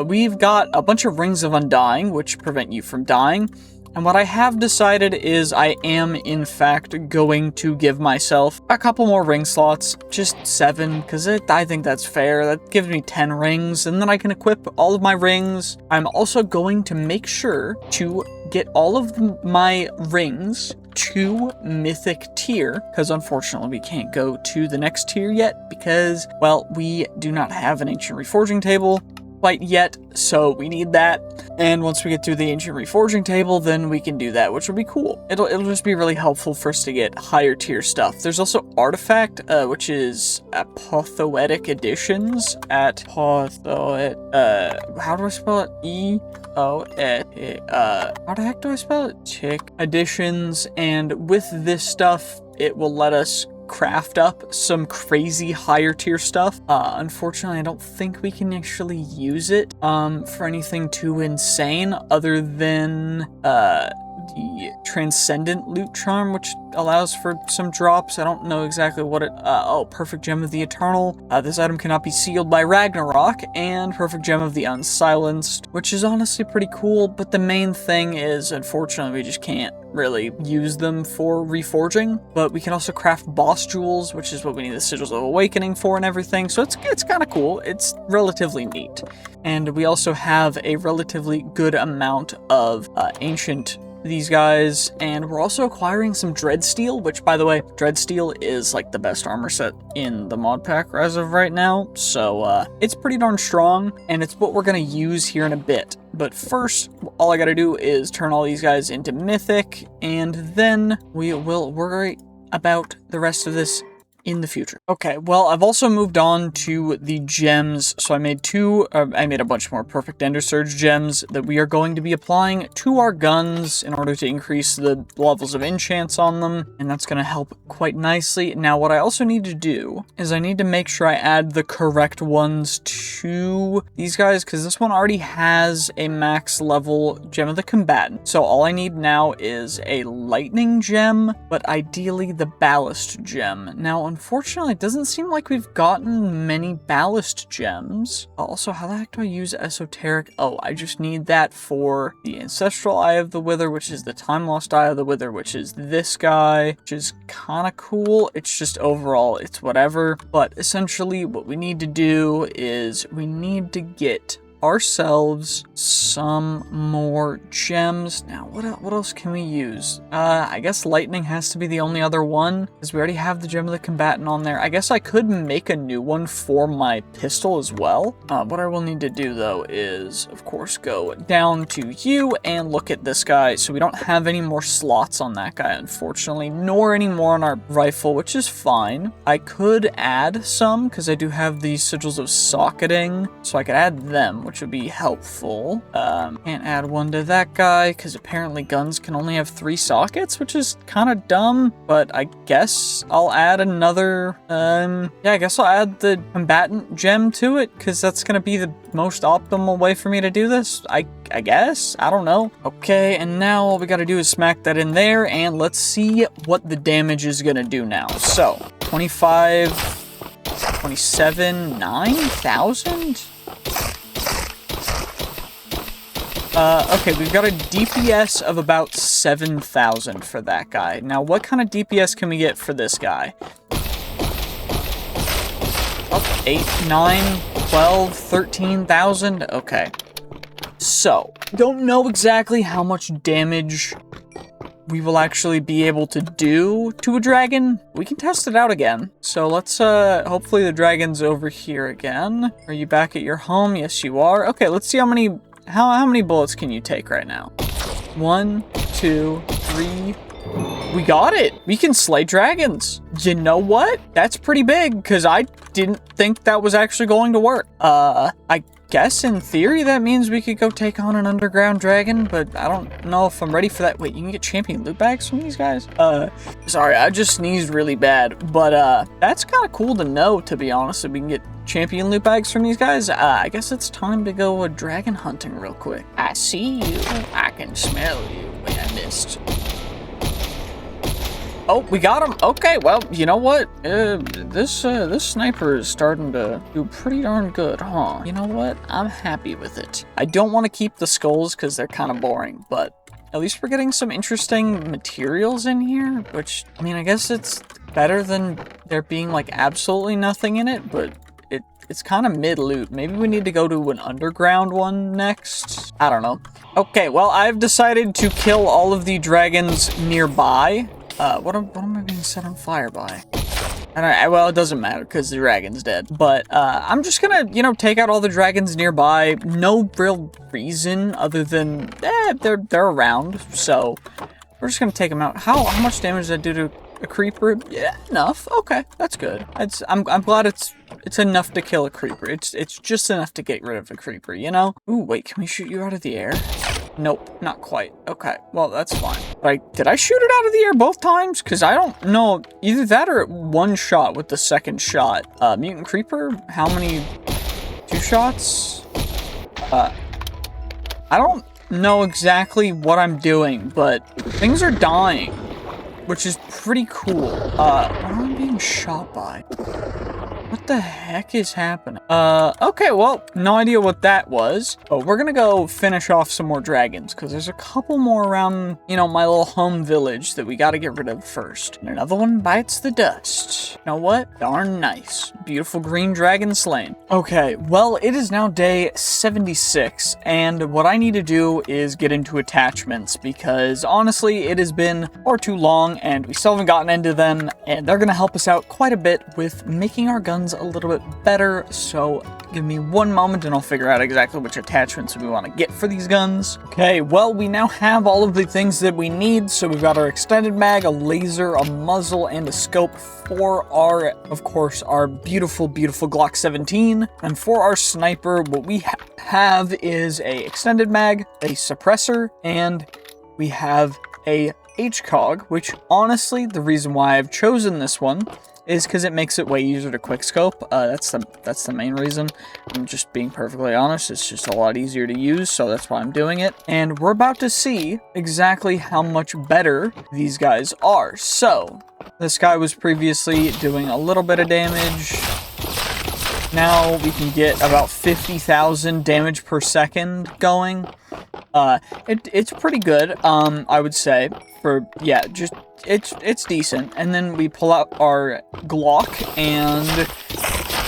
we've got a bunch of Rings of Undying, which prevent you from dying. And what I have decided is I am, in fact, going to give myself a couple more ring slots, just 7, because I think that's fair. That gives me 10 rings, and then I can equip all of my rings. I'm also going to make sure to get all of my rings to mythic tier, because unfortunately we can't go to the next tier yet because, well, we do not have an ancient reforging table quite yet, so we need that. And once we get through the ancient reforging table, then we can do that, which will be cool. It'll just be really helpful for us to get higher tier stuff. There's also artifact, which is apothoetic editions at how do I spell it? How the heck do I spell it? Chick editions, and with this stuff, it will let us craft up some crazy higher tier stuff. Unfortunately, I don't think we can actually use it for anything too insane other than the Transcendent Loot Charm, which allows for some drops. I don't know exactly what it... Perfect Gem of the Eternal. This item cannot be sealed by Ragnarok, and Perfect Gem of the Unsilenced, which is honestly pretty cool, but the main thing is, unfortunately, we just can't really use them for reforging. But we can also craft boss jewels, which is what we need the Sigils of Awakening for and everything, so it's kind of cool. It's relatively neat. And we also have a relatively good amount of ancient these guys, and we're also acquiring some Dreadsteel, which, by the way, Dreadsteel is like the best armor set in the mod pack as of right now, so it's pretty darn strong, and it's what we're going to use here in a bit. But first, all I gotta do is turn all these guys into mythic, and then we will worry about the rest of this in the future. Okay, well, I've also moved on to the gems, so I made a bunch more Perfect Ender Surge gems that we are going to be applying to our guns in order to increase the levels of enchants on them, and that's going to help quite nicely. Now, what I also need to do is I need to make sure I add the correct ones to these guys, because this one already has a max level Gem of the Combatant, so all I need now is a Lightning Gem, but ideally the Ballast Gem. Now, unfortunately, it doesn't seem like we've gotten many ballast gems. Also, how the heck do I use esoteric? Oh, I just need that for the Ancestral Eye of the Wither, which is the Time Lost Eye of the Wither, which is this guy, which is kind of cool. It's just overall, it's whatever. But essentially, what we need to do is we need to get ourselves some more gems. Now, what else can we use? I guess lightning has to be the only other one, because we already have the Gem of the Combatant on there. I guess I could make a new one for my pistol as well. What I will need to do, though, is, of course, go down to you and look at this guy. So we don't have any more slots on that guy, unfortunately, nor any more on our rifle, which is fine. I could add some, because I do have these Sigils of Socketing, so I could add them, which would be helpful. Can't add one to that guy, because apparently guns can only have 3 sockets, which is kind of dumb, but I guess I'll add another, yeah, I guess I'll add the Combatant Gem to it, because that's going to be the most optimal way for me to do this, I guess? I don't know. Okay, and now all we got to do is smack that in there, and let's see what the damage is going to do now. So, 25, 27, 9,000? Okay, we've got a DPS of about 7,000 for that guy. Now, what kind of DPS can we get for this guy? Oh, 8, 9, 12, 13,000? Okay. So, don't know exactly how much damage we will actually be able to do to a dragon. We can test it out again. So let's, hopefully the dragon's over here again. Are you back at your home? Yes, you are. Okay, let's see how many bullets can you take right now? 1, 2, 3. We got it! We can slay dragons! You know what? That's pretty big, because I didn't think that was actually going to work. I guess in theory that means we could go take on an underground dragon, but I don't know if I'm ready for that. Wait, you can get champion loot bags from these guys? Sorry, I just sneezed really bad, but that's kind of cool to know, to be honest, if we can get champion loot bags from these guys. I guess it's time to go dragon hunting real quick. I see you. I can smell you. Wait, I missed. Oh, we got him. Okay, well, you know what? This sniper is starting to do pretty darn good, huh? You know what? I'm happy with it. I don't want to keep the skulls because they're kind of boring, but at least we're getting some interesting materials in here, which, I mean, I guess it's better than there being, like, absolutely nothing in it, but it's kind of mid-loot. Maybe we need to go to an underground one next? I don't know. Okay, well, I've decided to kill all of the dragons nearby. What am I being set on fire by? Well, it doesn't matter because the dragon's dead. But I'm just gonna, you know, take out all the dragons nearby. No real reason other than they're around. So we're just gonna take them out. How much damage does that do to a creeper? Yeah, enough. Okay, that's good. I'm glad it's enough to kill a creeper. It's just enough to get rid of a creeper, you know? Ooh, wait, can we shoot you out of the air? Nope, not quite. Okay, well, that's fine. Did I shoot it out of the air both times? Because I don't know. Either that or one shot with the second shot. Mutant creeper? How many? 2 shots? I don't know exactly what I'm doing, but things are dying, which is pretty cool. What am I being shot by? What the heck is happening? Okay, well, no idea what that was. But we're gonna go finish off some more dragons, because there's a couple more around, you know, my little home village that we gotta get rid of first. And another one bites the dust. You know what? Darn nice. Beautiful green dragon slain. Okay, well, it is now day 76, and what I need to do is get into attachments, because honestly, it has been far too long, and we still haven't gotten into them, and they're gonna help us out quite a bit with making our guns a little bit better. So give me one moment and I'll figure out exactly which attachments we want to get for these guns. Okay, well, we now have all of the things that we need. So we've got our extended mag, a laser, a muzzle, and a scope for our, of course, our beautiful Glock 17. And for our sniper, what we have is a extended mag, a suppressor, and we have a HCOG, which honestly, the reason why I've chosen this one is because it makes it way easier to quickscope. That's the main reason. I'm just being perfectly honest. It's just a lot easier to use, so that's why I'm doing it. And we're about to see exactly how much better these guys are. So, this guy was previously doing a little bit of damage. Now we can get about 50,000 damage per second going. It's pretty good, I would say. It's decent. And then we pull out our Glock and,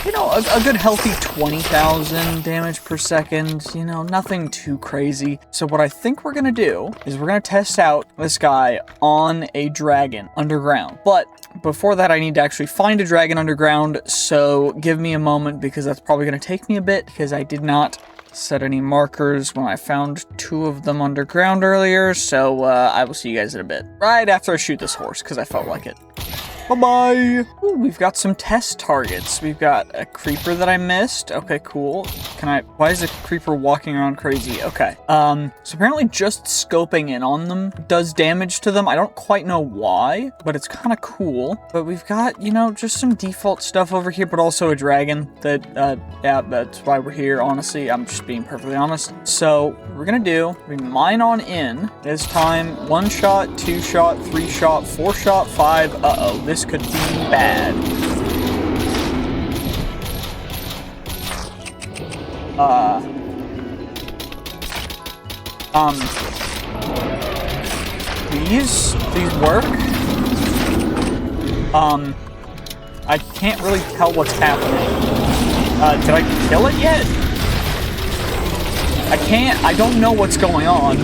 you know, a good healthy 20,000 damage per second. You know, nothing too crazy. So what I think we're gonna do is we're gonna test out this guy on a dragon underground. But before that, I need to actually find a dragon underground. So give me a moment, because that's probably gonna take me a bit, because I did not set any markers when I found 2 of them underground earlier, so I will see you guys in a bit. Right after I shoot this horse, because I felt like it. Bye-bye! Ooh, we've got some test targets. We've got a creeper that I missed. Okay, cool. Why is the creeper walking around crazy? Okay. So apparently just scoping in on them does damage to them. I don't quite know why, but it's kind of cool. But we've got, you know, just some default stuff over here, but also a dragon that, yeah, that's why we're here, honestly. I'm just being perfectly honest. So, what we're gonna do, we mine on in. This time, 1 shot, 2 shot, 3 shot, 4 shot, 5. Uh-oh, this could be bad. These work? I can't really tell what's happening. Did I kill it yet? I don't know what's going on.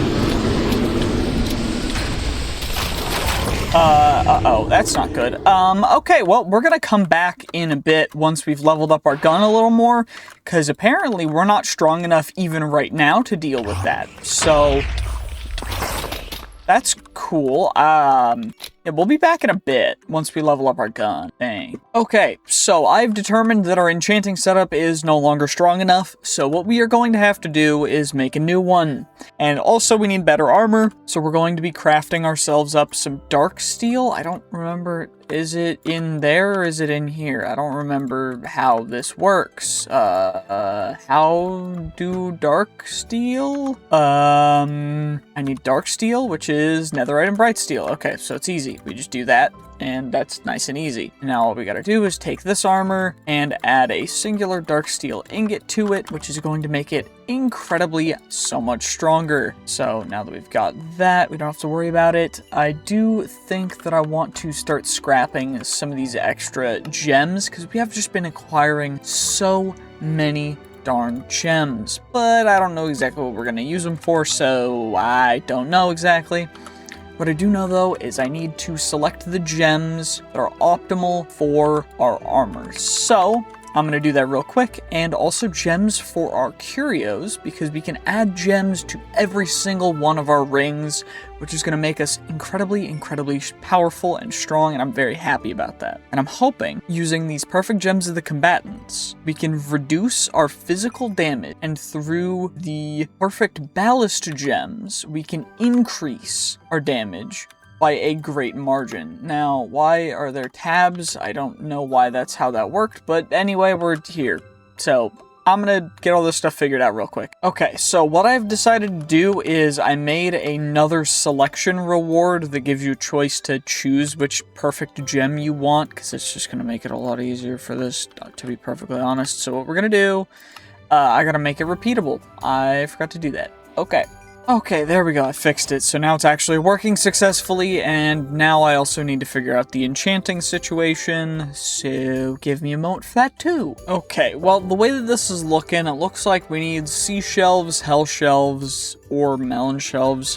Uh-oh, that's not good. Okay, well, we're gonna come back in a bit once we've leveled up our gun a little more, because apparently we're not strong enough even right now to deal with that. So, that's cool. Yeah, we'll be back in a bit once we level up our gun. Dang. Okay, so I've determined that our enchanting setup is no longer strong enough, so what we are going to have to do is make a new one. And also we need better armor, so we're going to be crafting ourselves up some dark steel. I don't remember, is it in there or is it in here? I don't remember how this works. How do dark steel? I need dark steel, which is netherite and bright steel. Okay, so it's easy. easy. We just do that, and that's nice and easy. Now all we gotta do is take this armor and add a singular dark steel ingot to it, which is going to make it incredibly so much stronger. So now that we've got that, we don't have to worry about it. I do think that I want to start scrapping some of these extra gems, because we have just been acquiring so many darn gems, but I don't know exactly what we're going to use them for, so I don't know exactly. What I do know though is I need to select the gems that are optimal for our armor. So I'm going to do that real quick, and also gems for our curios, because we can add gems to every single one of our rings, which is going to make us incredibly powerful and strong, and I'm very happy about that. And I'm hoping, using these perfect gems of the combatants, we can reduce our physical damage, and through the perfect ballast gems, we can increase our damage by a great margin. Now, why are there tabs? I don't know why that's how that worked, but anyway, we're here. So I'm gonna get all this stuff figured out real quick. Okay, so what I've decided to do is I made another selection reward that gives you a choice to choose which perfect gem you want, because it's just gonna make it a lot easier for this, to be perfectly honest. So what we're gonna do, I gotta make it repeatable. I forgot to do that. Okay, there we go, I fixed it. So now it's actually working successfully, and now I also need to figure out the enchanting situation, so give me a moment for that too. Okay, well, the way that this is looking, it looks like we need sea shelves, hell shelves, or melon shelves.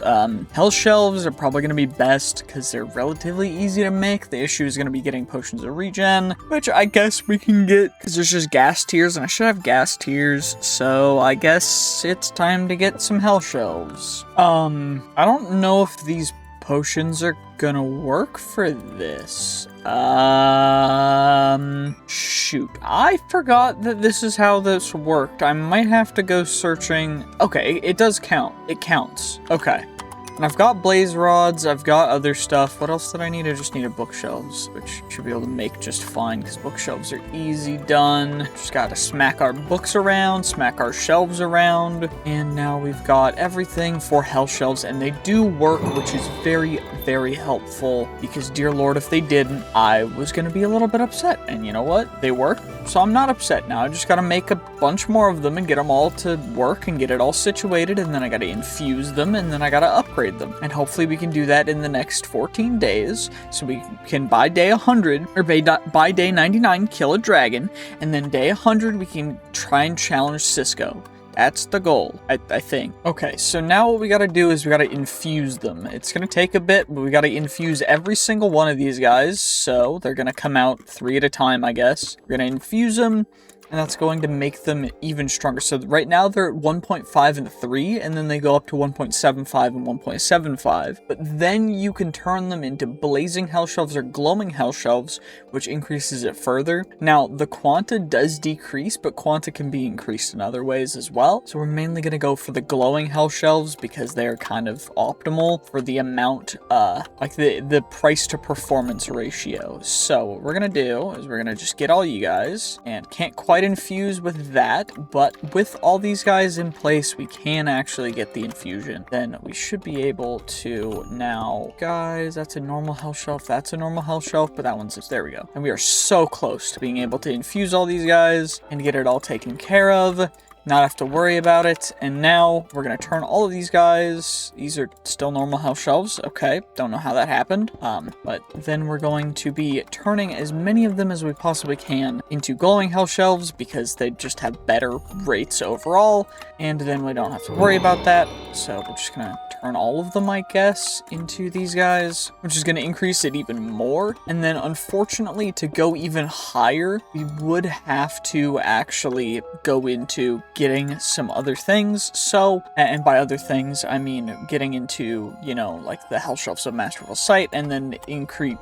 Hell shelves are probably going to be best, because they're relatively easy to make. The issue is going to be getting potions of regen, which I guess we can get, because there's just gas tiers, and I should have gas tiers, so I guess it's time to get some hell shelves. I don't know if these potions are gonna work for this. Shoot. I forgot that this is how this worked. I might have to go searching. Okay, it does count. It counts. Okay. And I've got blaze rods, I've got other stuff. What else did I need? I just needed bookshelves, which should be able to make just fine, because bookshelves are easy done. Just gotta smack our books around, smack our shelves around, and now we've got everything for hell shelves, and they do work, which is very helpful, because dear lord, if they didn't, I was gonna be a little bit upset. And you know what? They work, so I'm not upset now. I just gotta make a bunch more of them and get them all to work and get it all situated, and then I gotta infuse them, and then I gotta upgrade them. And hopefully we can do that in the next 14 days, so we can by day 100, or by day 99, kill a dragon, and then day 100 we can try and challenge Cisco. That's the goal, I think. Okay, so now what we gotta do is we gotta infuse them. It's gonna take a bit, but we gotta infuse every single one of these guys, so they're gonna come out 3 at a time, I guess. We're gonna infuse them, and that's going to make them even stronger. So right now they're at 1.5 and 3, and then they go up to 1.75 and 1.75. But then you can turn them into blazing hell shelves or glowing hell shelves, which increases it further. Now, the quanta does decrease, but quanta can be increased in other ways as well. So we're mainly going to go for the glowing hell shelves, because they're kind of optimal for the amount, like the price to performance ratio. So what we're going to do is we're going to just get all you guys, and can't quite infuse with that, but with all these guys in place, we can actually get the infusion. Then we should be able to now, guys, that's a normal health shelf, that's a normal health shelf, but that one's just, there we go. And we are so close to being able to infuse all these guys and get it all taken care of, not have to worry about it. And now we're gonna turn all of these guys, these are still normal health shelves, okay, don't know how that happened, but then we're going to be turning as many of them as we possibly can into glowing health shelves, because they just have better rates overall, and then we don't have to worry about that. So we're just gonna turn all of them, I guess, into these guys, which is gonna increase it even more. And then unfortunately, to go even higher, we would have to actually go into getting some other things. So, and by other things, I mean getting into, you know, like the hell shelves of Masterful Sight, and then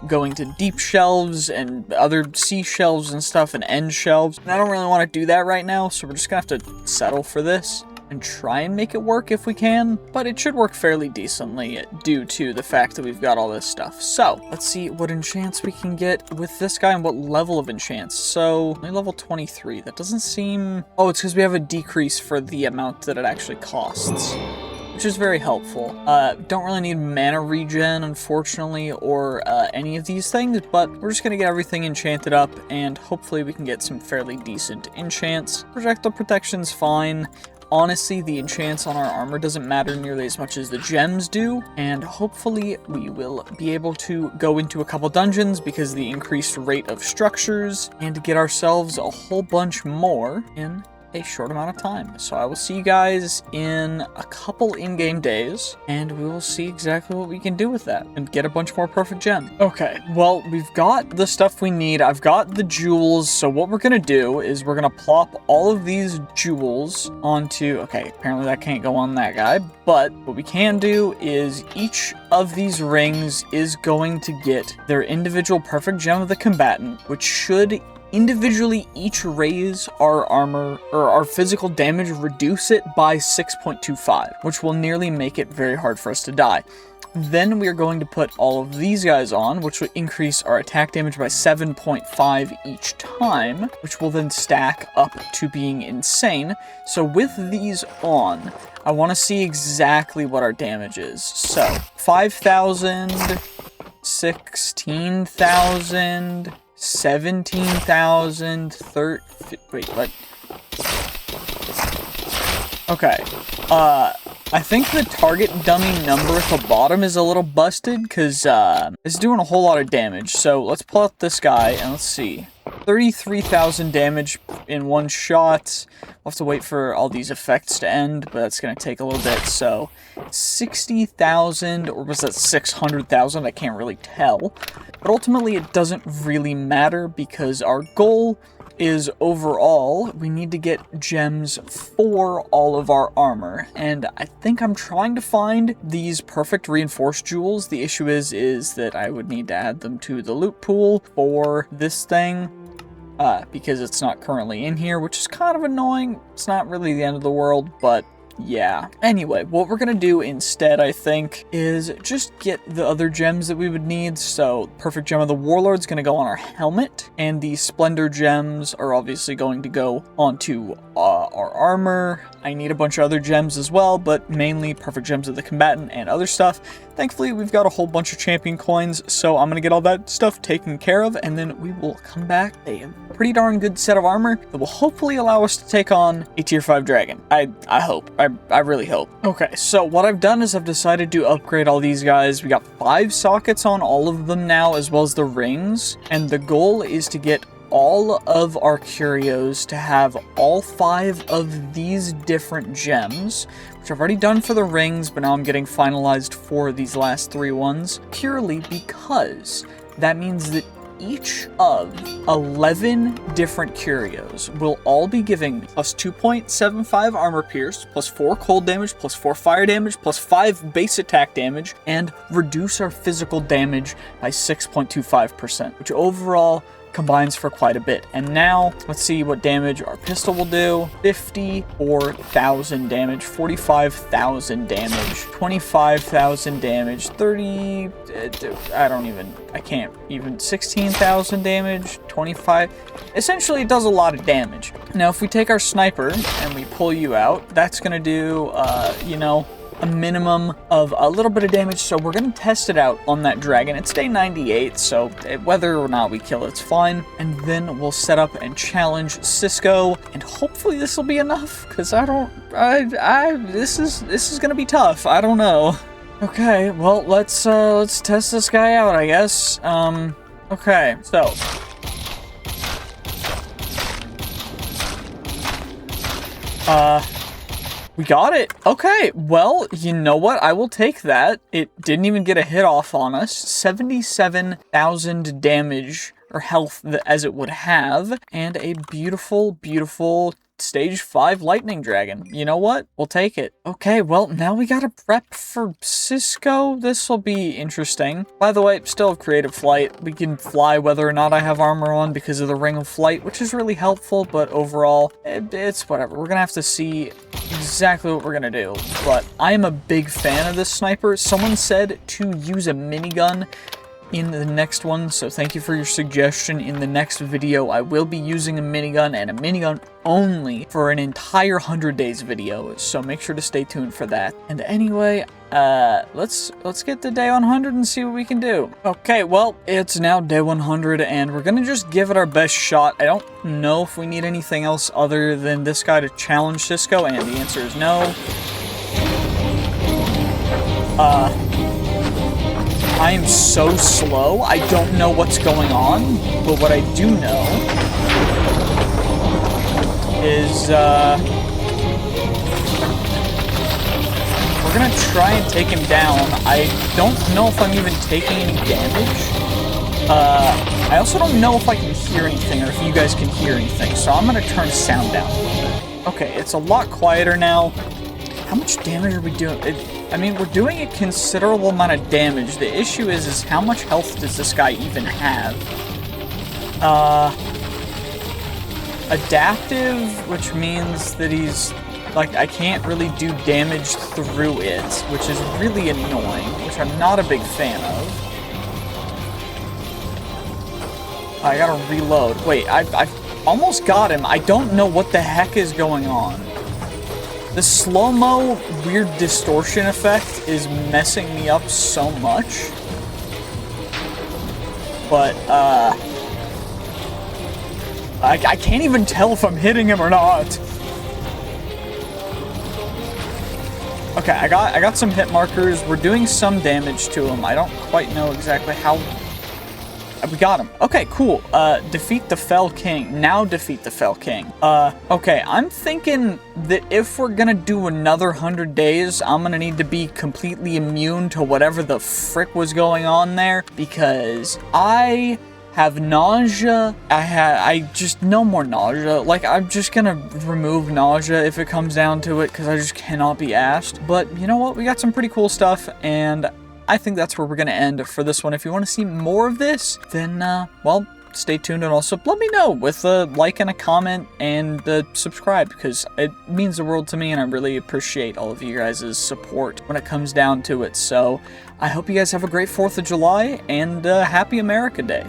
going to deep shelves and other sea shelves and stuff, and end shelves. And I don't really want to do that right now, so we're just gonna have to settle for this and try and make it work if we can, but it should work fairly decently due to the fact that we've got all this stuff. So let's see what enchants we can get with this guy and what level of enchants. So only level 23, that doesn't seem, oh, it's because we have a decrease for the amount that it actually costs. which is very helpful. Don't really need mana regen, unfortunately, or any of these things, but we're just gonna get everything enchanted up, and hopefully we can get some fairly decent enchants. Projectile protection's fine. Honestly, the enchants on our armor doesn't matter nearly as much as the gems do, and hopefully we will be able to go into a couple dungeons because of the increased rate of structures, and get ourselves a whole bunch more in a short amount of time. So I will see you guys in a couple in-game days, and we will see exactly what we can do with that and get a bunch more perfect gems. Okay, well, we've got the stuff we need. I've got the jewels, so what we're gonna do is we're gonna plop all of these jewels onto, okay, apparently that can't go on that guy, but what we can do is each of these rings is going to get their individual perfect gem of the combatant, which should individually each raise our armor, or our physical damage, reduce it by 6.25, which will nearly make it very hard for us to die. Then we are going to put all of these guys on, which will increase our attack damage by 7.5 each time, which will then stack up to being insane. So with these on, I want to see exactly what our damage is. So 5,000, 16,000, 17,000, wait, what? Okay, I think the target dummy number at the bottom is a little busted, because, it's doing a whole lot of damage. So, let's pull out this guy, and let's see. 33,000 damage in one shot. We'll have to wait for all these effects to end, but that's going to take a little bit. So, 60,000, or was that 600,000? I can't really tell. But ultimately, it doesn't really matter, because our goal is overall, we need to get gems for all of our armor. And I think I'm trying to find these perfect reinforced jewels. The issue is that I would need to add them to the loot pool for this thing. Because it's not currently in here, which is kind of annoying. It's not really the end of the world, but yeah. Anyway, what we're gonna do instead, I think, is just get the other gems that we would need. So, perfect gem of the warlord's gonna go on our helmet, and the splendor gems are obviously going to go onto our armor. I need a bunch of other gems as well, but mainly perfect gems of the combatant and other stuff. Thankfully, we've got a whole bunch of champion coins, so I'm gonna get all that stuff taken care of, and then we will come back a pretty darn good set of armor that will hopefully allow us to take on a tier 5 dragon. I hope. I really hope. Okay, so what I've done is I've decided to upgrade all these guys. We got 5 sockets on all of them now, as well as the rings, and the goal is to get all of our curios to have all 5 of these different gems, which I've already done for the rings, but now I'm getting finalized for these last 3 ones, purely because that means that each of 11 different curios will all be giving me plus 2.75 armor pierce, plus 4 cold damage, plus 4 fire damage, plus 5 base attack damage, and reduce our physical damage by 6.25%, which overall combines for quite a bit. And now, let's see what damage our pistol will do. 54,000 damage, 45,000 damage, 25,000 damage, 30, I can't even, 16,000 damage, 25. Essentially, it does a lot of damage. Now, if we take our sniper and we pull you out, that's gonna do, a minimum of a little bit of damage, so we're going to test it out on that dragon. It's day 98, so whether or not we kill it's fine. And then we'll set up and challenge Cisco, and hopefully this will be enough, because this is going to be tough. I don't know. Okay, well, let's test this guy out, I guess. Okay, so we got it. Okay, well, you know what? I will take that. It didn't even get a hit off on us. 77,000 damage, or health, as it would have, and a beautiful, beautiful stage 5 lightning dragon. You know what? We'll take it. Okay, well, now we gotta prep for Cisco. This will be interesting. By the way, still have creative flight. We can fly whether or not I have armor on because of the ring of flight, which is really helpful, but overall, it's whatever. We're gonna have to see exactly what we're gonna do, but I am a big fan of this sniper. Someone said to use a minigun in the next one, so thank you for your suggestion. In the next video, I will be using a minigun, and a minigun only, for an entire 100 days video, so make sure to stay tuned for that. And anyway, let's get to day 100 and see what we can do. Okay, well, it's now day 100, and we're gonna just give it our best shot. I don't know if we need anything else other than this guy to challenge Cisco, and the answer is no. I am so slow, I don't know what's going on, but what I do know is, we're gonna try and take him down. I don't know if I'm even taking any damage. I also don't know if I can hear anything, or if you guys can hear anything, so I'm gonna turn sound down a little bit. Okay, it's a lot quieter now. How much damage are we doing? I mean, we're doing a considerable amount of damage. The issue is how much health does this guy even have? Adaptive, which means that he's, like, I can't really do damage through it, which is really annoying, which I'm not a big fan of. I gotta reload. Wait, I've almost got him. I don't know what the heck is going on. The slow-mo weird distortion effect is messing me up so much. But, I can't even tell if I'm hitting him or not. Okay, I got some hit markers. We're doing some damage to him. I don't quite know exactly how. We got him. Okay, cool. Defeat the Fell King. Now defeat the Fell King. Okay, I'm thinking that if we're gonna do another 100 days, I'm gonna need to be completely immune to whatever the frick was going on there, because I have nausea. I just, no more nausea. Like, I'm just gonna remove nausea if it comes down to it, because I just cannot be asked. But you know what? We got some pretty cool stuff, and I think that's where we're going to end for this one. If you want to see more of this, then, well, stay tuned, and also let me know with a like and a comment and subscribe, because it means the world to me, and I really appreciate all of you guys' support when it comes down to it. So I hope you guys have a great 4th of July, and Happy America Day.